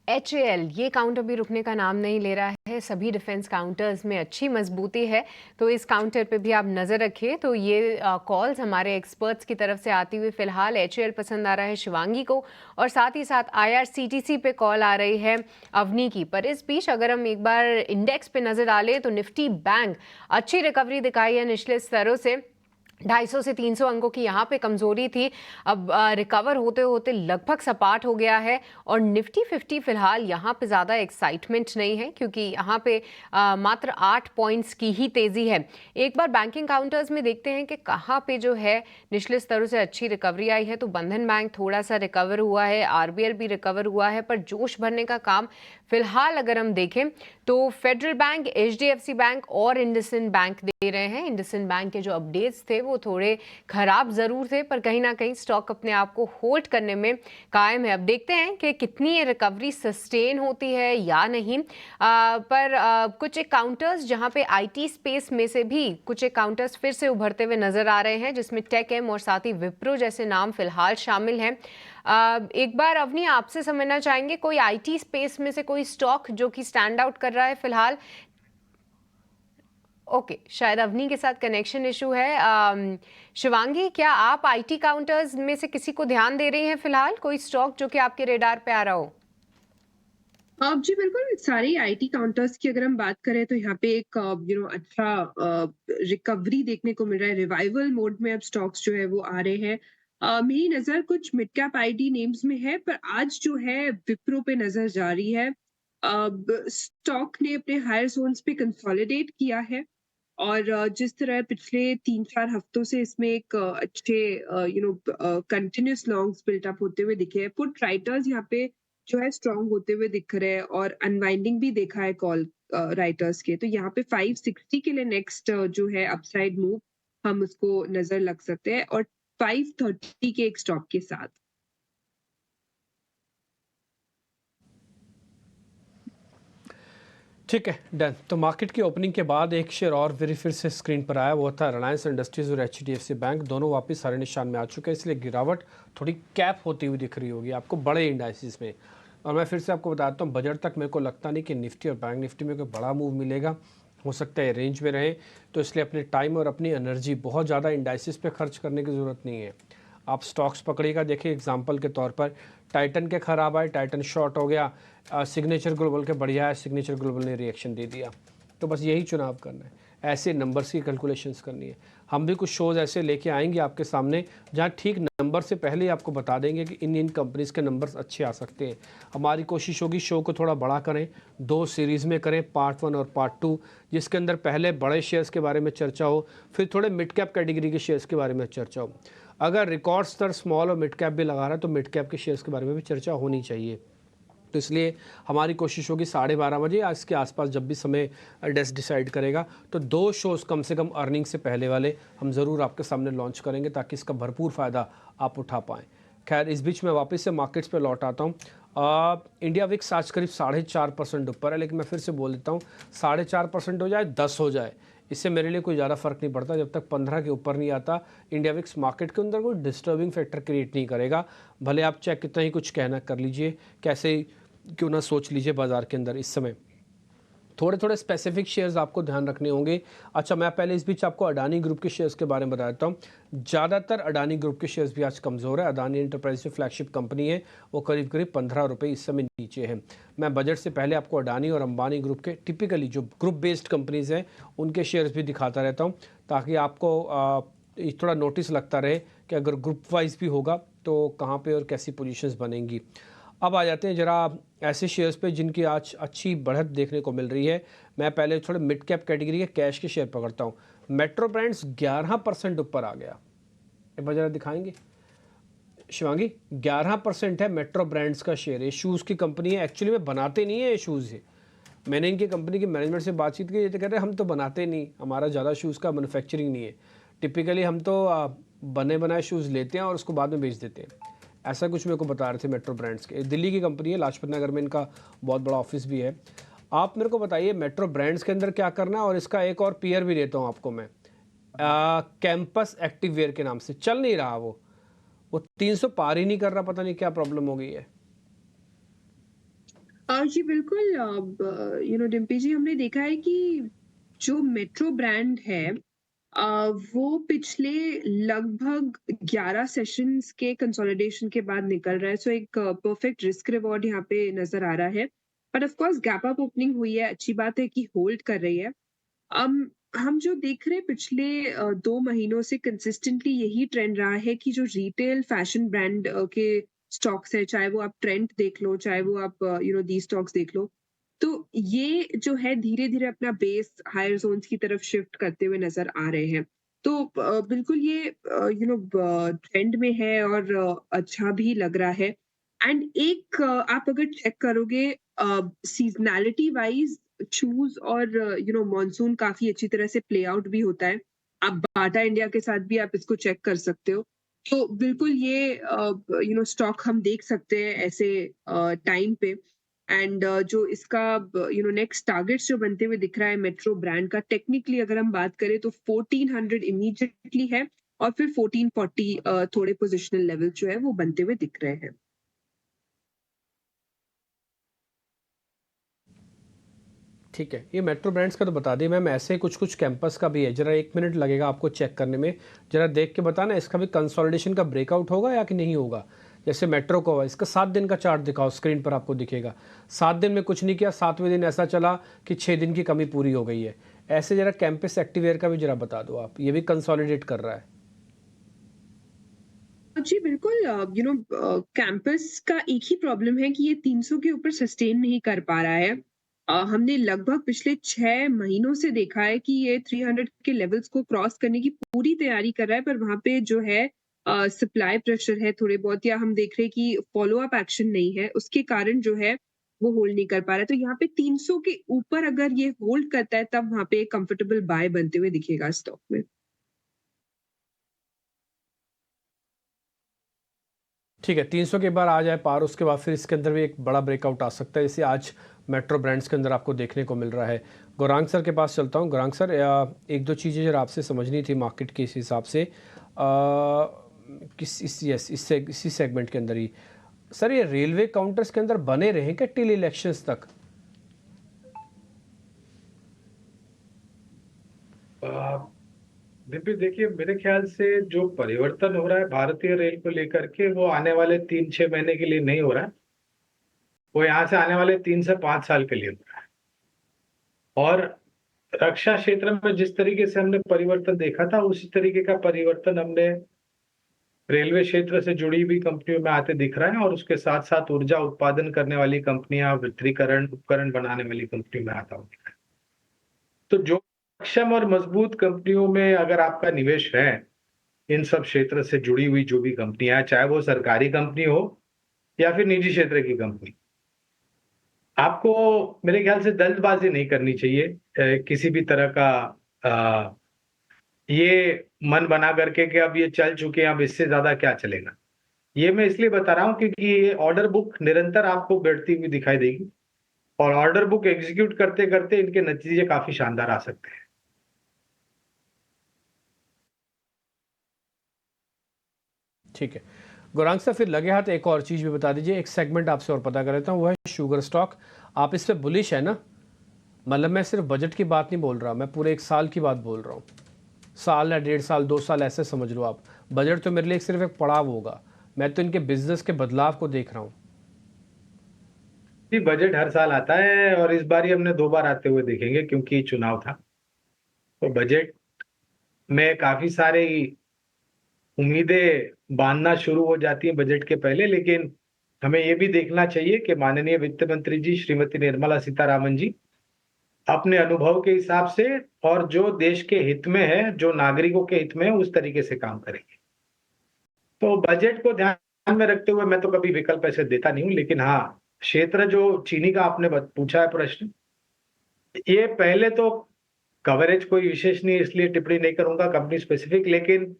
HAL ये काउंटर भी रुकने का नाम नहीं ले रहा है। सभी डिफेंस काउंटर्स में अच्छी मजबूती है, तो इस काउंटर पे भी आप नज़र रखिए। तो ये कॉल्स हमारे एक्सपर्ट्स की तरफ से आती हुई फिलहाल HAL पसंद आ रहा है शिवांगी को, और साथ ही साथ IRCTC पे कॉल आ रही है अवनी की। पर इस बीच अगर हम एक बार इंडेक्स पे नज़र डालें तो निफ्टी बैंक अच्छी रिकवरी दिखाई है निचले स्तरों से। 250 से 300 अंकों की यहाँ पे कमजोरी थी, अब रिकवर होते होते लगभग सपाट हो गया है। और निफ्टी 50 फिलहाल यहाँ पे ज़्यादा एक्साइटमेंट नहीं है, क्योंकि यहाँ पे मात्र 8 पॉइंट्स की ही तेज़ी है। एक बार बैंकिंग काउंटर्स में देखते हैं कि कहाँ पे जो है निचले स्तरों से अच्छी रिकवरी आई है। तो बंधन बैंक थोड़ा सा रिकवर हुआ है, RBL भी रिकवर हुआ है, पर जोश भरने का काम फिलहाल अगर हम देखें तो फेडरल बैंक, HDFC बैंक और इंडसइंड बैंक दे रहे हैं। इंडसइंड बैंक के जो अपडेट्स थे वो थोड़े खराब ज़रूर थे, पर कहीं ना कहीं स्टॉक अपने आप को होल्ड करने में कायम है। अब देखते हैं कि कितनी ये रिकवरी सस्टेन होती है या नहीं। पर कुछ एक काउंटर्स जहां पे IT स्पेस में से भी कुछ एक काउंटर्स फिर से उभरते हुए नज़र आ रहे हैं, जिसमें टेक-एम और साथ ही विप्रो जैसे नाम फिलहाल शामिल हैं। एक बार अवनी आपसे समझना चाहेंगे, कोई IT स्पेस में से कोई स्टॉक जो कि स्टैंड आउट कर रहा है फिलहाल? ओके, शायद अवनी के साथ कनेक्शन इशू है। शिवांगी, क्या आप IT काउंटर्स में से किसी को ध्यान दे रही हैं फिलहाल? कोई स्टॉक जो कि आपके रेडार पे आ रहा हो?
जी बिल्कुल, सारी IT काउंटर्स की अगर हम बात करें तो यहाँ पे एक अच्छा रिकवरी देखने को मिल रहा है। रिवाइवल मोड में अब स्टॉक्स जो है वो आ रहे हैं। मेरी नज़र कुछ मिड कैप IT नेम्स में है, पर आज जो है विप्रो पे नज़र जा रही है। स्टॉक ने अपने हायर जोन्स पे कंसोलिडेट किया है और जिस तरह पिछले 3-4 हफ्तों से इसमें एक अच्छे कंटिन्यूअस लॉन्ग्स बिल्टअप होते हुए दिखे हैं। पुट राइटर्स यहाँ पे जो है स्ट्रांग होते हुए दिख रहे हैं और अनवाइंडिंग भी देखा है कॉल राइटर्स के। तो यहाँ पे 560 के लिए नेक्स्ट जो है अपसाइड मूव हम उसको नजर लग सकते हैं और 530 के एक स्टॉप के साथ।
ठीक है, डन। तो मार्केट की ओपनिंग के बाद एक शेयर और फिर से स्क्रीन पर आया, वो था रिलायंस इंडस्ट्रीज और HDFC बैंक। दोनों वापस हरे निशान में आ चुके हैं, इसलिए गिरावट थोड़ी कैप होती हुई दिख रही होगी आपको बड़े इंडाइसिस में। और मैं फिर से आपको बताता हूँ, बजट तक मेरे को लगता नहीं कि निफ्टी और बैंक निफ्टी में कोई बड़ा मूव मिलेगा, हो सकता है रेंज में रहे। तो इसलिए अपने टाइम और अपनी एनर्जी बहुत ज़्यादा इंडाइसिस पे खर्च करने की ज़रूरत नहीं है। आप स्टॉक्स पकड़िएगा। देखिए एग्जांपल के तौर पर टाइटन के ख़राब आए, टाइटन शॉर्ट हो गया। सिग्नेचर ग्लोबल के बढ़िया है, सिग्नेचर ग्लोबल ने रिएक्शन दे दिया। तो बस यही चुनाव करना है, ऐसे नंबर्स की कैलकुलेशंस करनी है। हम भी कुछ शोज़ ऐसे लेके आएंगे आपके सामने जहाँ ठीक नंबर से पहले ही आपको बता देंगे कि इन कंपनीज़ के नंबर्स अच्छे आ सकते हैं। हमारी कोशिश होगी शो को थोड़ा बड़ा करें, 2 सीरीज़ में करें, पार्ट 1 और पार्ट 2, जिसके अंदर पहले बड़े शेयर्स के बारे में चर्चा हो, फिर थोड़े मिड कैप कैटेगरी के शेयर्स के बारे में चर्चा हो। अगर रिकॉर्ड स्तर स्मॉल और मिड कैप भी लगा रहा है तो मिड कैप के शेयर्स के बारे में भी चर्चा होनी चाहिए। तो इसलिए हमारी कोशिश होगी 12:30 बजे या इसके आसपास, जब भी समय डेस्क डिसाइड करेगा, तो 2 शोज़ कम से कम अर्निंग से पहले वाले हम ज़रूर आपके सामने लॉन्च करेंगे, ताकि इसका भरपूर फ़ायदा आप उठा पाएँ। खैर, इस बीच में वापस से मार्केट्स पे लौट आता हूँ। इंडिया विक्स आज करीब 4.5% ऊपर है, लेकिन मैं फिर से बोल देता हूँ 4.5% हो जाए, 10 हो जाए, इससे मेरे लिए कोई ज़्यादा फर्क नहीं पड़ता। जब तक 15 के ऊपर नहीं आता, इंडिया विक्स मार्केट के अंदर कोई डिस्टर्बिंग फैक्टर क्रिएट नहीं करेगा। भले आप चाहे कितना ही कुछ कहना कर लीजिए, कैसे क्यों ना सोच लीजिए, बाजार के अंदर इस समय थोड़े थोड़े स्पेसिफिक शेयर्स आपको ध्यान रखने होंगे। अच्छा, मैं पहले इस बीच आपको अडानी ग्रुप के शेयर्स के बारे में बता देता हूँ। ज़्यादातर अडानी ग्रुप के शेयर्स भी आज कमज़ोर है। अडानी एंटरप्राइज जो फ्लैगशिप कंपनी है, वो करीब करीब 15 रुपये इस समय नीचे है। मैं बजट से पहले आपको अडानी और अंबानी ग्रुप के टिपिकली जो ग्रुप बेस्ड कंपनीज़ हैं उनके शेयर्स भी दिखाता रहता हूँ, ताकि आपको थोड़ा नोटिस लगता रहे कि अगर ग्रुप वाइज भी होगा तो कहाँ पर और कैसी पोजिशंस बनेंगी। अब आ जाते हैं ज़रा ऐसे शेयर्स पे जिनकी आज अच्छी बढ़त देखने को मिल रही है। मैं पहले थोड़े मिड कैप कैटेगरी के कैश के शेयर पकड़ता हूँ। मेट्रो ब्रांड्स 11% ऊपर आ गया। एक बार ज़रा दिखाएंगे शिवांगी, 11% है मेट्रो ब्रांड्स का शेयर। ये शूज़ की कंपनी है, एक्चुअली में बनाते नहीं है ये शूज़। मैंने इनकी कंपनी के मैनेजमेंट से बातचीत की, ये तो कह रहे हैं हम तो बनाते नहीं, हमारा ज़्यादा शूज़ का मैन्युफैक्चरिंग नहीं है। टिपिकली हम तो बने बनाए शूज़ लेते हैं और उसको बाद में बेच देते हैं। ऐसा कुछ मेरे को बता रहे थे मेट्रो ब्रांड्स के। दिल्ली की कंपनी है, लाजपत नगर में इनका बहुत बड़ा ऑफिस भी है। आप मेरे को बताइए मेट्रो ब्रांड्स के अंदर क्या करना है। और इसका एक और पीयर भी देता हूँ आपको मैं, कैंपस एक्टिव वेयर के नाम से। चल नहीं रहा वो 300 पार ही नहीं कर रहा, पता नहीं क्या प्रॉब्लम हो गई है।
जी बिल्कुल, डिम्पी जी, हमने देखा है कि जो मेट्रो ब्रांड है वो पिछले लगभग 11 सेशंस के कंसोलिडेशन के बाद निकल रहा है। सो एक परफेक्ट रिस्क रिवॉर्ड यहाँ पे नजर आ रहा है। But of course gap up opening हुई है, अच्छी बात है कि होल्ड कर रही है। हम जो देख रहे हैं पिछले 2 महीनों से कंसिस्टेंटली यही ट्रेंड रहा है कि जो रिटेल फैशन ब्रांड के स्टॉक्स है, चाहे वो आप ट्रेंड देख लो, चाहे वो आप दी स्टॉक्स देख लो, तो ये जो है धीरे धीरे अपना बेस हायर जोन्स की तरफ शिफ्ट करते हुए नजर आ रहे हैं। तो बिल्कुल ये ट्रेंड में है और अच्छा भी लग रहा है। एंड एक आप अगर चेक करोगे सीजनैलिटी वाइज, शूज और मॉनसून काफी अच्छी तरह से प्ले आउट भी होता है। आप बाटा इंडिया के साथ भी आप इसको चेक कर सकते हो। तो बिल्कुल ये स्टॉक हम देख सकते हैं ऐसे टाइम पे। एंड जो इसका नेक्स्ट टारगेट्स जो बनते हुए दिख रहा है मेट्रो ब्रांड का, टेक्निकली अगर हम बात करें तो 1400 इमीडिएटली है और फिर 1440 थोड़े पोजिशनल लेवल जो है वो बनते हुए दिख रहे हैं।
ठीक है, ये मेट्रो ब्रांड्स का तो बता दिए मैम। ऐसे कुछ कुछ कैंपस का भी है, जरा 1 मिनट लगेगा आपको चेक करने में। जरा देख के बताना इसका भी कंसोलिडेशन का ब्रेकआउट होगा या कि नहीं होगा। जैसे मेट्रो को हुआ, इसका 7 दिन का चार्ट दिखाओ, स्क्रीन पर आपको दिखेगा। 7 दिन में कुछ नहीं किया, 7वें दिन ऐसा चला कि 6 दिन की कमी पूरी हो गई है। ऐसे जरा कैंपस एक्टिवेयर का भी जरा बता दो आप, ये भी कंसोलिडेट कर रहा है।
जी बिल्कुल, कैंपस का एक ही प्रॉब्लम है कि ये 300 के ऊपर सस्टेन नहीं कर पा रहा है। हमने लगभग पिछले 6 महीनों से देखा है कि ये 300 के लेवल्स को क्रॉस करने की पूरी तैयारी कर रहा है, पर वहां पे जो है सप्लाई प्रेशर है थोड़े बहुत, या हम देख रहे हैं कि फॉलो अप एक्शन नहीं है, उसके कारण जो है वो होल्ड नहीं कर पा रहा है। तो यहाँ पे 300 के ऊपर अगर ये होल्ड करता है तब वहां पे कंफर्टेबल बाय बनते हुए दिखेगा स्टॉक में।
ठीक है, 300 के बार आ जाए पार, उसके बाद फिर इसके अंदर भी एक बड़ा ब्रेकआउट आ सकता है। जैसे आज मेट्रो ब्रांड्स के अंदर आपको देखने को मिल रहा है। गौरांग सर के पास चलता हूँ। गौरांग सर, एक दो चीज़ें जरा आपसे समझनी थी मार्केट के इस हिसाब से, इसी सेगमेंट के अंदर ही सर, ये रेलवे काउंटर्स के अंदर बने रहें क्या टिल इलेक्शंस तक?
दिव्य, देखिए मेरे ख्याल से जो परिवर्तन हो रहा है भारतीय रेल को लेकर के, वो आने वाले 3-6 महीने के लिए नहीं हो रहा है, वो यहाँ से आने वाले 3 से 5 साल के लिए हो रहा है। और रक्षा क्षेत्र में जिस तरीके से हमने परिवर्तन देखा था, उसी तरीके का परिवर्तन हमने रेलवे क्षेत्र से जुड़ी हुई कंपनियों में आते दिख रहा है, और उसके साथ साथ ऊर्जा उत्पादन करने वाली कंपनियां, विद्युतीकरण उपकरण बनाने वाली कंपनियों में आता हुआ दिख रहा है। तो जो सक्षम और मजबूत कंपनियों में अगर आपका निवेश है, इन सब क्षेत्र से जुड़ी हुई जो भी कंपनियां हैं, चाहे वो सरकारी कंपनी हो या फिर निजी क्षेत्र की कंपनी, आपको मेरे ख्याल से दल्दबाजी नहीं करनी चाहिए किसी भी तरह का ये मन बना करके कि अब ये चल चुके हैं, अब इससे ज्यादा क्या चलेगा। ये मैं इसलिए बता रहा हूं क्योंकि ये ऑर्डर बुक निरंतर आपको बढ़ती हुई दिखाई देगी, और ऑर्डर बुक एग्जीक्यूट करते करते इनके नतीजे काफी शानदार आ सकते हैं।
ठीक है गौरांग सर, फिर लगे हाथ एक और चीज़ भी बता दीजिए। एक सेगमेंट आपसे और पता कर लेता हूँ, वो है शुगर स्टॉक। आप इस पे बुलिश है ना? मतलब मैं सिर्फ बजट की बात नहीं बोल रहा, मैं पूरे 1 साल की बात बोल रहा हूँ। साल या 1.5 साल 2 साल ऐसे समझ लो आप। बजट तो मेरे लिए सिर्फ एक पड़ाव होगा, मैं तो इनके बिजनेस के बदलाव को देख रहा हूँ।
बजट हर साल आता है, और इस बार ही हमने 2 बार आते हुए देखेंगे क्योंकि चुनाव था। तो बजट में काफी सारी उम्मीदें बांधना शुरू हो जाती हैं बजट के पहले, लेकिन हमें ये भी देखना चाहिए कि माननीय वित्त मंत्री जी श्रीमती निर्मला सीतारामन जी अपने अनुभव के हिसाब से और जो देश के हित में है, जो नागरिकों के हित में है, उस तरीके से काम करेंगे। तो बजट को ध्यान में रखते हुए मैं तो कभी विकल्प ऐसे देता नहीं हूं, लेकिन हाँ, क्षेत्र जो चीनी का आपने पूछा है प्रश्न, ये पहले तो कवरेज कोई विशेष नहीं, इसलिए टिप्पणी नहीं करूंगा कंपनी स्पेसिफिक, लेकिन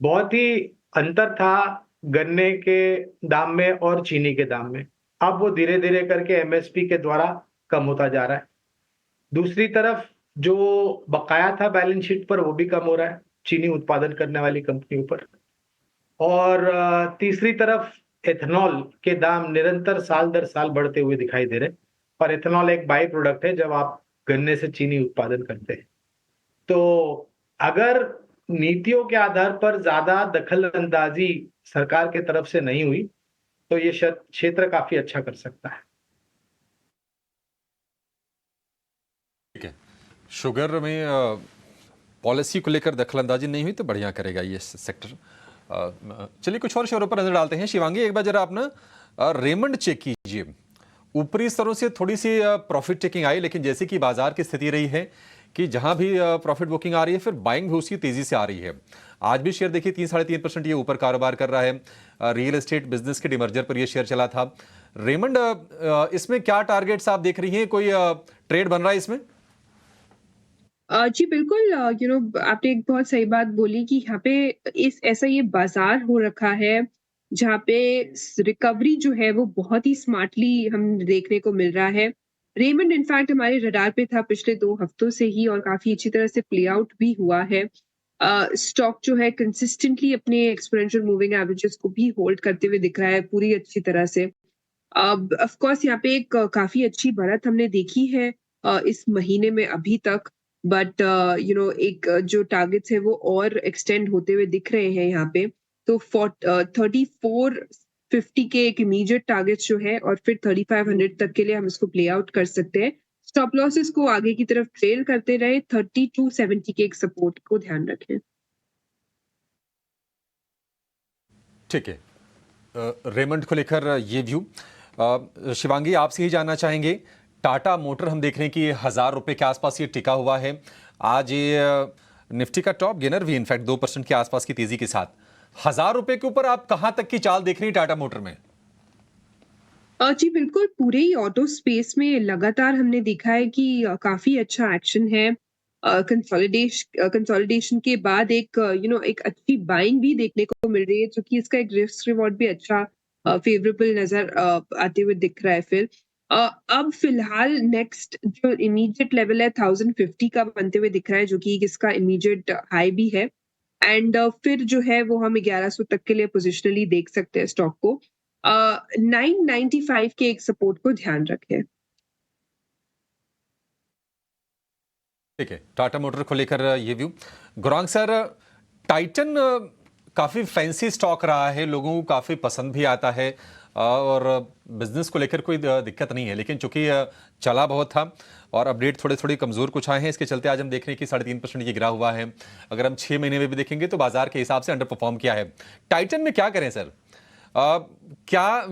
बहुत ही अंतर था गन्ने के दाम में और चीनी के दाम में। अब वो धीरे धीरे करके एमएसपी के द्वारा कम होता जा रहा है। दूसरी तरफ जो बकाया था बैलेंस शीट पर, वो भी कम हो रहा है चीनी उत्पादन करने वाली कंपनियों पर। और तीसरी तरफ एथेनॉल के दाम निरंतर साल दर साल बढ़ते हुए दिखाई दे रहे हैं, और एथेनॉल एक बाई प्रोडक्ट है जब आप गन्ने से चीनी उत्पादन करते हैं। तो अगर नीतियों के आधार पर ज्यादा दखल अंदाजी सरकार के तरफ से नहीं हुई, तो ये क्षेत्र काफी अच्छा कर सकता है।
ठीक है, शुगर में पॉलिसी को लेकर दखलंदाजी नहीं हुई तो बढ़िया करेगा ये सेक्टर। चलिए कुछ और शेयरों पर नजर डालते हैं। शिवांगी, एक बार जरा आप ना रेमंड चेक कीजिए। ऊपरी स्तरों से थोड़ी सी प्रॉफिट टेकिंग आई, लेकिन जैसे कि बाजार की स्थिति रही है कि जहां भी प्रॉफिट बुकिंग आ रही है, फिर बाइंग भी उसकी तेजी से आ रही है। आज भी शेयर देखिए 3-3.5% ये ऊपर कारोबार कर रहा है। रियल एस्टेट बिजनेस के डिमर्जर पर ये शेयर चला था। रेमंड, इसमें क्या टारगेट्स आप देख रही हैं? कोई ट्रेड बन रहा है इसमें?
जी बिल्कुल, आपने एक बहुत सही बात बोली कि यहाँ पे ऐसा ये बाजार हो रखा है जहाँ पे रिकवरी जो है वो बहुत ही स्मार्टली हम देखने को मिल रहा है। रेमंड इनफैक्ट हमारे रडार पे था पिछले 2 हफ्तों से ही, और काफी अच्छी तरह से प्ले आउट भी हुआ है। स्टॉक जो है कंसिस्टेंटली अपने एक्सपोनेंशियल मूविंग एवरेजेस को भी होल्ड करते हुए दिख रहा है पूरी अच्छी तरह से। अब ऑफ कोर्स यहाँ पे एक काफी अच्छी बढ़त हमने देखी है इस महीने में अभी तक, बट एक जो टारगेट्स है वो और एक्सटेंड होते हुए दिख रहे हैं यहाँ पे। तो 3450 के एक इमीडिएट टारगेट्स जो है, और फिर 3500 तक के लिए हम इसको प्ले आउट कर सकते हैं। स्टॉप लॉसेस को आगे की तरफ ट्रेल करते रहे। 3270 के एक सपोर्ट को ध्यान रखें।
ठीक है, रेमंड को लेकर ये व्यू। शिवांगी, आपसे ही जानना चाहेंगे, टाटा मोटर हम देख रहे हैं कि 1000 रुपए के आसपास ये टिका हुआ है। आज ये निफ्टी का टॉप गेनर भी इनफैक्ट 2% के आसपास की तेजी के साथ। 1000 रुपए के ऊपर आप कहां तक की चाल देख रही हैं टाटा मोटर में?
जी बिल्कुल, पूरे ही ऑटो स्पेस में लगातार हमने देखा है कि काफी अच्छा एक्शन है। कंसोलिडेशन के बाद एक एक अच्छी बाइंग भी देखने को मिल रही है, जो कि इसका एक रिस्क रिवॉर्ड भी अच्छा फेवरेबल नजर आते हुए दिख रहा है। फिर अब फिलहाल नेक्स्ट जो इमीडिएट लेवल है 1050 का बनते हुए दिख रहा है, जो कि इसका इमीडिएट हाई भी है। एंड फिर जो है वो हम 1100 तक के लिए पोजिशनली देख सकते हैं स्टॉक को। 995 के एक सपोर्ट को ध्यान रखें।
ठीक है, टाटा मोटर को लेकर ये व्यू। गौरांग सर, टाइटन काफ़ी फैंसी स्टॉक रहा है, लोगों को काफ़ी पसंद भी आता है और बिजनेस को लेकर कोई दिक्कत नहीं है, लेकिन चूंकि चला बहुत था और अपडेट थोड़े कमज़ोर कुछ आए हैं, इसके चलते आज हम देख रहे हैं कि 3.5% ये गिरा हुआ है। अगर हम 6 महीने में भी देखेंगे तो बाजार के हिसाब से अंडर परफॉर्म किया है। टाइटन में क्या करें सर? क्या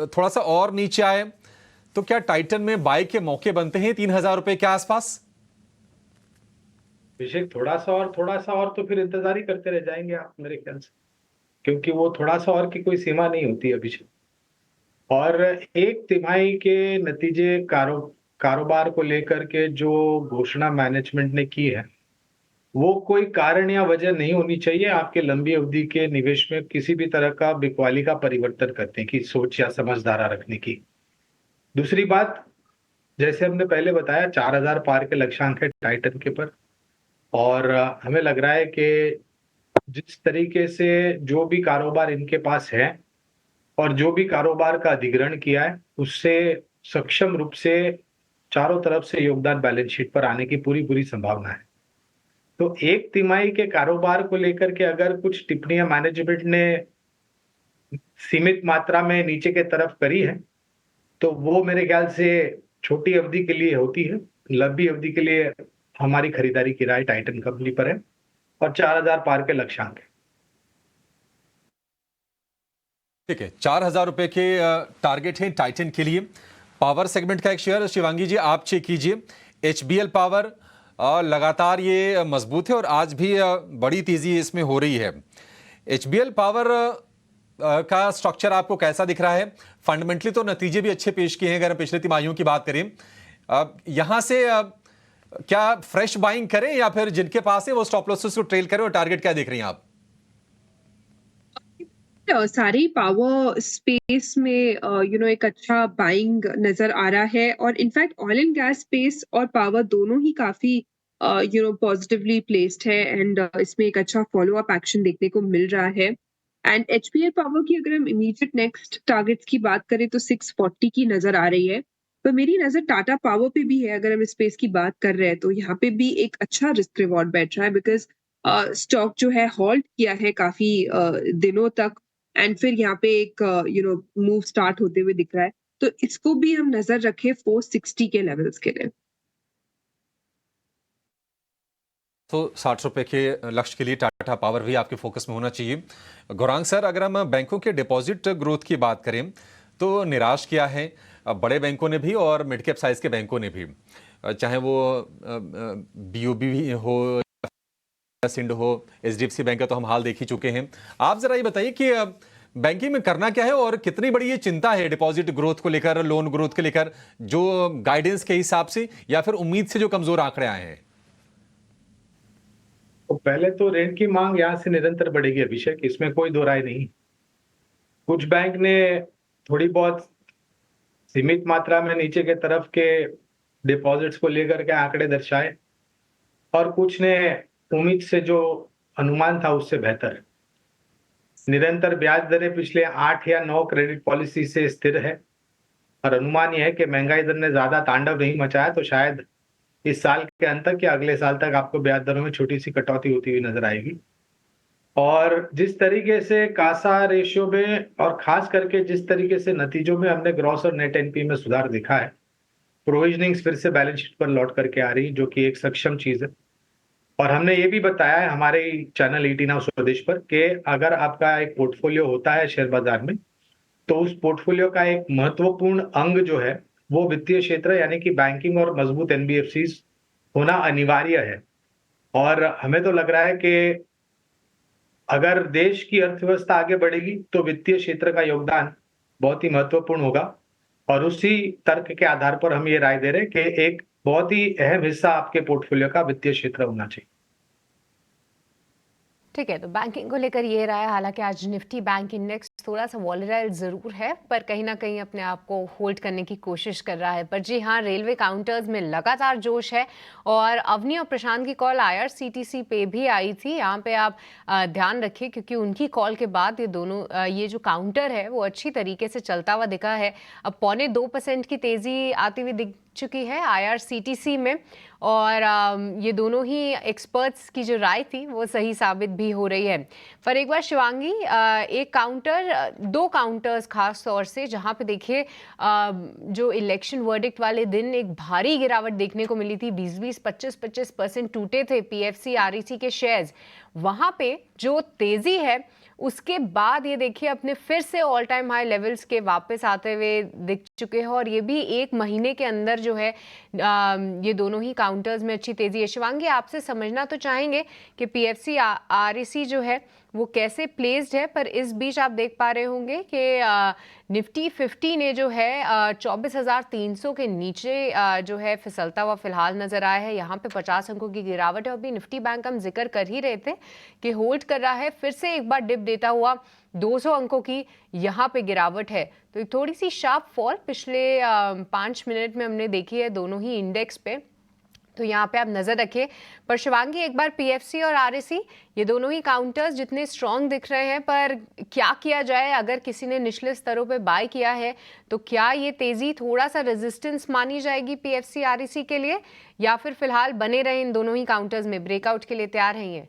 थोड़ा सा और नीचे आए तो क्या टाइटन में बाय के मौके बनते हैं 3,000 रुपए के आसपास?
अभिषेक, थोड़ा सा और तो फिर इंतजार ही करते रह जाएंगे आप मेरे ख्याल से, क्योंकि वो थोड़ा सा और की कोई सीमा नहीं होती अभिषेक। और एक तिमाही के नतीजे कारोबार को लेकर के जो घोषणा मैनेजमेंट ने की है, वो कोई कारण या वजह नहीं होनी चाहिए आपके लंबी अवधि के निवेश में किसी भी तरह का बिकवाली का परिवर्तन करने की सोच या समझदारा रखने की। दूसरी बात, जैसे हमने पहले बताया, 4000 पार के लक्ष्यांक है टाइटन के पर, और हमें लग रहा है कि जिस तरीके से जो भी कारोबार इनके पास है और जो भी कारोबार का अधिग्रहण किया है, उससे सक्षम रूप से चारों तरफ से योगदान बैलेंस शीट पर आने की पूरी संभावना है। तो एक तिमाही के कारोबार को लेकर के अगर कुछ टिप्पणियां मैनेजमेंट ने सीमित मात्रा में नीचे के तरफ करी है, तो वो मेरे ख्याल से छोटी अवधि के लिए होती है। लंबी अवधि के लिए हमारी खरीदारी की राय टाइटन कंपनी पर है और 4000 पार के लक्ष्यांक है।
ठीक है, 4,000 रुपए के टारगेट है टाइटन के लिए। पावर सेगमेंट का एक शेयर शिवांगी जी आप चेक कीजिए। HBL पावर लगातार ये मजबूत है और आज भी बड़ी तेजी इसमें हो रही है। HBL पावर का स्ट्रक्चर आपको कैसा दिख रहा है? फंडामेंटली तो नतीजे भी अच्छे पेश किए हैं अगर हम पिछले तिमाहियों की बात करें। यहां से क्या फ्रेश बाइंग करें या फिर जिनके पास है वो स्टॉप लॉसेस को ट्रेल करें, और टारगेट क्या देख रही हैं आप?
सारी पावर स्पेस में एक अच्छा बाइंग नजर आ रहा है, और in fact oil and gas space और पावर दोनों ही काफी पॉजिटिवली प्लेस्ड है, एंड इसमें एक अच्छा फॉलो अप एक्शन देखने को मिल रहा है। एंड HBL पावर की अगर हम इमीडिएट नेक्स्ट टारगेट्स की बात करें तो 640 की नजर आ रही है, पर मेरी नजर टाटा पावर पे भी है। अगर हम स्पेस की बात कर रहे हैं तो यहाँ पे भी एक अच्छा रिस्क रिवॉर्ड बैठ रहा है, बिकॉज स्टॉक जो है होल्ड किया है काफी दिनों तक, एंड फिर यहाँ पे एक मूव स्टार्ट होते हुए दिख रहा है, तो इसको भी हम नजर रखें 460 के लेवल्स के लिए।
तो 60 रुपए के लक्ष्य के लिए टाटा पावर भी आपके फोकस में होना चाहिए। गौरांग सर, अगर हम बैंकों के डिपॉजिट ग्रोथ की बात करें तो निराश किया है बड़े बैंकों ने भी और मिड कैप साइज के बैंकों ने भी, चाहे वो BOB हो, सिंड हो, HDFC बैंक का तो हम हाल देख ही चुके हैं। आप जरा ये बताइए कि बैंकिंग में करना क्या है और कितनी बड़ी ये चिंता है डिपॉजिट ग्रोथ को लेकर, लोन ग्रोथ को लेकर, जो गाइडेंस के हिसाब से या फिर उम्मीद से जो कमजोर आंकड़े आए हैं?
तो पहले तो ऋण की मांग यहाँ से निरंतर बढ़ेगी अभिषेक, इसमें कोई दो राय नहीं। कुछ बैंक ने थोड़ी बहुत सीमित मात्रा में नीचे के तरफ के डिपॉजिट्स को लेकर के आंकड़े दर्शाए, और कुछ ने उम्मीद से जो अनुमान था उससे बेहतर। निरंतर ब्याज दरें पिछले 8 या 9 क्रेडिट पॉलिसी से स्थिर है, और अनुमान यह है कि महंगाई दर ने ज्यादा तांडव नहीं मचाया, तो शायद इस साल के अंत तक या अगले साल तक आपको ब्याज दरों में छोटी सी कटौती होती हुई नजर आएगी। और जिस तरीके से कासा रेशियो में और खास करके जिस तरीके से नतीजों में हमने ग्रॉस और नेट एनपी में सुधार देखा है, प्रोविजनिंग फिर से बैलेंस शीट पर लौट करके आ रही, जो कि एक सक्षम चीज है। और हमने ये भी बताया है हमारे चैनल 18 हाउस स्वदेश पर कि अगर आपका एक पोर्टफोलियो होता है शेयर बाजार में, तो उस पोर्टफोलियो का एक महत्वपूर्ण अंग जो है वो वित्तीय क्षेत्र यानी कि बैंकिंग और मजबूत NBFCs होना अनिवार्य है। और हमें तो लग रहा है कि अगर देश की अर्थव्यवस्था आगे बढ़ेगी तो वित्तीय क्षेत्र का योगदान बहुत ही महत्वपूर्ण होगा, और उसी तर्क के आधार पर हम ये राय दे रहे हैं कि एक बहुत ही अहम हिस्सा आपके पोर्टफोलियो का वित्तीय क्षेत्र होना चाहिए।
ठीक है, तो बैंकिंग को लेकर ये रहा है। हालांकि आज निफ्टी बैंक इंडेक्स थोड़ा सा वॉलेटाइल ज़रूर है, पर कहीं ना कहीं अपने आप को होल्ड करने की कोशिश कर रहा है। पर जी हाँ, रेलवे काउंटर्स में लगातार जोश है और अवनी और प्रशांत की कॉल IRCTC पे भी आई थी। यहाँ पे आप ध्यान रखिए, क्योंकि उनकी कॉल के बाद ये दोनों ये जो काउंटर है वो अच्छी तरीके से चलता हुआ दिखा है। अब 0.25% की तेज़ी आती हुई दिख चुकी है IRCTC में, और ये दोनों ही एक्सपर्ट्स की जो राय थी वो सही साबित भी हो रही है। पर एक बार शिवांगी, एक काउंटर, दो काउंटर्स खास तौर से जहां पे देखिए जो इलेक्शन वर्डिक्ट वाले दिन एक भारी गिरावट देखने को मिली थी, 20-20, 25-25% टूटे थे PFC REC के शेयर्स। वहां पे जो तेजी है उसके बाद ये देखिए अपने फिर से ऑल टाइम हाई लेवल्स के वापस आते हुए दिख चुके हैं, और ये भी एक महीने के अंदर जो है ये दोनों ही काउंटर्स में अच्छी तेजी है। शिवांगी, आपसे समझना तो चाहेंगे कि PFC REC जो है वो कैसे प्लेस्ड है, पर इस बीच आप देख पा रहे होंगे कि निफ्टी 50 ने जो है 24,300 के नीचे जो है फिसलता हुआ फिलहाल नजर आया है। यहाँ पे 50 अंकों की गिरावट है। अभी निफ्टी बैंक हम जिक्र कर ही रहे थे कि होल्ड कर रहा है, फिर से एक बार डिप देता हुआ 200 अंकों की यहाँ पे गिरावट है। तो एक थोड़ी सी शार्प फॉल पिछले 5 मिनट में हमने देखी है दोनों ही इंडेक्स पे, तो यहाँ पे आप नजर रखिए। पर शिवांगी, एक बार PFC और REC ये दोनों ही काउंटर्स जितने स्ट्रॉन्ग दिख रहे हैं, पर क्या किया जाए? अगर किसी ने निचले स्तरों पे बाय किया है तो क्या ये तेजी थोड़ा सा रेजिस्टेंस मानी जाएगी PFC REC के लिए, या फिर फिलहाल बने रहे इन दोनों ही काउंटर्स में, ब्रेकआउट के लिए तैयार हैं ये?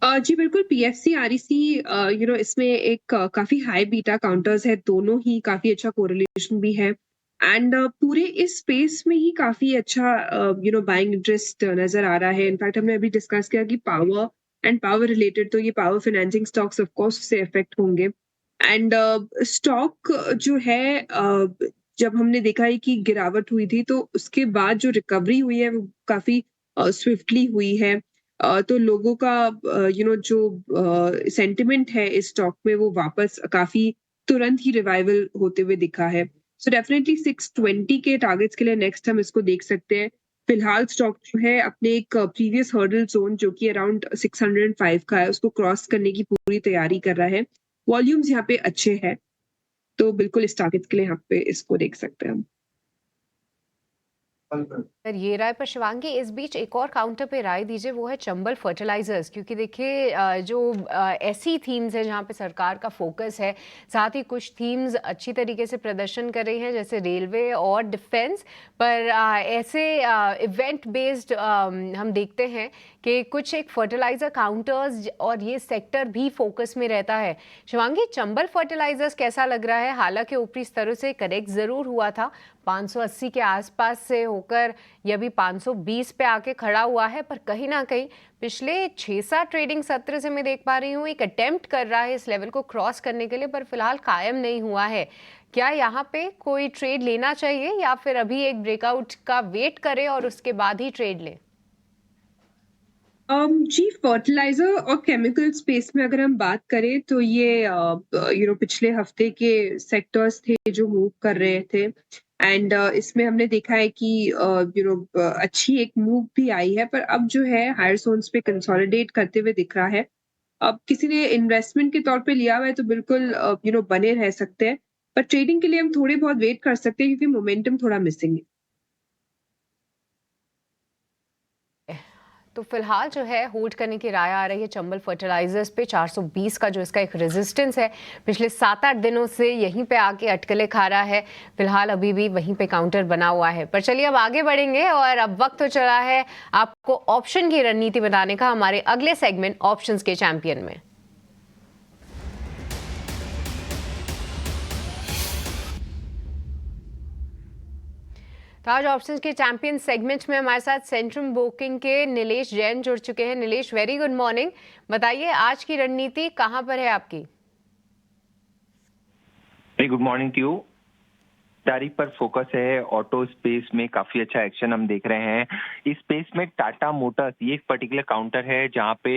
जी बिल्कुल, PFC REC इसमें एक काफी हाई बीटा काउंटर्स है, दोनों ही काफी अच्छा कोरिलेशन भी है, एंड पूरे इस स्पेस में ही काफी अच्छा बाइंग इंटरेस्ट नजर आ रहा है। इनफैक्ट हमने अभी डिस्कस किया कि पावर एंड पावर रिलेटेड, तो ये power financing stocks of course उससे अफेक्ट होंगे। एंड स्टॉक जो है जब हमने देखा है कि गिरावट हुई थी, तो उसके बाद जो रिकवरी हुई है वो काफी स्विफ्टली हुई है। तो लोगों का जो सेंटिमेंट है इस स्टॉक में वो वापस काफी तुरंत ही रिवाइवल होते हुए दिखा है। सो डेफिनेटली 620 के टारगेट्स के लिए नेक्स्ट हम इसको देख सकते हैं। फिलहाल स्टॉक जो है अपने एक प्रीवियस हर्डल जोन जो कि अराउंड 605 का है, उसको क्रॉस करने की पूरी तैयारी कर रहा है। वॉल्यूम्स यहाँ पे अच्छे हैं, तो बिल्कुल इस टारगेट के लिए यहाँ पे इसको देख सकते हैं हम।
पर ये राय पर शिवांगी, इस बीच एक और काउंटर पे राय दीजिए, वो है चंबल फर्टिलाइजर्स, क्योंकि देखिए जो ऐसी थीम्स है जहाँ पे सरकार का फोकस है, साथ ही कुछ थीम्स अच्छी तरीके से प्रदर्शन कर रही हैं जैसे रेलवे और डिफेंस, पर ऐसे इवेंट बेस्ड हम देखते हैं कि कुछ एक फर्टिलाइजर काउंटर्स और ये सेक्टर भी फोकस में रहता है। शिवांगी, चंबल फर्टिलाइजर्स कैसा लग रहा है? हालांकि ऊपरी स्तरों से करेक्ट जरूर हुआ था, 580 के आसपास से होकर यह भी 520 पे आके खड़ा हुआ है, पर कहीं ना कहीं पिछले 6-7 ट्रेडिंग सत्र से मैं देख पा रही हूँ एक अटेम्प्ट कर रहा है इस लेवल को क्रॉस करने के लिए, पर फिलहाल कायम नहीं हुआ है। क्या यहाँ पे कोई ट्रेड लेना चाहिए, या फिर अभी एक ब्रेकआउट का वेट करें और उसके बाद ही ट्रेड लें?
जी, फर्टिलाइजर और केमिकल स्पेस में अगर हम बात करें तो ये पिछले हफ्ते के सेक्टर्स थे जो मूव कर रहे थे, एंड इसमें हमने देखा है कि अच्छी एक मूव भी आई है, पर अब जो है हायर जोन्स पे कंसोलिडेट करते हुए दिख रहा है। अब किसी ने इन्वेस्टमेंट के तौर पे लिया हुआ है तो बिल्कुल बने रह सकते हैं, पर ट्रेडिंग के लिए हम थोड़े बहुत वेट कर सकते हैं क्योंकि मोमेंटम थोड़ा मिसिंग है।
तो फिलहाल जो है होल्ड करने की राय आ रही है चंबल फर्टिलाइजर्स पे। 420 का जो इसका एक रेजिस्टेंस है, पिछले 7-8 दिनों से यहीं पे आके अटकले खा रहा है, फिलहाल अभी भी वहीं पे काउंटर बना हुआ है। पर चलिए अब आगे बढ़ेंगे, और अब वक्त तो चला है आपको ऑप्शन की रणनीति बताने का हमारे अगले सेगमेंट ऑप्शंस के चैंपियन में। तो आज ऑप्शंस के चैंपियन सेगमेंट में हमारे साथ सेंट्रम ब्रोकिंग के नीलेश जैन जुड़ चुके हैं। Nilesh, very good morning. बताइए आज की रणनीति कहां पर है आपकी?
Good morning to you. तारीख पर फोकस है, ऑटो स्पेस में काफी अच्छा एक्शन हम देख रहे हैं। इस स्पेस में टाटा मोटर्स ये एक पर्टिकुलर काउंटर है जहां पे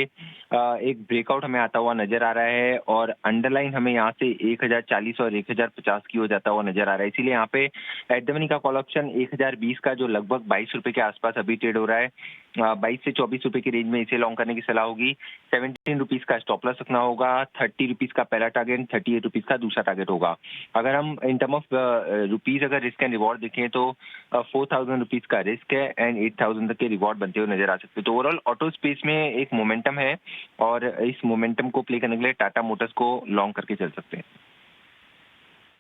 एक ब्रेकआउट हमें आता हुआ नजर आ रहा है, और अंडरलाइन हमें यहाँ से 1040 और 1050 की हो जाता हुआ नजर आ रहा है। इसीलिए यहाँ पे एट द मनी का कॉल ऑप्शन 1020 का जो लगभग 22 रुपए के आसपास अभी ट्रेड हो रहा है, 22 से 24 रुपए की रेंज में इसे लॉन्ग करने की सलाह होगी। 17 रुपीज का स्टॉप लॉस रखना होगा। 30 रुपीज का पहला टारगेट, 38 रुपीज का दूसरा टारगेट होगा। अगर हम इन टर्म ऑफ रुपीज अगर रिस्क एंड रिवॉर्ड देखें तो 4000 रुपीज का रिस्क है एंड 8000 तक के रिवॉर्ड बनते हुए नजर आ सकते हैं। तो ओवरऑल ऑटो स्पेस में एक मोमेंटम है और इस मोमेंटम को प्ले करने के लिए टाटा मोटर्स को लॉन्ग करके चल सकते हैं।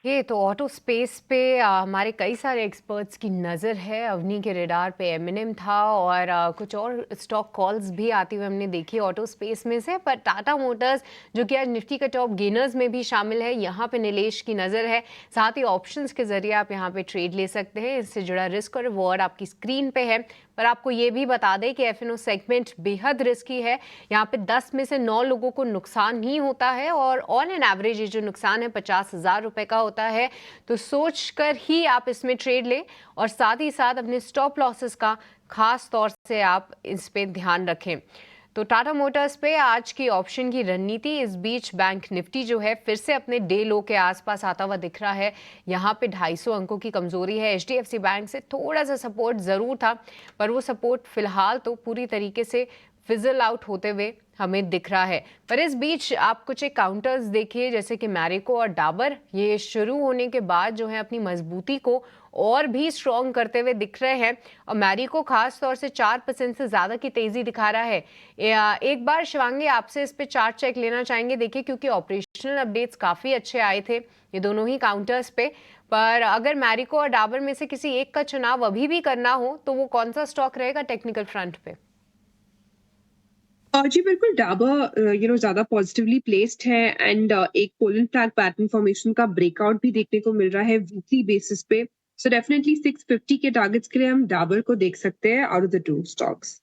ये तो ऑटो स्पेस पे हमारे कई सारे एक्सपर्ट्स की नज़र है। अवनी के रेडार पे एमएनएम था और कुछ और स्टॉक कॉल्स भी आती हुई हमने देखी ऑटो स्पेस में से। पर टाटा मोटर्स जो कि आज निफ्टी का टॉप गेनर्स में भी शामिल है, यहाँ पे नीलेश की नज़र है। साथ ही ऑप्शंस के जरिए आप यहाँ पे ट्रेड ले सकते हैं। इससे जुड़ा रिस्क और रिवॉर्ड आपकी स्क्रीन पे है। पर आपको ये भी बता दें कि एफएनओ सेगमेंट बेहद रिस्की है। यहाँ पे 10 में से 9 लोगों को नुकसान ही होता है और ऑन एन एवरेज ये जो नुकसान है 50,000 रुपए का होता है। तो सोच कर ही आप इसमें ट्रेड लें और साथ ही साथ अपने स्टॉप लॉसेस का खास तौर से आप इस पे ध्यान रखें। तो टाटा मोटर्स पे आज की ऑप्शन की रणनीति, इस बीच बैंक निफ्टी जो है फिर से अपने डे लो के आसपास आता हुआ दिख रहा है। यहाँ पे 250 अंकों की कमजोरी है। एचडीएफसी बैंक से थोड़ा सा सपोर्ट जरूर था पर वो सपोर्ट फिलहाल तो पूरी तरीके से फिजल आउट होते हुए हमें दिख रहा है। पर इस बीच आप कुछ एक काउंटर्स देखिए जैसे कि मैरिको और डाबर, ये शुरू होने के बाद जो है अपनी मजबूती को और भी स्ट्रॉन्ग करते हुए दिख रहे हैं और मैरिको खास तौर से 4% से ज़्यादा की तेज़ी दिखा रहा है। एक बार शिवांगी आपसे इस पे चार्ट चेक लेना चाहेंगे। देखिए क्योंकि ऑपरेशनल अपडेट्स काफ़ी अच्छे आए थे ये दोनों ही काउंटर्स पे, पर अगर मैरिको और डाबर में से किसी एक का चुनाव अभी भी करना हो तो वो कौन सा स्टॉक रहेगा टेक्निकल फ्रंट पे?
जी बिल्कुल, डाबर ज्यादा पॉजिटिवली प्लेस्ड है एंड एक पोलन फ्लैग पैटर्न फॉर्मेशन का ब्रेकआउट भी देखने को मिल रहा है वीकली बेसिस पे। सो डेफिनेटली 650 के टारगेट्स के लिए हम डाबर को देख सकते हैं out of the two stocks.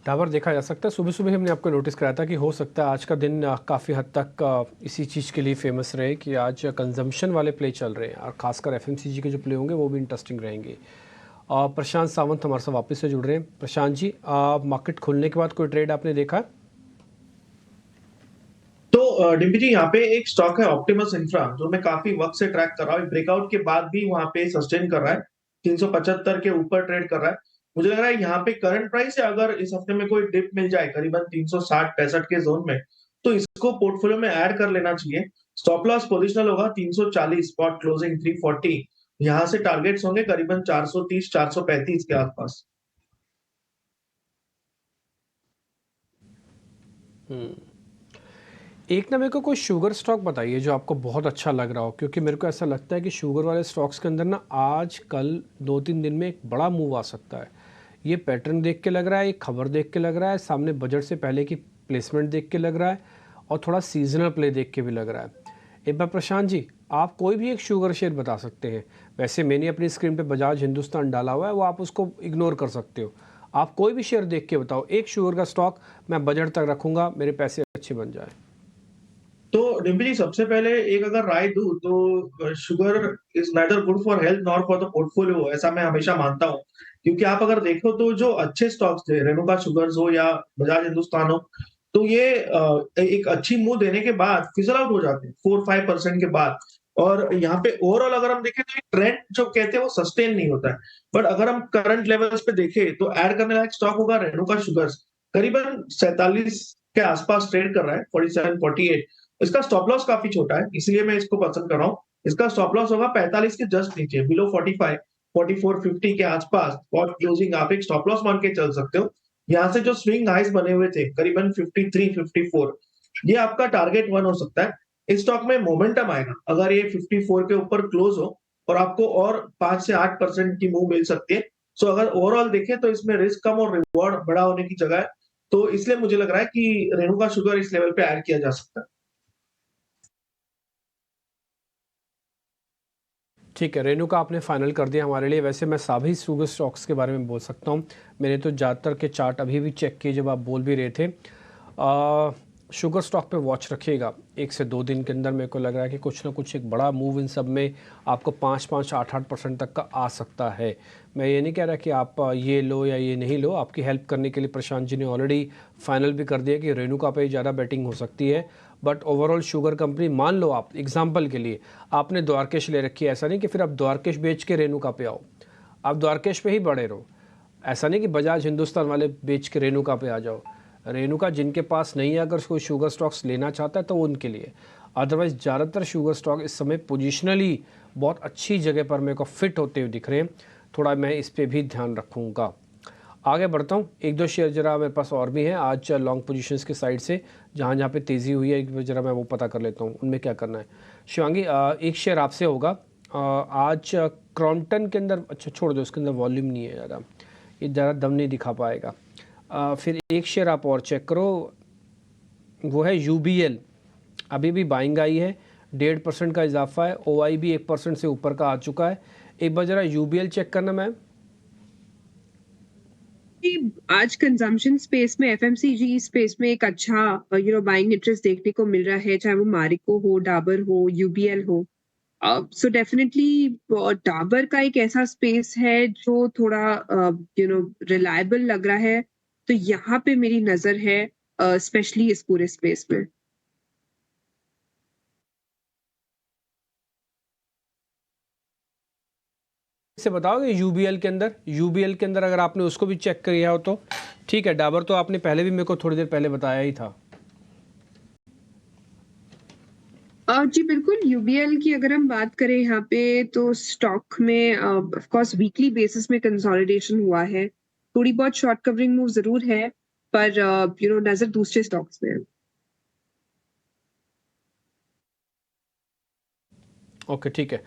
Dabur देखा जा सकता है। सुबह सुबह हमने आपको नोटिस कराया था कि हो सकता है आज का दिन काफ़ी हद तक इसी चीज़ के लिए फेमस रहे कि आज कंजम्पशन वाले प्ले चल रहे हैं और ख़ासकर एफएमसीजी के जो प्ले होंगे वो भी इंटरेस्टिंग रहेंगे। प्रशांत सावंत हमारे साथ वापस से जुड़ रहे हैं। प्रशांत जी, मार्केट खुलने के बाद कोई ट्रेड आपने देखा?
तो डिम्पी जी, यहाँ पे एक स्टॉक है ऑप्टिमस इंफ्रा जो मैं काफी वक्त से ट्रैक कर रहा हूँ। ब्रेकआउट के बाद भी वहां पे सस्टेन कर रहा है, 375 के ऊपर ट्रेड कर रहा है। मुझे लग रहा है यहाँ पे करंट प्राइस है, अगर इस हफ्ते में कोई डिप मिल जाए करीबन 360-65 के जोन में तो इसको पोर्टफोलियो में ऐड कर लेना चाहिए। स्टॉप लॉस पोजिशनल होगा 340, स्पॉट क्लोजिंग 340। यहाँ से टारगेट्स होंगे करीबन 430-435 के आसपास।
एक ना मेरे को कोई शुगर स्टॉक बताइए जो आपको बहुत अच्छा लग रहा हो, क्योंकि मेरे को ऐसा लगता है कि शुगर वाले स्टॉक्स के अंदर ना आज कल 2-3 दिन में एक बड़ा मूव आ सकता है। ये पैटर्न देख के लग रहा है, एक खबर देख के लग रहा है, सामने बजट से पहले की प्लेसमेंट देख के लग रहा है और थोड़ा सीजनल प्ले देख के भी लग रहा है। एक बार प्रशांत जी, आप कोई भी एक शुगर शेयर बता सकते हैं। वैसे मैंने अपनी स्क्रीन पे बजाज हिंदुस्तान डाला हुआ है, वो आप उसको इग्नोर कर सकते हो। आप कोई भी शेयर देख के बताओ, एक शुगर का स्टॉक मैं बजट तक रखूंगा, मेरे पैसे अच्छे बन जाए।
तो डिम्पी जी, सबसे पहले एक अगर राय दूं तो sugar is neither good for health nor for the portfolio, ऐसा मैं हमेशा मानता हूं। क्योंकि आप अगर देखो तो जो अच्छे स्टॉक्स थे, रेणुका शुगर्स हो या बजाज हिंदुस्तान हो, तो ये एक अच्छी मूव देने के बाद फिजल आउट हो जाते हैं 4-5% के बाद। और यहाँ पे ओवरऑल अगर हम देखें तो ट्रेंड जो कहते हैं वो सस्टेन नहीं होता है। बट अगर हम करंट लेवल्स पे देखें तो ऐड करने लायक स्टॉक होगा रेणुका शुगर्स, करीबन 47 के आसपास ट्रेड कर रहा है, 47-48। इसका स्टॉप लॉस काफी छोटा है, इसलिए मैं इसको पसंद कर रहा हूँ। इसका स्टॉप लॉस होगा 45 के जस्ट नीचे, बिलो 45, 44-50 के आसपास। स्पॉट क्लोजिंग आप एक स्टॉप लॉस मान के चल सकते हो। यहाँ से जो स्विंग हाइस बने हुए थे करीबन 53-54, ये आपका टारगेट 1 हो सकता है। इस स्टॉक में मोमेंटम आएगा अगर ये 54 के ऊपर क्लोज हो और आपको और 5 से 8% की मूव मिल सकती है। सो अगर ओवरऑल देखें तो इसमें रिस्क कम और रिवॉर्ड बड़ा होने की जगह है, तो इसलिए मुझे लग रहा है कि रेणुका शुगर इस लेवल पे ऐड किया जा सकता है।
ठीक है, रेणु का आपने फाइनल कर दिया हमारे लिए। वैसे मैं सभी शुगर स्टॉक्स के बारे में बोल सकता हूँ, मैंने तो ज़्यादातर के चार्ट अभी भी चेक किए जब आप बोल भी रहे थे। शुगर स्टॉक पे वॉच रखिएगा, 1 से 2 दिन के अंदर मेरे को लग रहा है कि कुछ ना कुछ एक बड़ा मूव इन सब में आपको 5-5, 8-8% तक का आ सकता है। मैं ये नहीं कह रहा कि आप ये लो या ये नहीं लो। आपकी हेल्प करने के लिए प्रशांत जी ने ऑलरेडी फाइनल भी कर दिया कि रेणुका पे ज़्यादा बैटिंग हो सकती है बट ओवरऑल शुगर कंपनी, मान लो आप एग्जांपल के लिए आपने द्वारकेश ले रखी है, ऐसा नहीं कि फिर आप द्वारकेश बेच के रेणुका पे आओ, आप द्वारकेश पे ही बढ़े रहो। ऐसा नहीं कि बजाज हिंदुस्तान वाले बेच के रेणुका पे आ जाओ। रेणुका जिनके पास नहीं है, अगर कोई शुगर स्टॉक्स लेना चाहता है तो उनके लिए, अदरवाइज ज़्यादातर शुगर स्टॉक इस समय पोजिशनली बहुत अच्छी जगह पर मेरे को फिट होते हुए दिख रहे हैं। थोड़ा मैं इस पर भी ध्यान रखूँगा। आगे बढ़ता हूँ, एक दो शेयर जरा मेरे पास और भी हैं आज लॉन्ग पोजीशंस के साइड से, जहाँ जहाँ पे तेज़ी हुई है, एक जरा मैं वो पता कर लेता हूँ उनमें क्या करना है। शिवांगी, एक शेयर आपसे होगा आज क्रॉम्पटन के अंदर, अच्छा छोड़ दो, इसके अंदर वॉल्यूम नहीं है ज़्यादा, ये ज़्यादा दम नहीं दिखा पाएगा। फिर एक शेयर आप और चेक करो, वो है UBL, अभी भी बाइंग आई है, 1.5% का इजाफा है, OI भी 1% से ऊपर का आ चुका है। एक बार जरा UBL चेक करना मैम।
आज कंजम्पशन स्पेस में, FMCG स्पेस में एक अच्छा बाइंग इंटरेस्ट देखने को मिल रहा है, चाहे वो मारिको हो, डाबर हो, UBL हो। सो डेफिनेटली डाबर का एक ऐसा स्पेस है जो थोड़ा रिलायबल लग रहा है, तो यहाँ पे मेरी नजर है स्पेशली इस पूरे स्पेस में।
से बताओगे UBL के अंदर अगर आपने उसको भी चेक किया हो तो ठीक है। डाबर तो आपने पहले भी मेरे को थोड़ी देर पहले बताया ही था।
जी बिल्कुल, UBL की अगर हम बात करें यहाँ पे, तो स्टॉक में ऑफ कोर्स वीकली बेसिस में कंसोलिडेशन हुआ है, थोड़ी बहुत शॉर्ट कवरिंग मूव जरूर है, पर नजर दूसरे स्टॉक्स में है।
ओके ठीक है,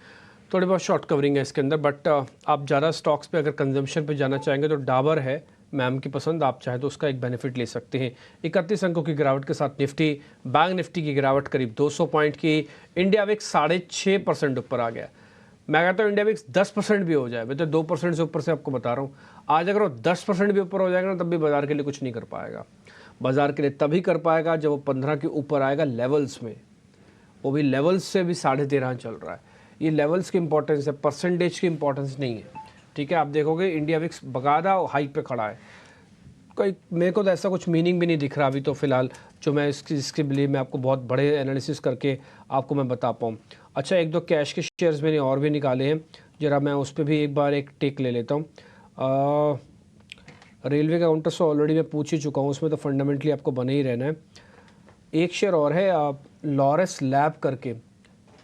थोड़ी बहुत शॉर्ट कवरिंग है इसके अंदर, बट आप ज़्यादा स्टॉक्स पे अगर कंजम्पशन पे जाना चाहेंगे तो डाबर है मैम की पसंद, आप चाहे तो उसका एक बेनिफिट ले सकते हैं। 31 अंकों की गिरावट के साथ निफ्टी, बैंक निफ्टी की गिरावट करीब 200 पॉइंट की, इंडिया विक्स 6.5% ऊपर आ गया। मैं कहता हूँ इंडिया विक्स 10% भी हो जाए, मैं तो 2% से ऊपर से आपको बता रहा हूँ, आज अगर वो 10% भी ऊपर हो जाएगा ना, तब भी बाजार के लिए कुछ नहीं कर पाएगा। बाजार के लिए तभी कर पाएगा जब वो 15 के ऊपर आएगा लेवल्स में, वो भी लेवल्स से भी 13.5 चल रहा है। ये लेवल्स की इंपॉर्टेंस है, परसेंटेज की इंपॉर्टेंस नहीं है, ठीक है। आप देखोगे इंडिया विक्स बकायदा हाइक पे खड़ा है, कोई मेरे को तो ऐसा कुछ मीनिंग भी नहीं दिख रहा अभी तो फ़िलहाल, जो मैं इसके लिए मैं आपको बहुत बड़े एनालिसिस करके आपको मैं बता पाऊँ। अच्छा, एक दो कैश के शेयर्स मैंने और भी निकाले हैं, ज़रा मैं उस पर भी एक बार एक टेक ले लेता हूँ। रेलवे काउंटर से ऑलरेडी मैं पूछ ही चुका हूँ, उसमें तो फंडामेंटली आपको बने ही रहना है। एक शेयर और है लॉरस लैब करके,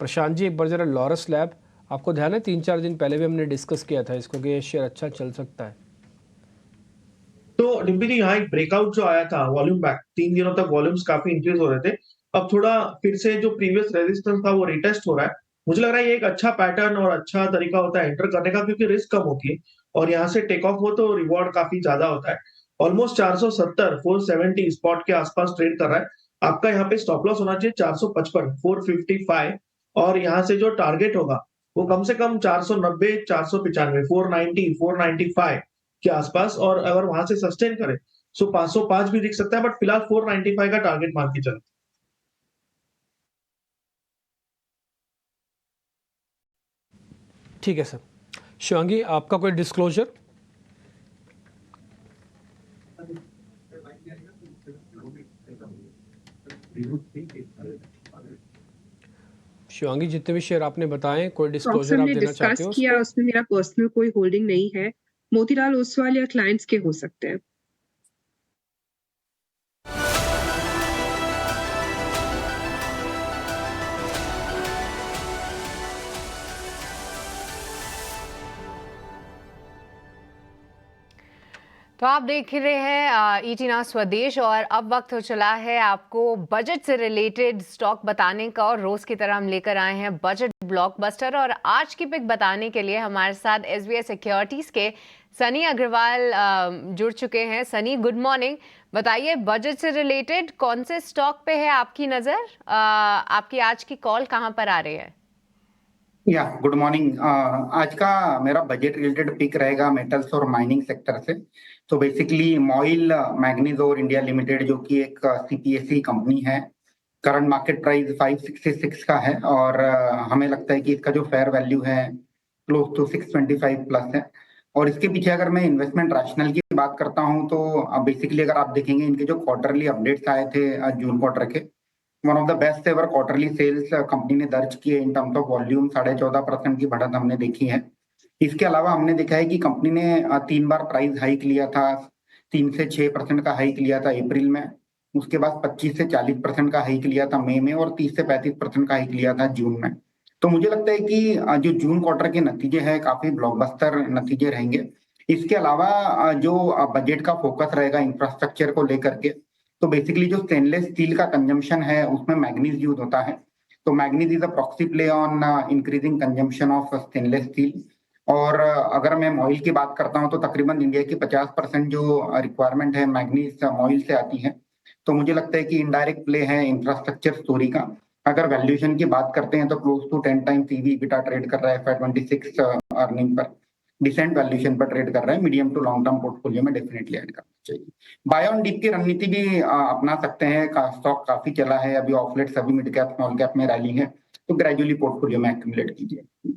प्रशांत जी एक बार जरा लॉरस लैब, आपको ध्यान है 3-4 दिन पहले भी हमने डिस्कस किया था इसको कि ये शेयर अच्छा चल सकता है।
तो डिम्पी जी, यहाँ एक ब्रेकआउट जो आया था, वॉल्यूम बैक, 3 दिनों तक वॉल्यूम्स काफी इंक्रीज हो रहे थे, अब थोड़ा फिर से जो प्रीवियस रेजिस्टेंस था वो रिटेस्ट हो रहा है। मुझे लग रहा है ये एक अच्छा पैटर्न और अच्छा तरीका होता है एंटर करने का, क्योंकि रिस्क कम होती है और यहाँ से टेक ऑफ हो तो रिवॉर्ड काफी ज्यादा होता है। ऑलमोस्ट 470 470 स्पॉट के आसपास ट्रेड कर रहा है। आपका यहाँ पे स्टॉप लॉस होना चाहिए 455 455, और यहाँ से जो टारगेट होगा वो कम से कम 490 495 490 495 के आसपास, और अगर वहां से सस्टेन करे तो 505 भी दिख सकता है, बट फिलहाल 495 का टारगेट मान के चलो।
ठीक है सर। शिवांगी, आपका कोई डिस्क्लोजर? शिवांगी, जितने भी शेयर आपने बताए, कोई डिस्क्लोजर आप देना चाहते हो?
किया उसमें मेरा पर्सनल कोई होल्डिंग नहीं है, मोतीलाल ओसवाल या क्लाइंट्स के हो सकते हैं।
तो आप देख रहे हैं ईटी नाउ स्वदेश, और अब वक्त हो चला है आपको बजट से रिलेटेड स्टॉक बताने का, और रोज की तरह हम लेकर आए हैं बजट ब्लॉकबस्टर। और आज की पिक बताने के लिए हमारे साथ SBI सिक्योरिटीज के सनी अग्रवाल जुड़ चुके हैं। Sunny, good morning. बताइए, बजट से रिलेटेड कौन से स्टॉक पे है आपकी नजर? आपकी आज की कॉल कहाँ पर आ रही है?
या गुड मॉर्निंग। आज का मेरा बजट रिलेटेड पिक रहेगा मेटल्स और माइनिंग सेक्टर से। तो बेसिकली मॉइल मैग्नीज और इंडिया लिमिटेड, जो कि एक CPSE कंपनी है, करंट मार्केट प्राइस 566 का है, और हमें लगता है कि इसका जो फेयर वैल्यू है क्लोज टू 625 प्लस है। और इसके पीछे अगर मैं इन्वेस्टमेंट रैशनल की बात करता हूं तो बेसिकली अगर आप देखेंगे इनके जो क्वार्टरली अपडेट्स आए थे जून क्वार्टर के, one of the best ever quarterly sales company ने दर्ज किए इन टर्म्स ऑफ वॉल्यूम। 14.5% की बढ़त हमने देखी है। इसके अलावा हमने देखा है कि कंपनी ने 3 बार प्राइस हाइक लिया था। 3 से 6% का हाइक लिया था अप्रैल में, उसके बाद 25 से 40% का हाइक लिया था मई में, और 30 से 35% का हाइक लिया था जून में। तो मुझे लगता है कि जो जून क्वार्टर के नतीजे हैं काफी ब्लॉकबस्टर नतीजे रहेंगे। इसके अलावा जो बजट का फोकस रहेगा इंफ्रास्ट्रक्चर को लेकर के, तो बेसिकली जो स्टेनलेस स्टील का कंजम्पशन है उसमें मैग्नीज यूज होता है। तो manganese is a proxy play on increasing consumption of stainless steel. और अगर मैं मॉइल की बात करता हूं तो तकरीबन इंडिया की 50% जो रिक्वायरमेंट है मैग्नीज मॉइल से आती है। तो मुझे लगता है कि इनडायरेक्ट प्ले है इंफ्रास्ट्रक्चर स्टोरी का। अगर वैल्यूएशन की बात करते हैं तो close to 10 times EV EBITDA trade कर रहा है FY26 earning per, decent valuation पर ट्रेड कर रहा है। Medium to long term portfolio में डेफिनेटली ऐड करना चाहिए। बाय ऑन डिप की रणनीति भी अपना सकते हैं। स्टॉक काफी चला है अभी ऑफ लेट, सभी मिड कैप स्मॉल कैप में रैली है, तो ग्रेजुअली पोर्टफोलियो में एक्यूमुलेट कीजिए।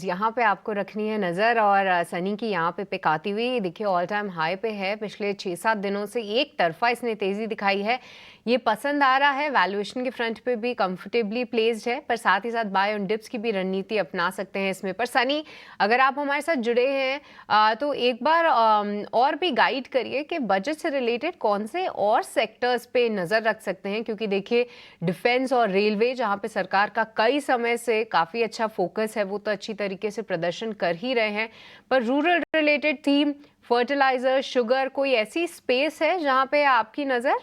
यहाँ पे आपको रखनी है नज़र, और सनी की यहाँ पे पिक आती हुई देखिए ऑल टाइम हाई पे है। पिछले 6-7 दिनों से एक तरफा इसने तेज़ी दिखाई है, ये पसंद आ रहा है। वैल्यूएशन के फ्रंट पे भी कंफर्टेबली प्लेस्ड है, पर साथ ही साथ बाय ऑन डिप्स की भी रणनीति अपना सकते हैं इसमें। पर सनी, अगर आप हमारे साथ जुड़े हैं तो एक बार और भी गाइड करिए कि बजट से रिलेटेड कौन से और सेक्टर्स पे नज़र रख सकते हैं, क्योंकि देखिए डिफेंस और रेलवे जहाँ पे सरकार का कई समय से काफ़ी अच्छा फोकस है वो तो अच्छी तरीके से प्रदर्शन कर ही रहे हैं, पर rural related theme, fertiliser, sugar, कोई ऐसी स्पेस है जहां पे आपकी नजर?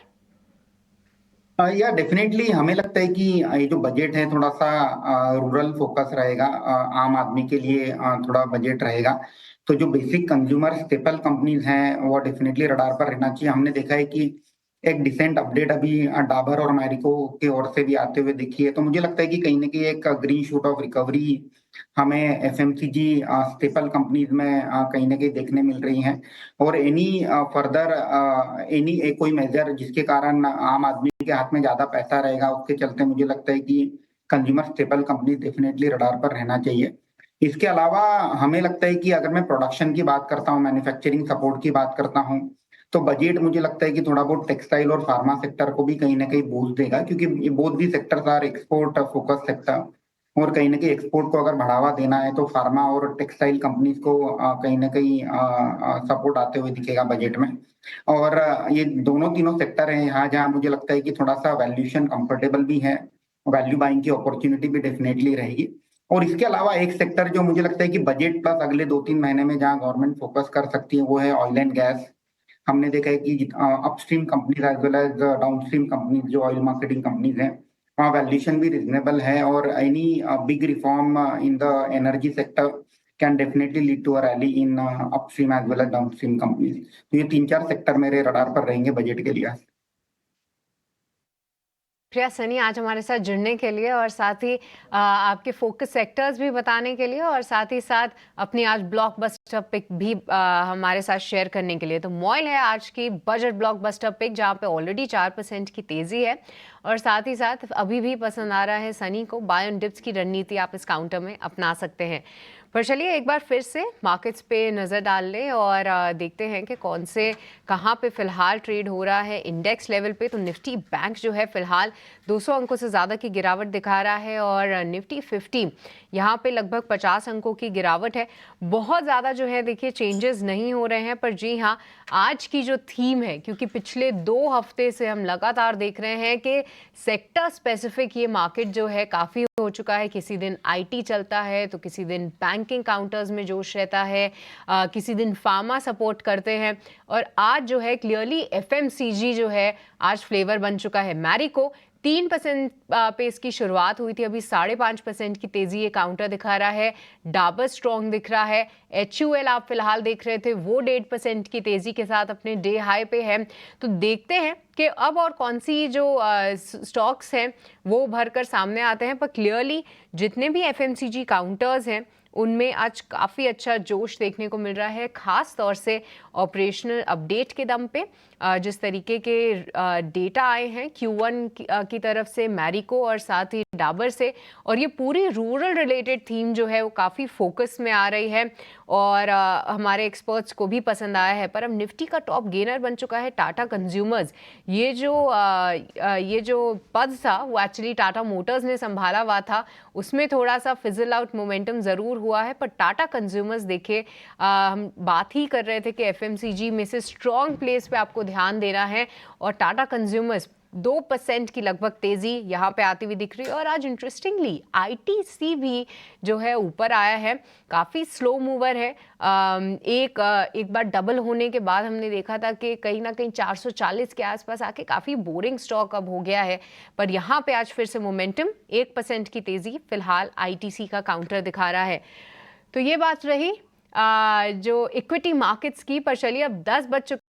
या डेफिनेटली हमें लगता है कि ये जो बजट है थोड़ा सा रूरल फोकस रहेगा। आम आदमी के लिए थोड़ा बजट रहेगा। तो जो बेसिक कंज्यूमर स्टेपल कंपनीज हैं वो डेफिनेटली रडार पर रहना चाहिए। हमने देखा है कि एक डिसेंट अपडेट अभी डाबर और मैरिको की ओर से भी आते हुए दिखी है। तो मुझे लगता है कि कहीं ना कहीं एक ग्रीन शूट ऑफ रिकवरी हमें FMCG स्टेपल कंपनीज में कहीं ना कहीं देखने मिल रही हैं। और एनी फर्दर एनी कोई मेजर जिसके कारण आम आदमी के हाथ में ज्यादा पैसा रहेगा, उसके चलते मुझे लगता है कि consumer staple company definitely radar पर रहना चाहिए। इसके अलावा हमें लगता है कि अगर मैं प्रोडक्शन की बात करता हूँ, मैन्युफैक्चरिंग सपोर्ट की बात करता हूँ, तो बजट मुझे लगता है कि थोड़ा बहुत टेक्सटाइल और फार्मा सेक्टर को भी कहीं ना कहीं बूस्ट देगा, क्योंकि ये बोथ भी sectors are export focus sector. और कहीं ना कहीं एक्सपोर्ट को अगर बढ़ावा देना है तो फार्मा और टेक्सटाइल कंपनीज को कहीं ना कहीं सपोर्ट आते हुए दिखेगा बजट में। और ये दोनों तीनों सेक्टर हैं यहाँ जहाँ मुझे लगता है कि थोड़ा सा वैल्यूएशन कंफर्टेबल भी है, वैल्यू बाइंग की अपॉर्चुनिटी भी डेफिनेटली रहेगी। और इसके अलावा एक सेक्टर जो मुझे लगता है कि बजट प्लस अगले 2-3 महीने में जहाँ गवर्नमेंट फोकस कर सकती है वो है ऑयल एंड गैस। हमने देखा है कि upstream companies as well as downstream companies जो ऑयल मार्केटिंग कंपनीज हैं वहाँ वैल्यूएशन भी रिजनेबल है। और any big reform in the energy sector can definitely lead to a rally in upstream as well as downstream companies. तो ये 3-4 sector मेरे radar पर रहेंगे बजट के लिए।
प्रिया सनी आज हमारे साथ जुड़ने के लिए, और साथ ही आपके फोकस सेक्टर्स भी बताने के लिए, और साथ ही साथ अपनी आज ब्लॉकबस्टर पिक भी हमारे साथ शेयर करने के लिए। तो मॉइल है आज की बजट ब्लॉकबस्टर पिक, जहां पे ऑलरेडी 4% की तेजी है, और साथ ही साथ अभी भी पसंद आ रहा है सनी को बाय ऑन डिप्स की रणनीति आप इस काउंटर में अपना सकते हैं। पर चलिए एक बार फिर से मार्केट्स पे नज़र डाल लें और देखते हैं कि कौन से कहाँ पे फिलहाल ट्रेड हो रहा है इंडेक्स लेवल पे। तो निफ्टी बैंक जो है फिलहाल 200 अंकों से ज़्यादा की गिरावट दिखा रहा है, और निफ्टी 50 यहाँ पे लगभग 50 अंकों की गिरावट है। बहुत ज़्यादा जो है देखिए चेंजेस नहीं हो रहे हैं, पर जी हाँ आज की जो थीम है, क्योंकि पिछले 2 हफ्ते से हम लगातार देख रहे हैं कि सेक्टर स्पेसिफिक ये मार्केट जो है काफ़ी हो चुका है। किसी दिन IT चलता है तो किसी दिन बैंकिंग काउंटर्स में जोश रहता है, किसी दिन फार्मा सपोर्ट करते हैं, और आज जो है क्लियरली FMCG जो है आज फ्लेवर बन चुका है। मैरिको 3% पे इसकी शुरुआत हुई थी, अभी 5.5% की तेजी ये काउंटर दिखा रहा है। डाबर स्ट्रॉन्ग दिख रहा है। HUL आप फिलहाल देख रहे थे वो 1.5% की तेजी के साथ अपने डे हाई पे है। तो देखते हैं कि अब और कौन सी जो स्टॉक्स हैं वो भरकर सामने आते हैं, पर क्लियरली जितने भी FMCG काउंटर्स हैं उनमें आज काफ़ी अच्छा जोश देखने को मिल रहा है, ख़ास तौर से ऑपरेशनल अपडेट के दम पे। जिस तरीके के डेटा आए हैं Q1 की तरफ से मैरिको और साथ ही डाबर से, और ये पूरी रूरल रिलेटेड थीम जो है वो काफ़ी फोकस में आ रही है और हमारे एक्सपर्ट्स को भी पसंद आया है। पर अब निफ्टी का टॉप गेनर बन चुका है टाटा कंज्यूमर्स। ये जो पद था वो एक्चुअली टाटा मोटर्स ने संभाला हुआ था, उसमें थोड़ा सा फिजल आउट मोमेंटम ज़रूर हुआ है, पर टाटा कंज्यूमर्स देखिए, हम बात ही कर रहे थे कि एफएमसीजी में से स्ट्रॉन्ग प्लेस पे आपको ध्यान देना है, और टाटा कंज्यूमर्स 2% की लगभग तेजी यहाँ पे आती हुई दिख रही है। और आज इंटरेस्टिंगली आईटीसी भी जो है ऊपर आया है, काफ़ी स्लो मूवर है। एक बार डबल होने के बाद हमने देखा था कि कहीं ना कहीं 440 के आसपास आके काफ़ी बोरिंग स्टॉक अब हो गया है, पर यहाँ पे आज फिर से मोमेंटम 1% की तेजी फिलहाल आईटीसी का काउंटर दिखा रहा है। तो ये बात रही जो इक्विटी मार्केट्स की। पर चलिए अब 10 बज चुके